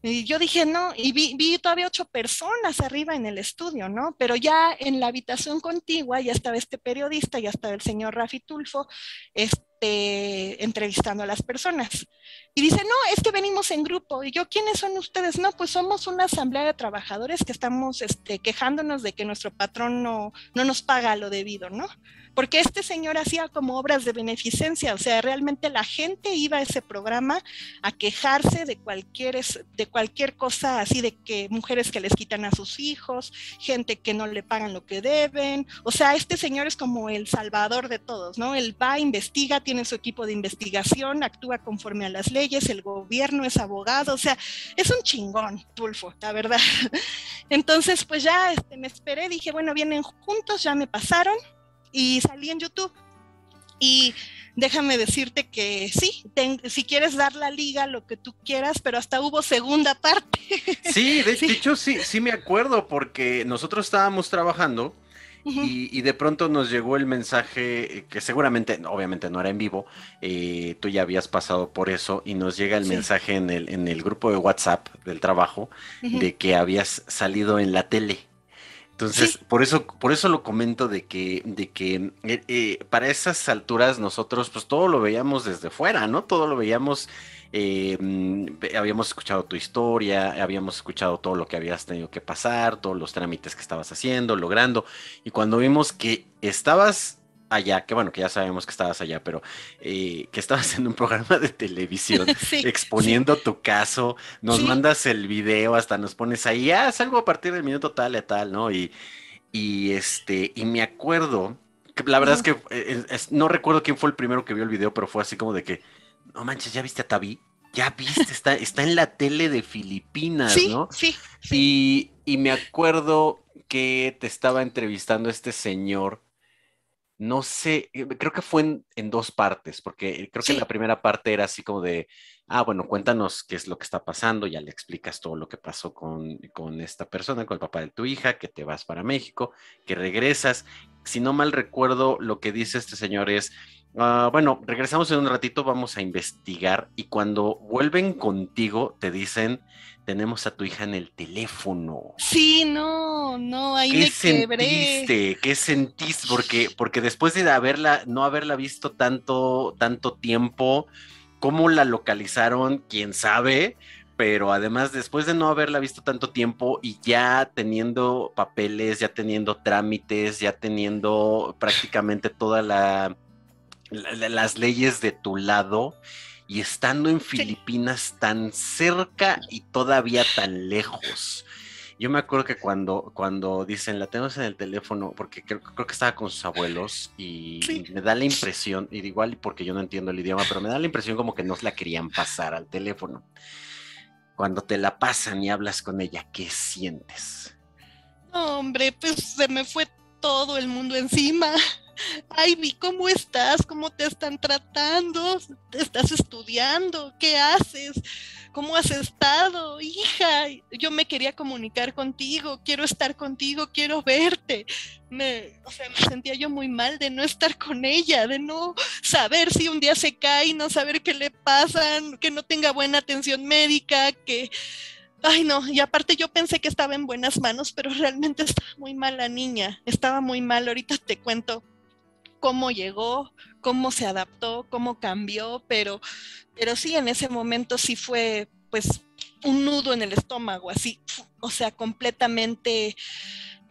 B: Y yo dije, no, y vi todavía 8 personas arriba en el estudio, ¿no? Pero ya en la habitación contigua ya estaba este periodista, ya estaba el señor Rafi Tulfo, entrevistando a las personas. Y dice, no, es que venimos en grupo. Y yo, ¿quiénes son ustedes? No, pues somos una asamblea de trabajadores que estamos quejándonos de que nuestro patrón no nos paga lo debido, ¿no? Porque este señor hacía como obras de beneficencia, o sea, realmente la gente iba a ese programa a quejarse de cualquier cosa, así de que mujeres que les quitan a sus hijos, gente que no le pagan lo que deben, o sea, este señor es como el salvador de todos, ¿no? Él va, investiga, tiene su equipo de investigación, actúa conforme a las leyes, el gobierno es abogado, o sea, es un chingón, Tulfo, la verdad. Entonces, pues ya me esperé, dije, bueno, vienen juntos, ya me pasaron, y salí en YouTube. Y déjame decirte que sí, si quieres dar la liga, lo que tú quieras, pero hasta hubo segunda parte.
C: Sí, de hecho sí me acuerdo, porque nosotros estábamos trabajando y de pronto nos llegó el mensaje, que seguramente, obviamente no era en vivo, tú ya habías pasado por eso, y nos llega el mensaje en el grupo de WhatsApp del trabajo de que habías salido en la tele. Entonces, por eso lo comento de que para esas alturas nosotros pues todo lo veíamos desde fuera, ¿no? Todo lo veíamos, habíamos escuchado tu historia, habíamos escuchado todo lo que habías tenido que pasar, todos los trámites que estabas haciendo, logrando, y cuando vimos que estabas allá, que bueno, que ya sabemos que estabas allá, pero que estabas en un programa de televisión exponiendo tu caso, nos mandas el video, hasta nos pones ahí, salgo a partir del minuto tal y tal, ¿no? Y me acuerdo, que la verdad es que no recuerdo quién fue el primero que vio el video, pero fue así como de que, no manches, ¿ya viste a Tavi? Ya viste, está en la tele de Filipinas, ¿no? Sí. Y me acuerdo que te estaba entrevistando este señor. No sé, creo que fue en 2 partes, porque creo que la primera parte era así como de, bueno, cuéntanos qué es lo que está pasando, ya le explicas todo lo que pasó con esta persona, con el papá de tu hija, que te vas para México, que regresas. Si no mal recuerdo, lo que dice este señor es, bueno, regresamos en un ratito, vamos a investigar, y cuando vuelven contigo te dicen, tenemos a tu hija en el teléfono.
B: Sí, no, ahí me quebré.
C: ¿Qué sentiste? Porque después de no haberla visto tanto tiempo, ¿Cómo la localizaron? ¿Quién sabe? Pero además, después de no haberla visto tanto tiempo y ya teniendo papeles, ya teniendo trámites, ya teniendo prácticamente todas las leyes de tu lado y estando en Filipinas tan cerca y todavía tan lejos. Yo me acuerdo que cuando dicen, la tenemos en el teléfono, porque creo que estaba con sus abuelos y me da la impresión, y igual porque yo no entiendo el idioma, pero me da la impresión como que no la querían pasar al teléfono. Cuando te la pasan y hablas con ella, ¿qué sientes?
B: No, hombre, pues se me fue todo el mundo encima. Ay, Vi, ¿cómo estás? ¿Cómo te están tratando? ¿Estás estudiando? ¿Qué haces? ¿Cómo has estado? Hija, yo me quería comunicar contigo, quiero estar contigo, quiero verte. Me sentía yo muy mal de no estar con ella, de no saber si un día se cae, no saber qué le pasa, que no tenga buena atención médica, que... Ay, no, y aparte yo pensé que estaba en buenas manos, pero realmente estaba muy mal la niña, estaba muy mal. Ahorita te cuento cómo llegó, cómo se adaptó, cómo cambió, pero sí, en ese momento sí fue pues un nudo en el estómago, así, o sea, completamente,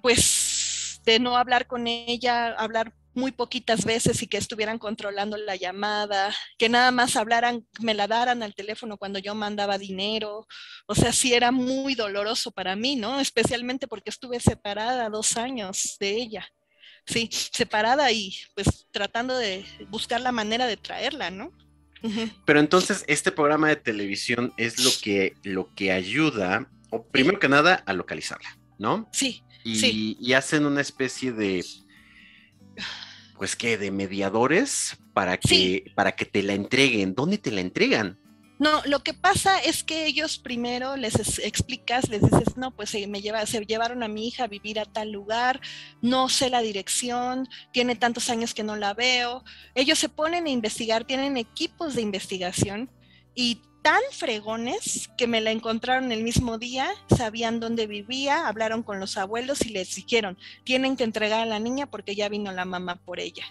B: pues de no hablar con ella, hablar muy poquitas veces y que estuvieran controlando la llamada, que nada más hablaran, me la daran al teléfono cuando yo mandaba dinero, o sea, sí era muy doloroso para mí, ¿no? Especialmente porque estuve separada 2 años de ella. Sí, separada y pues tratando de buscar la manera de traerla, ¿no? Uh-huh.
C: Pero entonces este programa de televisión es lo que ayuda, o primero que nada, a localizarla, ¿no?
B: Sí, sí.
C: Y hacen una especie de, pues qué, de mediadores
B: Sí.
C: para que te la entreguen. ¿Dónde te la entregan?
B: No, lo que pasa es que ellos primero explicas, les dices, no, pues se llevaron a mi hija a vivir a tal lugar, no sé la dirección, tiene tantos años que no la veo. Ellos se ponen a investigar, tienen equipos de investigación y tan fregones que me la encontraron el mismo día, sabían dónde vivía, hablaron con los abuelos y les dijeron, tienen que entregar a la niña porque ya vino la mamá por ella.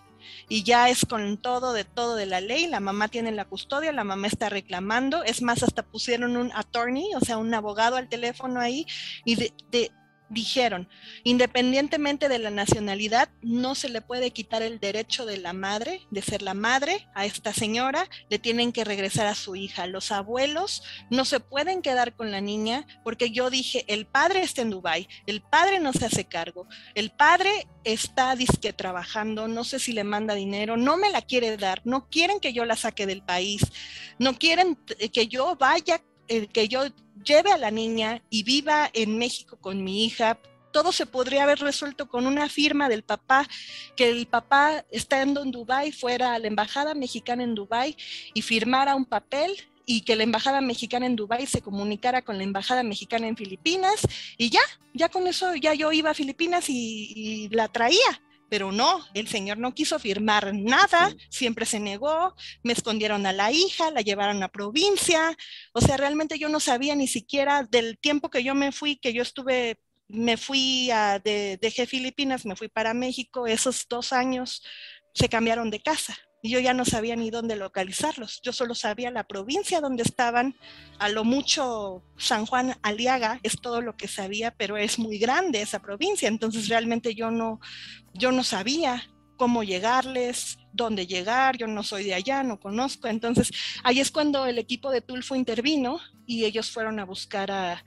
B: Y ya es con todo de la ley, la mamá tiene la custodia, la mamá está reclamando, es más, hasta pusieron un attorney, o sea, un abogado al teléfono ahí, y dijeron, independientemente de la nacionalidad, no se le puede quitar el derecho de la madre, de ser la madre a esta señora, le tienen que regresar a su hija. Los abuelos no se pueden quedar con la niña, porque yo dije, el padre está en Dubái, el padre no se hace cargo, el padre está disque trabajando, no sé si le manda dinero, no me la quiere dar, no quieren que yo la saque del país, no quieren que yo vaya, que yo lleve a la niña y viva en México con mi hija. Todo se podría haber resuelto con una firma del papá, que el papá estando en Dubái fuera a la embajada mexicana en Dubái y firmara un papel y que la embajada mexicana en Dubái se comunicara con la embajada mexicana en Filipinas y ya con eso ya yo iba a Filipinas y la traía. Pero no, el señor no quiso firmar nada, siempre se negó, me escondieron a la hija, la llevaron a provincia, o sea, realmente yo no sabía ni siquiera del tiempo que yo me fui, que yo estuve, dejé Filipinas, me fui para México, esos 2 años se cambiaron de casa. Y yo ya no sabía ni dónde localizarlos. Yo solo sabía la provincia donde estaban, a lo mucho San Juan Aliaga, es todo lo que sabía, pero es muy grande esa provincia, entonces realmente yo no sabía cómo llegarles, dónde llegar, yo no soy de allá, no conozco. Entonces ahí es cuando el equipo de Tulfo intervino y ellos fueron a buscar a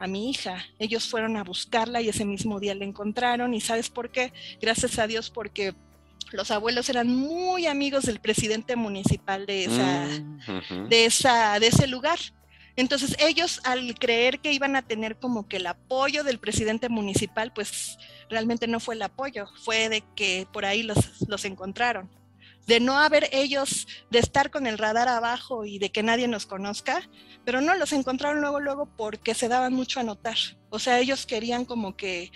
B: mi hija. Ellos fueron a buscarla y ese mismo día la encontraron. ¿Y sabes por qué? Gracias a Dios, porque los abuelos eran muy amigos del presidente municipal de ese lugar. Entonces ellos, al creer que iban a tener como que el apoyo del presidente municipal, pues realmente no fue el apoyo, fue de que por ahí los encontraron. De no haber ellos, de estar con el radar abajo y de que nadie nos conozca, pero no, los encontraron luego porque se daban mucho a notar. O sea, ellos querían como que,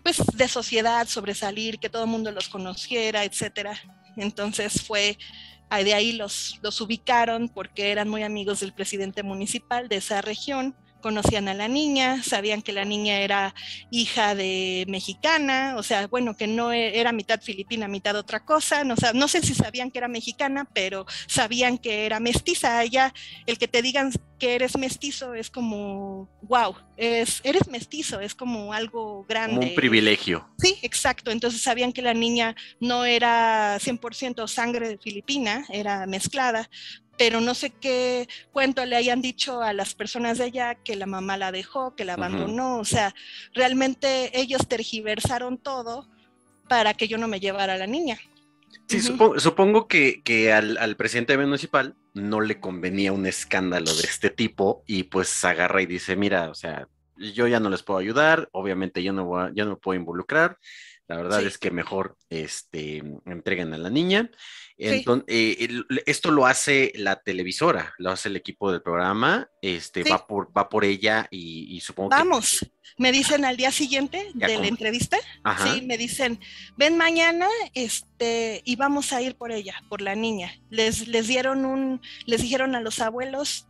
B: pues, de sociedad, sobresalir, que todo el mundo los conociera, etcétera. Entonces de ahí los ubicaron porque eran muy amigos del presidente municipal de esa región, conocían a la niña, sabían que la niña era hija de mexicana, o sea, bueno, que no era mitad filipina, mitad otra cosa, no, no sé si sabían que era mexicana, pero sabían que era mestiza. Allá el que te digan que eres mestizo es como, wow, eres mestizo, es como algo grande.
C: Como un privilegio.
B: Sí, exacto. Entonces sabían que la niña no era 100% sangre filipina, era mezclada, pero no sé qué cuento le hayan dicho a las personas de allá que la mamá la dejó, que la abandonó. O sea, realmente ellos tergiversaron todo para que yo no me llevara a la niña.
C: Sí, supongo que al presidente municipal no le convenía un escándalo de este tipo y pues agarra y dice, mira, o sea, yo ya no les puedo ayudar, obviamente yo no me puedo involucrar, la verdad es que mejor entreguen a la niña. Entonces, esto lo hace la televisora, lo hace el equipo del programa, va por ella y supongo
B: Vamos. Me dicen al día siguiente de la entrevista, sí, me dicen, ven mañana, y vamos a ir por ella, por la niña. Les dijeron a los abuelos,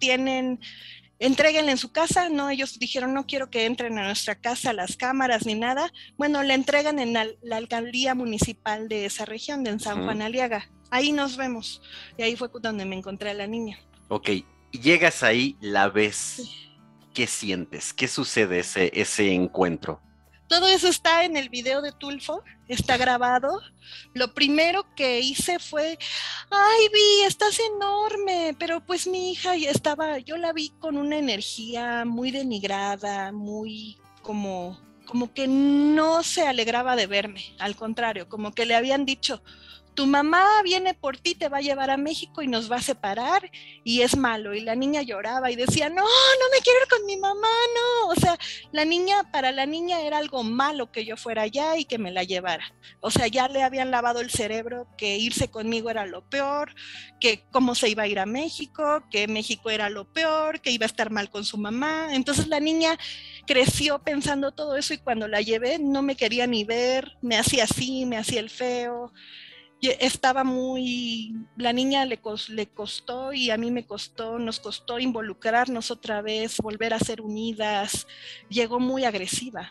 B: entréguenle en su casa. No, ellos dijeron, no quiero que entren a nuestra casa las cámaras ni nada. Bueno, le entregan en la alcaldía municipal de esa región, de San Juan Aliaga. Ahí nos vemos. Y ahí fue donde me encontré a la niña.
C: Ok, llegas ahí, la ves. Sí. ¿Qué sientes? ¿Qué sucede ese encuentro?
B: Todo eso está en el video de Tulfo, está grabado. Lo primero que hice fue, ay, Vi, estás enorme, pero pues mi hija yo la vi con una energía muy denigrada, muy como que no se alegraba de verme, al contrario, como que le habían dicho, tu mamá viene por ti, te va a llevar a México y nos va a separar y es malo. Y la niña lloraba y decía, no me quiero ir con mi mamá, no. O sea, para la niña era algo malo que yo fuera allá y que me la llevara. O sea, ya le habían lavado el cerebro que irse conmigo era lo peor, que cómo se iba a ir a México, que México era lo peor, que iba a estar mal con su mamá. Entonces la niña creció pensando todo eso y cuando la llevé no me quería ni ver, me hacía así, me hacía el feo. La niña le costó y a mí nos costó involucrarnos otra vez, volver a ser unidas. Llegó muy agresiva,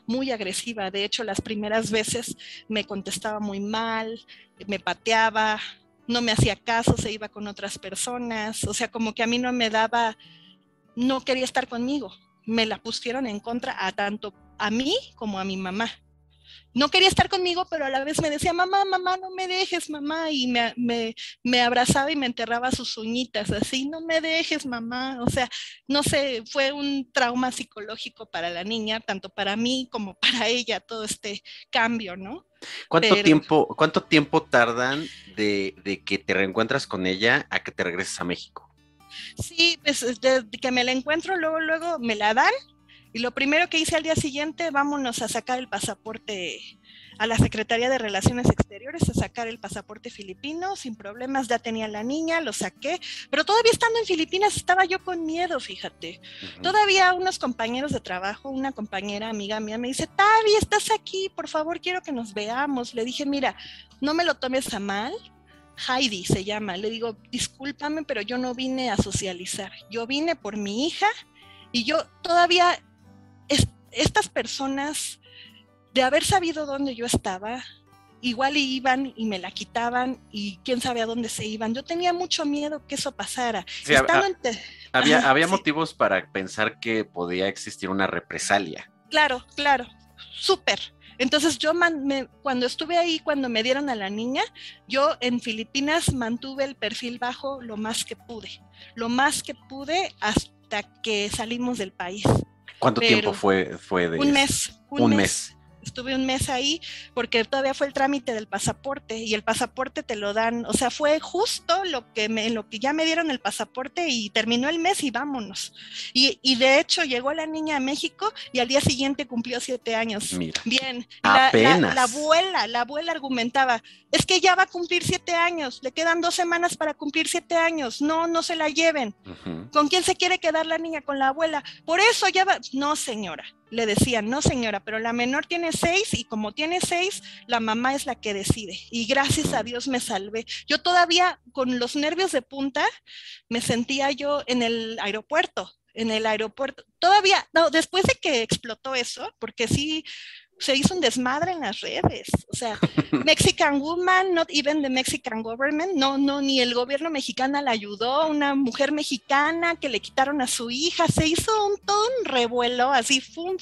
B: de hecho las primeras veces me contestaba muy mal, me pateaba, no me hacía caso, se iba con otras personas, o sea, como que a mí no quería estar conmigo, me la pusieron en contra tanto a mí como a mi mamá. No quería estar conmigo, pero a la vez me decía, mamá, no me dejes, mamá, y me abrazaba y me enterraba sus uñitas, así, no me dejes, mamá. O sea, no sé, fue un trauma psicológico para la niña, tanto para mí como para ella, todo este cambio, ¿no?
C: ¿Cuánto tiempo tardan de que te reencuentras con ella a que te regreses a México?
B: Sí, pues de que me la encuentro, luego me la dan. Y lo primero que hice al día siguiente, vámonos a sacar el pasaporte a la Secretaría de Relaciones Exteriores, a sacar el pasaporte filipino, sin problemas, ya tenía la niña, lo saqué, pero todavía estando en Filipinas estaba yo con miedo, fíjate. Todavía unos compañeros de trabajo, una compañera amiga mía me dice, Tavi, estás aquí, por favor, quiero que nos veamos. Le dije, mira, no me lo tomes a mal, Heidi se llama, le digo, discúlpame, pero yo no vine a socializar, yo vine por mi hija y yo todavía... Estas personas, de haber sabido dónde yo estaba, igual iban y me la quitaban y quién sabe a dónde se iban. Yo tenía mucho miedo que eso pasara.
C: Sí, había motivos para pensar que podía existir una represalia.
B: Claro, súper. Entonces yo cuando estuve ahí, cuando me dieron a la niña, yo en Filipinas mantuve el perfil bajo lo más que pude hasta que salimos del país.
C: ¿Cuánto tiempo fue de
B: un mes? Un mes. Estuve un mes ahí porque todavía fue el trámite del pasaporte y el pasaporte te lo dan, o sea, fue justo en lo que ya me dieron el pasaporte y terminó el mes y vámonos. Y de hecho llegó la niña a México y al día siguiente cumplió 7 años.
C: Mira,
B: bien.
C: Apenas.
B: La abuela argumentaba, es que ya va a cumplir 7 años, le quedan 2 semanas para cumplir 7 años, no se la lleven. ¿Con quién se quiere quedar la niña? Con la abuela. Por eso ya va, no señora. Le decían, no señora, pero la menor tiene 6 y como tiene 6, la mamá es la que decide. Y gracias a Dios me salvé. Yo todavía con los nervios de punta me sentía yo en el aeropuerto. en el aeropuerto. Todavía, no, después de que explotó eso, porque sí se hizo un desmadre en las redes. O sea, Mexican woman, not even the Mexican government. No, ni el gobierno mexicano la ayudó. Una mujer mexicana que le quitaron a su hija. Se hizo todo un revuelo así, fum,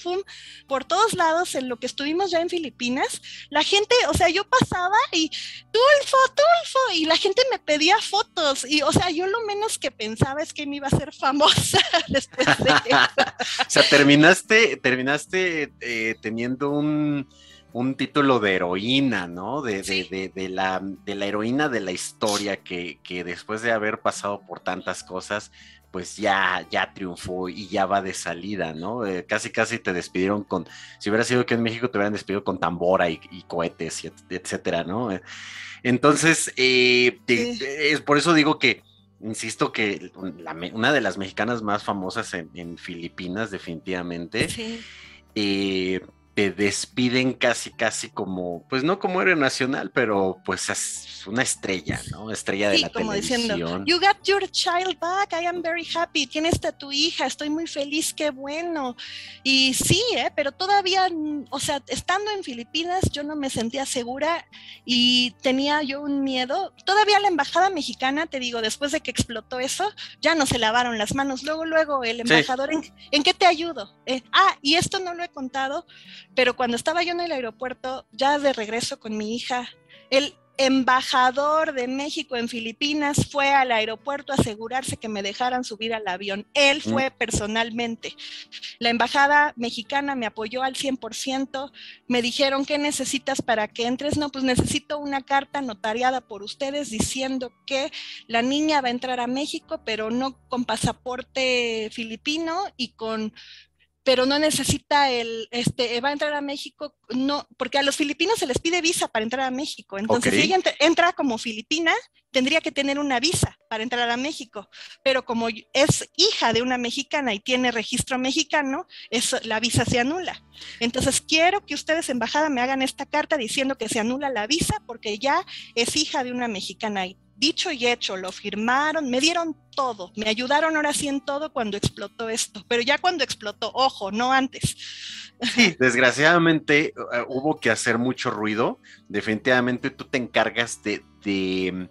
B: por todos lados en lo que estuvimos ya en Filipinas. La gente, o sea, yo pasaba y Tulfo, y la gente me pedía fotos. Y, o sea, yo lo menos que pensaba es que me iba a ser famosa después de eso.
C: O sea, terminaste teniendo un título de heroína, ¿no? De la heroína de la historia que después de haber pasado por tantas cosas, pues ya triunfó y ya va de salida, ¿no? Casi te despidieron con, si hubiera sido aquí en México, te hubieran despedido con tambora y cohetes, etcétera, ¿no? Entonces, por eso digo que, insisto que una de las mexicanas más famosas en Filipinas, definitivamente, te despiden casi como, pues no como héroe nacional, pero pues es una estrella, ¿no? Estrella de la
B: como
C: televisión.
B: Diciendo, you got your child back, I am very happy, tienes a tu hija, estoy muy feliz, qué bueno. Y sí, pero todavía, o sea, estando en Filipinas, yo no me sentía segura y tenía yo un miedo. Todavía la embajada mexicana, te digo, después de que explotó eso, ya no se lavaron las manos. Luego el embajador, ¿en qué te ayudo? Y esto no lo he contado, pero cuando estaba yo en el aeropuerto, ya de regreso con mi hija, el embajador de México en Filipinas fue al aeropuerto a asegurarse que me dejaran subir al avión. Él fue personalmente. La embajada mexicana me apoyó al 100%. Me dijeron, ¿qué necesitas para que entres? No, pues necesito una carta notariada por ustedes diciendo que la niña va a entrar a México, pero no con pasaporte filipino pero no necesita va a entrar a México, no, porque a los filipinos se les pide visa para entrar a México. Entonces, si ella entra como filipina, tendría que tener una visa para entrar a México. Pero como es hija de una mexicana y tiene registro mexicano, la visa se anula. Entonces, quiero que ustedes, embajada, me hagan esta carta diciendo que se anula la visa porque ya es hija de una mexicana. Y dicho y hecho, lo firmaron, me dieron todo, me ayudaron ahora sí en todo cuando explotó esto, pero ya cuando explotó, ojo, no antes.
C: Sí, desgraciadamente hubo que hacer mucho ruido. Definitivamente tú te encargas de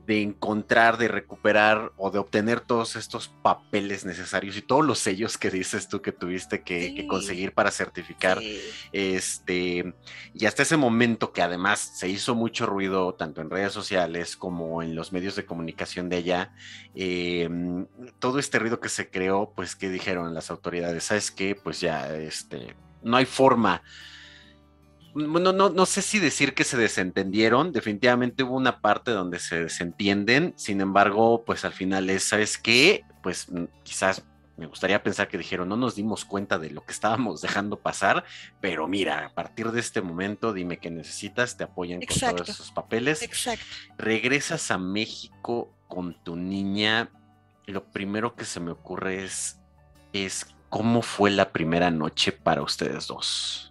C: encontrar, de recuperar o de obtener todos estos papeles necesarios y todos los sellos que dices tú que tuviste que conseguir para certificar. Y hasta ese momento que además se hizo mucho ruido tanto en redes sociales como en los medios de comunicación de allá, todo este ruido que se creó, pues que dijeron las autoridades, ¿sabes qué? Pues ya no hay forma. No sé si decir que se desentendieron, definitivamente hubo una parte donde se desentienden, sin embargo, pues al final ¿sabes qué? Pues quizás me gustaría pensar que dijeron, no nos dimos cuenta de lo que estábamos dejando pasar, pero mira, a partir de este momento, dime qué necesitas, te apoyan con todos esos papeles.
B: Exacto.
C: Regresas a México con tu niña, lo primero que se me ocurre es ¿cómo fue la primera noche para ustedes dos?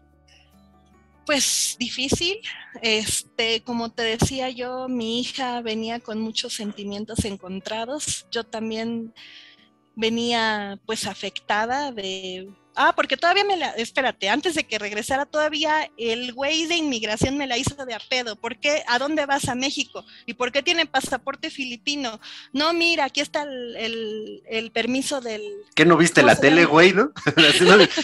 B: Pues difícil, como te decía yo, mi hija venía con muchos sentimientos encontrados, yo también venía pues afectada porque todavía espérate, antes de que regresara todavía el güey de inmigración me la hizo de a pedo. ¿Por qué? ¿A dónde vas? A México. ¿Y por qué tiene pasaporte filipino? No, mira, aquí está el permiso del...
C: ¿Qué no viste la tele, güey, no?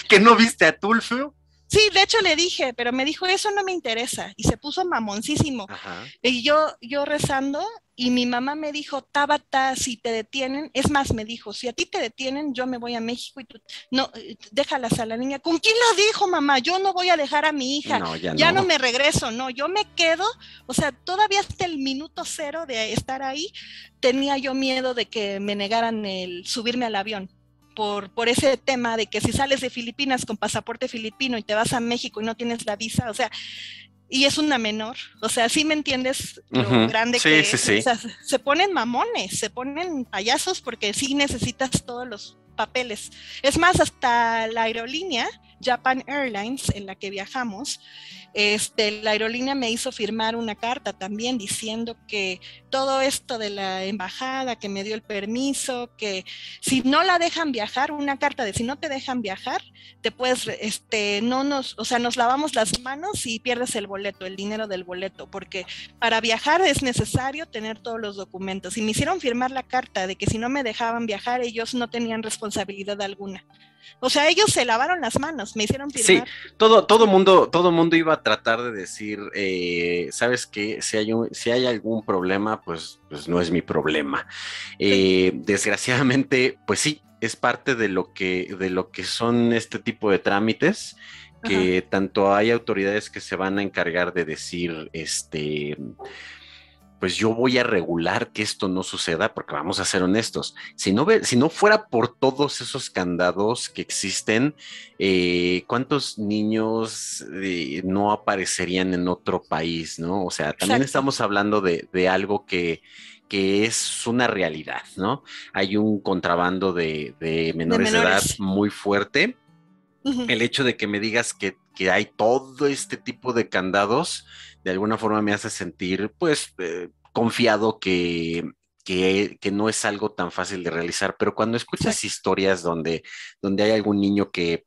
C: ¿Qué no viste a Tulfo?
B: Sí, de hecho le dije, pero me dijo, eso no me interesa, y se puso mamoncísimo. Ajá. Y yo rezando, y mi mamá me dijo, Tabata, si te detienen, es más, me dijo, si a ti te detienen, yo me voy a México y tú, no, déjalas a la niña. ¿Con quién lo dijo, mamá? Yo no voy a dejar a mi hija, no, ya no me regreso, no, yo me quedo, o sea, todavía hasta el minuto 0 de estar ahí, tenía yo miedo de que me negaran el subirme al avión. Por ese tema de que si sales de Filipinas con pasaporte filipino y te vas a México y no tienes la visa, o sea, y es una menor, o sea, ¿sí me entiendes lo grande que es?
C: Sí.
B: O sea, se ponen mamones, se ponen payasos porque sí necesitas todos los papeles. Es más, hasta la aerolínea Japan Airlines, en la que viajamos, la aerolínea me hizo firmar una carta también diciendo que todo esto de la embajada, que me dio el permiso, que si no la dejan viajar, una carta de si no te dejan viajar, te puedes, nos lavamos las manos y pierdes el boleto, el dinero del boleto, porque para viajar es necesario tener todos los documentos. Y me hicieron firmar la carta de que si no me dejaban viajar, ellos no tenían responsabilidad alguna. O sea, ellos se lavaron las manos, me hicieron firmar.
C: Sí, todo mundo iba a tratar de decir, ¿sabes qué? Si hay algún problema, pues no es mi problema. Desgraciadamente, pues sí, es parte de lo que son este tipo de trámites, que tanto hay autoridades que se van a encargar de decir, pues yo voy a regular que esto no suceda, porque vamos a ser honestos, si no fuera por todos esos candados que existen, ¿cuántos niños no aparecerían en otro país, no? O sea, también estamos hablando de algo que es una realidad, ¿no? Hay un contrabando de menores de edad muy fuerte. El hecho de que me digas que hay todo este tipo de candados, de alguna forma me hace sentir, pues, confiado que no es algo tan fácil de realizar. Pero cuando escuchas historias donde hay algún niño que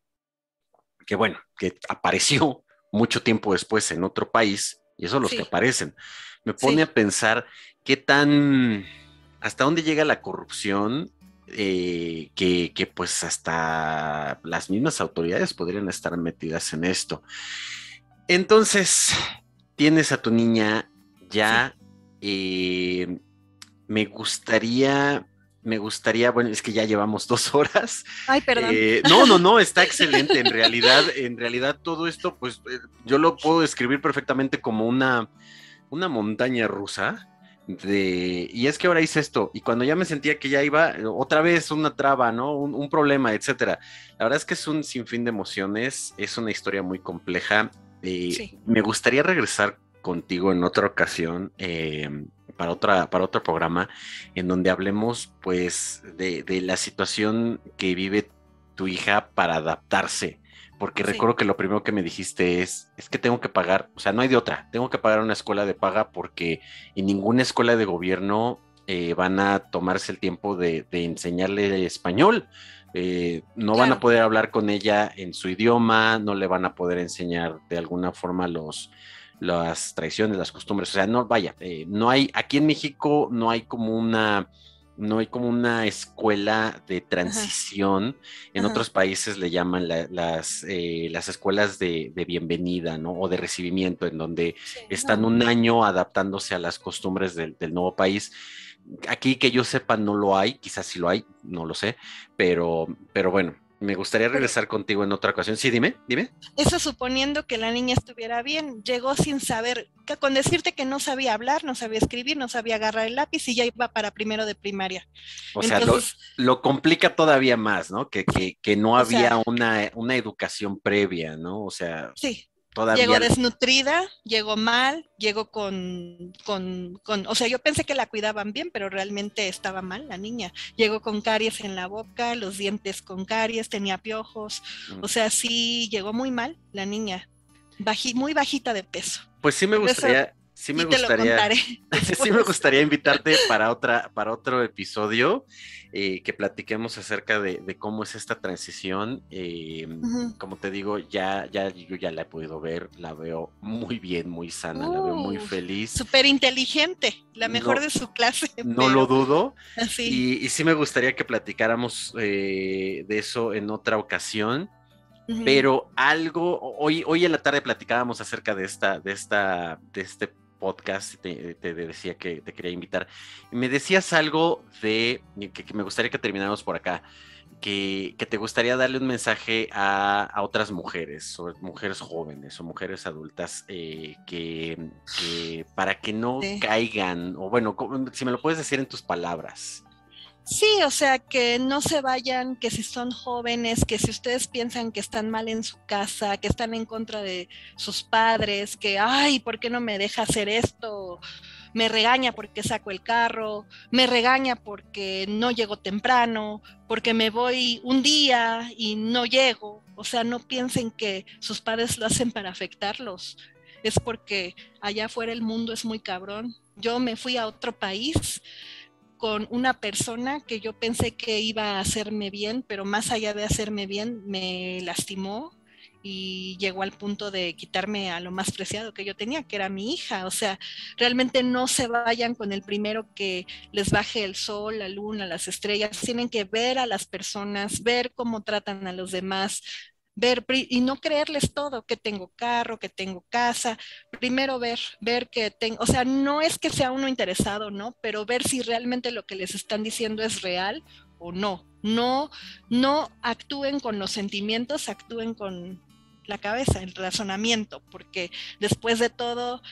C: apareció mucho tiempo después en otro país, y eso los que aparecen, me pone a pensar hasta dónde llega la corrupción, que pues hasta las mismas autoridades podrían estar metidas en esto. Entonces, tienes a tu niña ya, me gustaría, bueno, es que ya llevamos 2 horas.
B: Ay, perdón.
C: No, está excelente. En realidad todo esto, pues yo lo puedo describir perfectamente como una montaña rusa. Y es que ahora hice esto, y cuando ya me sentía que ya iba, otra vez una traba, ¿no? Un problema, etcétera. La verdad es que es un sinfín de emociones, es una historia muy compleja. Me gustaría regresar contigo en otra ocasión, para otro programa, en donde hablemos, pues, de la situación que vive tu hija para adaptarse. Porque recuerdo que lo primero que me dijiste es que tengo que pagar, o sea, no hay de otra, tengo que pagar una escuela de paga, porque en ninguna escuela de gobierno van a tomarse el tiempo de enseñarle español. No van a poder hablar con ella en su idioma, no le van a poder enseñar de alguna forma las tradiciones, las costumbres. O sea, no hay, aquí en México no hay como una escuela de transición. En otros países le llaman las escuelas de bienvenida, ¿no? O de recibimiento, en donde están un año adaptándose a las costumbres del nuevo país. Aquí, que yo sepa, no lo hay, quizás sí lo hay, no lo sé, pero bueno, me gustaría regresar contigo en otra ocasión. Sí, dime.
B: Eso suponiendo que la niña estuviera bien. Llegó sin saber, con decirte que no sabía hablar, no sabía escribir, no sabía agarrar el lápiz, y ya iba para primero de primaria.
C: O sea, lo complica todavía más, ¿no? Que no había una educación previa, ¿no? O sea,
B: sí.
C: Todavía...
B: Llegó desnutrida, llegó mal, llegó o sea, yo pensé que la cuidaban bien, pero realmente estaba mal la niña. Llegó con caries en la boca, los dientes con caries, tenía piojos. O sea, sí, llegó muy mal la niña, muy bajita de peso.
C: Pues sí me gustaría... Sí me gustaría invitarte para otro episodio, que platiquemos acerca de cómo es esta transición. Como te digo, yo ya la he podido ver, la veo muy bien, muy sana, la veo muy feliz.
B: Súper inteligente, la mejor de su clase.
C: No lo dudo. Y sí me gustaría que platicáramos de eso en otra ocasión. Pero hoy en la tarde platicábamos acerca de este podcast, te decía que te quería invitar, y me decías algo que me gustaría que termináramos por acá, que te gustaría darle un mensaje a otras mujeres, sobre mujeres jóvenes o mujeres adultas, que para que no caigan, o bueno, si me lo puedes decir en tus palabras.
B: Sí, o sea, que no se vayan, que si son jóvenes, que si ustedes piensan que están mal en su casa, que están en contra de sus padres, que, ay, ¿por qué no me deja hacer esto? me regaña porque saco el carro, me regaña porque no llego temprano, porque me voy un día y no llego. O sea, no piensen que sus padres lo hacen para afectarlos. Es porque allá afuera el mundo es muy cabrón. Yo me fui a otro país con una persona que yo pensé que iba a hacerme bien, pero más allá de hacerme bien, me lastimó y llegó al punto de quitarme a lo más preciado que yo tenía, que era mi hija. O sea, realmente no se vayan con el primero que les baje el sol, la luna, las estrellas. Tienen que ver a las personas, ver cómo tratan a los demás, ver y no creerles todo, que tengo carro, que tengo casa. Primero ver que tengo, o sea, no es que sea uno interesado, ¿no? Pero ver si realmente lo que les están diciendo es real o no. No actúen con los sentimientos, actúen con la cabeza, el razonamiento, porque después de todo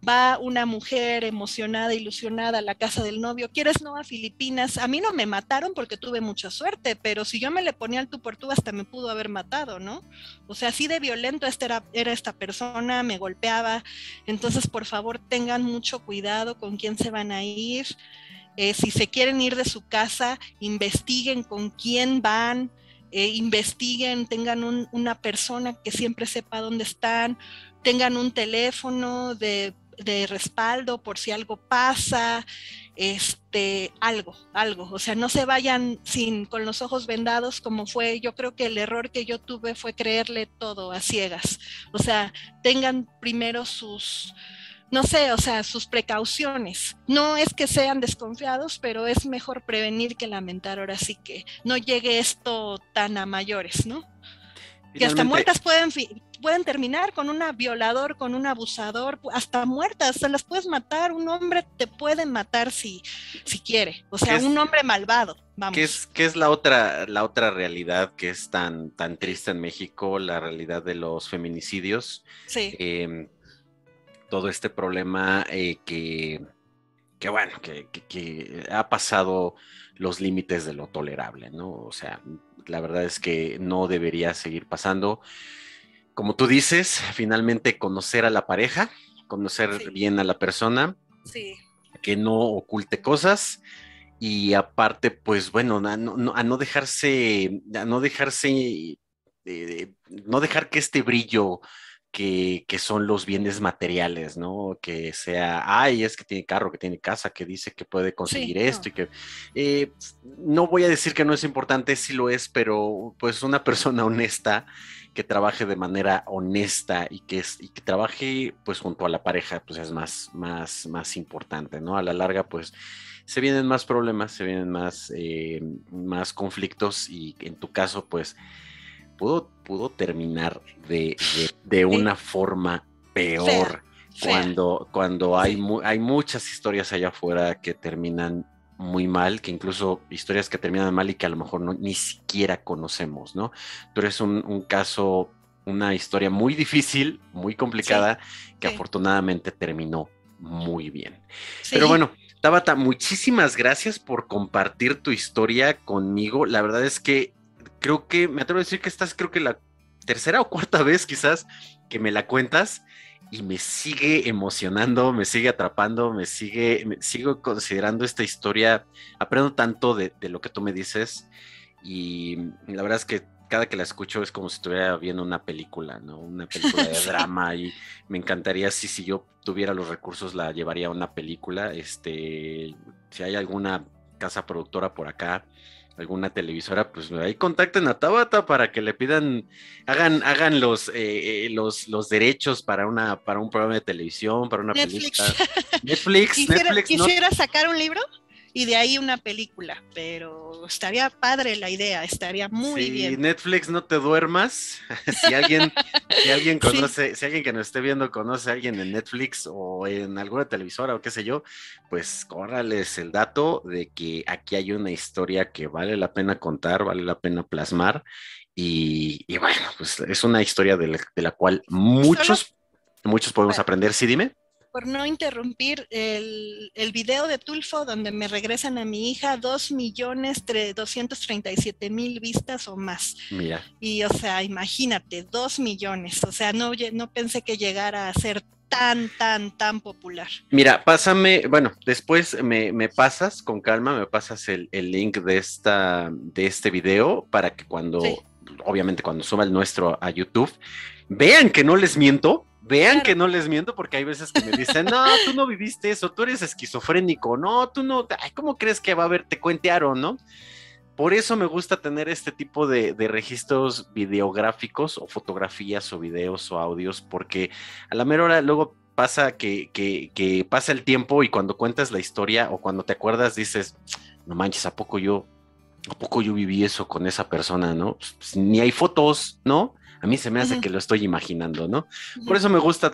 B: va una mujer emocionada, ilusionada a la casa del novio. ¿Quieres no a Filipinas? A mí no me mataron porque tuve mucha suerte, pero si yo me le ponía al tú por tú hasta me pudo haber matado, ¿no? O sea, así de violento era esta persona, me golpeaba. Entonces, por favor, tengan mucho cuidado con quién se van a ir. Si se quieren ir de su casa, investiguen con quién van, investiguen, tengan una persona que siempre sepa dónde están, tengan un teléfono de respaldo por si algo pasa, algo, o sea, no se vayan con los ojos vendados como fue. Yo creo que el error que yo tuve fue creerle todo a ciegas. O sea, tengan primero no sé, o sea, sus precauciones. No es que sean desconfiados, pero es mejor prevenir que lamentar. Ahora sí que no llegue esto tan a mayores, ¿no? Finalmente, que hasta muertas pueden terminar con un violador, con un abusador, hasta muertas, se las puedes matar. Un hombre te puede matar si quiere, o sea, un hombre malvado, vamos.
C: ¿Qué es la otra realidad que es tan triste en México? La realidad de los feminicidios.
B: Sí.
C: Todo este problema que ha pasado los límites de lo tolerable, ¿no? O sea, la verdad es que no debería seguir pasando. Como tú dices, finalmente conocer a la pareja, conocer bien a la persona, que no oculte cosas y aparte, pues bueno, a no dejarse, no dejar que este brillo que son los bienes materiales, ¿no? Que sea, es que tiene carro, que tiene casa, que dice que puede conseguir esto y que no voy a decir que no es importante, sí lo es, pero pues una persona honesta que trabaje de manera honesta y que trabaje pues junto a la pareja, pues es más importante, ¿no? A la larga, pues se vienen más problemas, se vienen más conflictos y en tu caso, pues pudo terminar de una forma peor cuando hay muchas historias allá afuera que terminan muy mal, que incluso historias que terminan mal y que a lo mejor ni siquiera conocemos, ¿no? Tú eres un caso, una historia muy difícil, muy complicada, que afortunadamente terminó muy bien. Pero bueno, Tabata, muchísimas gracias por compartir tu historia conmigo. La verdad es que creo que, me atrevo a decir que creo que la tercera o cuarta vez quizás que me la cuentas y me sigue emocionando, me sigue atrapando, sigo considerando esta historia, aprendo tanto de lo que tú me dices y la verdad es que cada que la escucho es como si estuviera viendo una película, ¿no? Una película de drama y me encantaría si yo tuviera los recursos la llevaría a una película. Si hay alguna casa productora por acá, alguna televisora, pues ahí contacten a Tabata para que le pidan, hagan los derechos para un programa de televisión, para una película. Netflix.
B: Quisiera sacar un libro y de ahí una película, pero estaría padre la idea, estaría muy bien.
C: Netflix, no te duermas. si alguien conoce, si alguien que nos esté viendo conoce a alguien en Netflix o en alguna televisora o qué sé yo, pues córrales el dato de que aquí hay una historia que vale la pena contar, vale la pena plasmar y bueno, pues es una historia de la cual muchos podemos aprender. Sí, dime.
B: Por no interrumpir, el video de Tulfo donde me regresan a mi hija, 2.237.000 vistas o más.
C: Mira.
B: Y o sea, imagínate, 2 millones. O sea, no pensé que llegara a ser tan popular.
A: Mira, pásame, bueno, después me pasas con calma, me pasas el link de este video para que obviamente cuando suba el nuestro a YouTube, vean que no les miento. Vean que no les miento, porque hay veces que me dicen, no, tú no viviste eso, tú eres esquizofrénico, no, tú no, ay, ¿cómo crees que va a haber? Te cuentearon, ¿no? Por eso me gusta tener este tipo de registros videográficos o fotografías o videos o audios, porque a la mera hora luego pasa que pasa el tiempo y cuando cuentas la historia o cuando te acuerdas dices, no manches, ¿a poco yo viví eso con esa persona, no? Pues, ni hay fotos, ¿no? A mí se me hace que lo estoy imaginando, ¿no? Por eso me gusta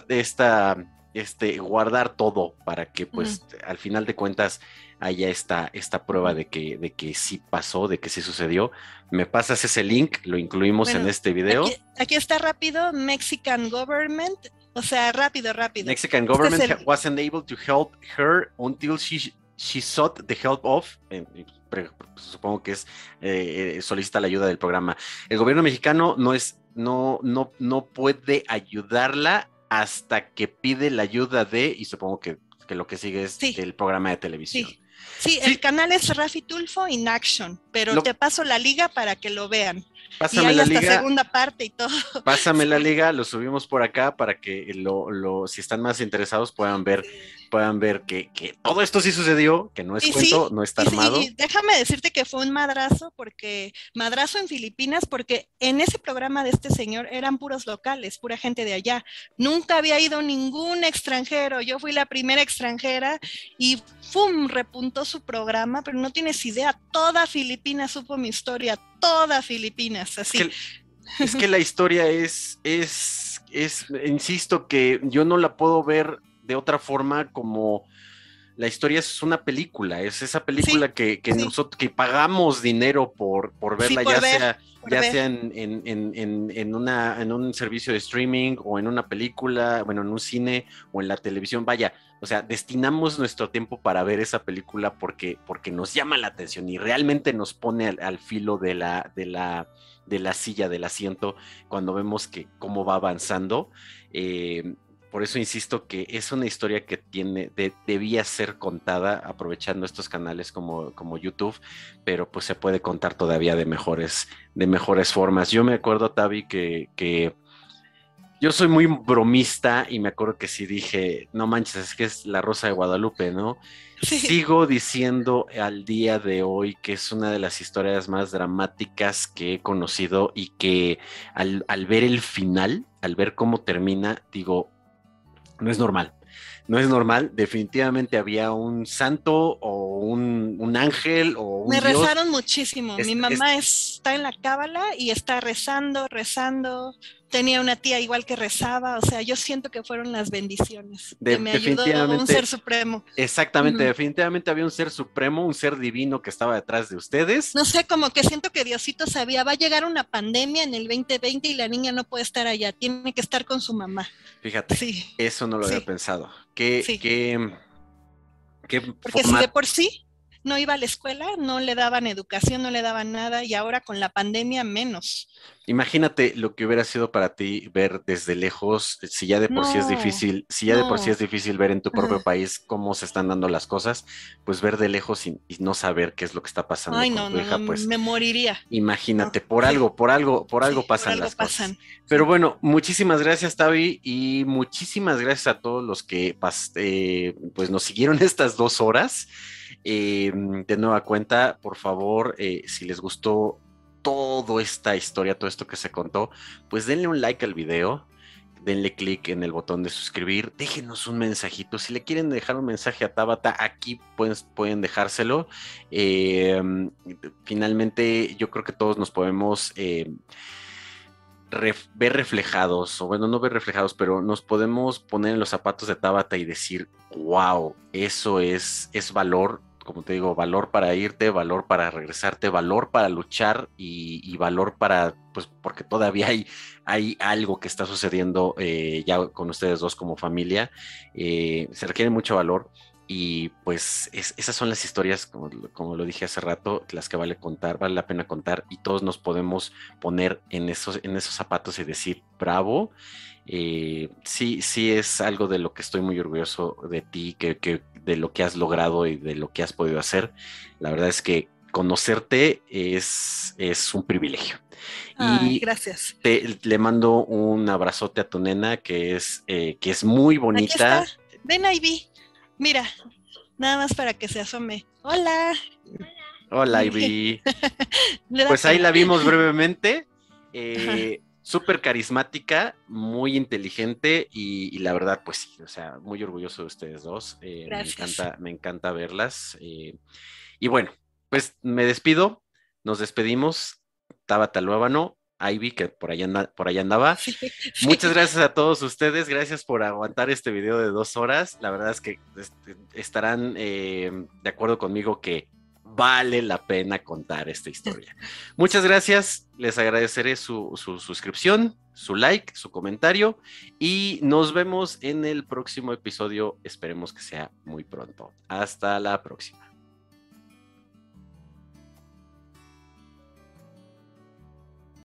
A: guardar todo para que, pues, al final de cuentas haya esta prueba de que sí pasó, de que sí sucedió. Me pasas ese link, lo incluimos en este video.
B: Aquí está rápido, Mexican government, o sea, rápido.
A: Mexican government wasn't able to help her until she sought the help of, supongo que solicita la ayuda del programa. El gobierno mexicano no puede ayudarla hasta que pide la ayuda y supongo que lo que sigue es el programa de televisión.
B: Sí, el canal es Rafi Tulfo in Action, pero te paso la liga para que lo vean.
A: Pásame
B: y hay
A: la
B: hasta
A: liga,
B: segunda parte y todo.
A: Pásame la liga, lo subimos por acá para que si están más interesados puedan ver que todo esto sí sucedió, que no es cuento, no está armado.
B: Y déjame decirte que fue un madrazo en Filipinas, porque en ese programa de este señor eran puros locales, pura gente de allá. Nunca había ido ningún extranjero, yo fui la primera extranjera y ¡fum! Repuntó su programa, pero no tienes idea, toda Filipinas supo mi historia, toda Filipinas, así.
A: Es que la historia insisto que yo no la puedo ver de otra forma, como la historia es una película, es esa película que nosotros que pagamos dinero por verla, ya sea en un servicio de streaming o en una película, bueno, en un cine o en la televisión, vaya, o sea, destinamos nuestro tiempo para ver esa película porque nos llama la atención y realmente nos pone al filo de la silla, del asiento, cuando vemos que cómo va avanzando. Por eso insisto que es una historia que debía ser contada aprovechando estos canales como YouTube, pero pues se puede contar todavía de mejores formas. Yo me acuerdo, Tavi, que yo soy muy bromista y me acuerdo que sí dije, no manches, es que es La Rosa de Guadalupe, ¿no? Sí. Sigo diciendo al día de hoy que es una de las historias más dramáticas que he conocido y que al ver el final, al ver cómo termina, digo, no es normal, definitivamente había un santo o un ángel o un
B: Me
A: Dios.
B: rezaron muchísimo, mi mamá está en la cábala y está rezando, tenía una tía igual que rezaba, o sea, yo siento que fueron las bendiciones, que me ayudó un ser supremo.
A: Exactamente, definitivamente había un ser supremo, un ser divino que estaba detrás de ustedes.
B: No sé, como que siento que Diosito sabía, va a llegar una pandemia en el 2020 y la niña no puede estar allá, tiene que estar con su mamá.
A: Fíjate, eso no lo había pensado. Porque
B: si de por sí no iba a la escuela, no le daban educación, no le daban nada, y ahora con la pandemia menos.
A: Imagínate lo que hubiera sido para ti ver desde lejos, si ya de por sí es difícil, de por sí es difícil ver en tu propio país cómo se están dando las cosas, pues ver de lejos y no saber qué es lo que está pasando con tu hija, pues
B: me moriría.
A: Imagínate, por algo pasan las cosas. Pero bueno, muchísimas gracias, Tavi, y muchísimas gracias a todos los que pues nos siguieron estas 2 horas. De nueva cuenta, por favor, si les gustó toda esta historia, todo esto que se contó, pues denle un like al video, denle clic en el botón de suscribir, déjenos un mensajito, si le quieren dejar un mensaje a Tabata, aquí pueden dejárselo. Finalmente, yo creo que todos nos podemos ver reflejados, o bueno, no ver reflejados, pero nos podemos poner en los zapatos de Tabata y decir, wow, eso es valor, como te digo, valor para irte, valor para regresarte, valor para luchar y valor para, pues, porque todavía hay algo que está sucediendo ya con ustedes dos como familia, se requiere mucho valor. Y pues esas son las historias, como lo dije hace rato, las que vale la pena contar, y todos nos podemos poner en esos zapatos y decir bravo. Sí, sí es algo de lo que estoy muy orgulloso de ti, de lo que has logrado y de lo que has podido hacer. La verdad es que conocerte es un privilegio.
B: Ay,
A: Y
B: gracias.
A: le mando un abrazote a tu nena que es muy
B: Aquí está.
A: bonita.
B: Ven, Ivy. Mira, nada más para que se asome. Hola.
A: Hola, Ivy.
B: Le da
A: Pues ahí
B: pena.
A: la vimos brevemente.
B: Ajá,
A: Súper carismática, muy inteligente y la verdad, pues sí, o sea, muy orgulloso de ustedes dos.
B: gracias.
A: Me encanta verlas. Y bueno, pues me despido, nos despedimos. Tabata Luébano, Ivy, que por allá andaba.
B: Sí,
A: Muchas
B: sí.
A: gracias a todos ustedes, gracias por aguantar este video de 2 horas. La verdad es que estarán de acuerdo conmigo que vale la pena contar esta historia. Muchas gracias, les agradeceré su suscripción, su like, su comentario y nos vemos en el próximo episodio. Esperemos que sea muy pronto. Hasta la próxima.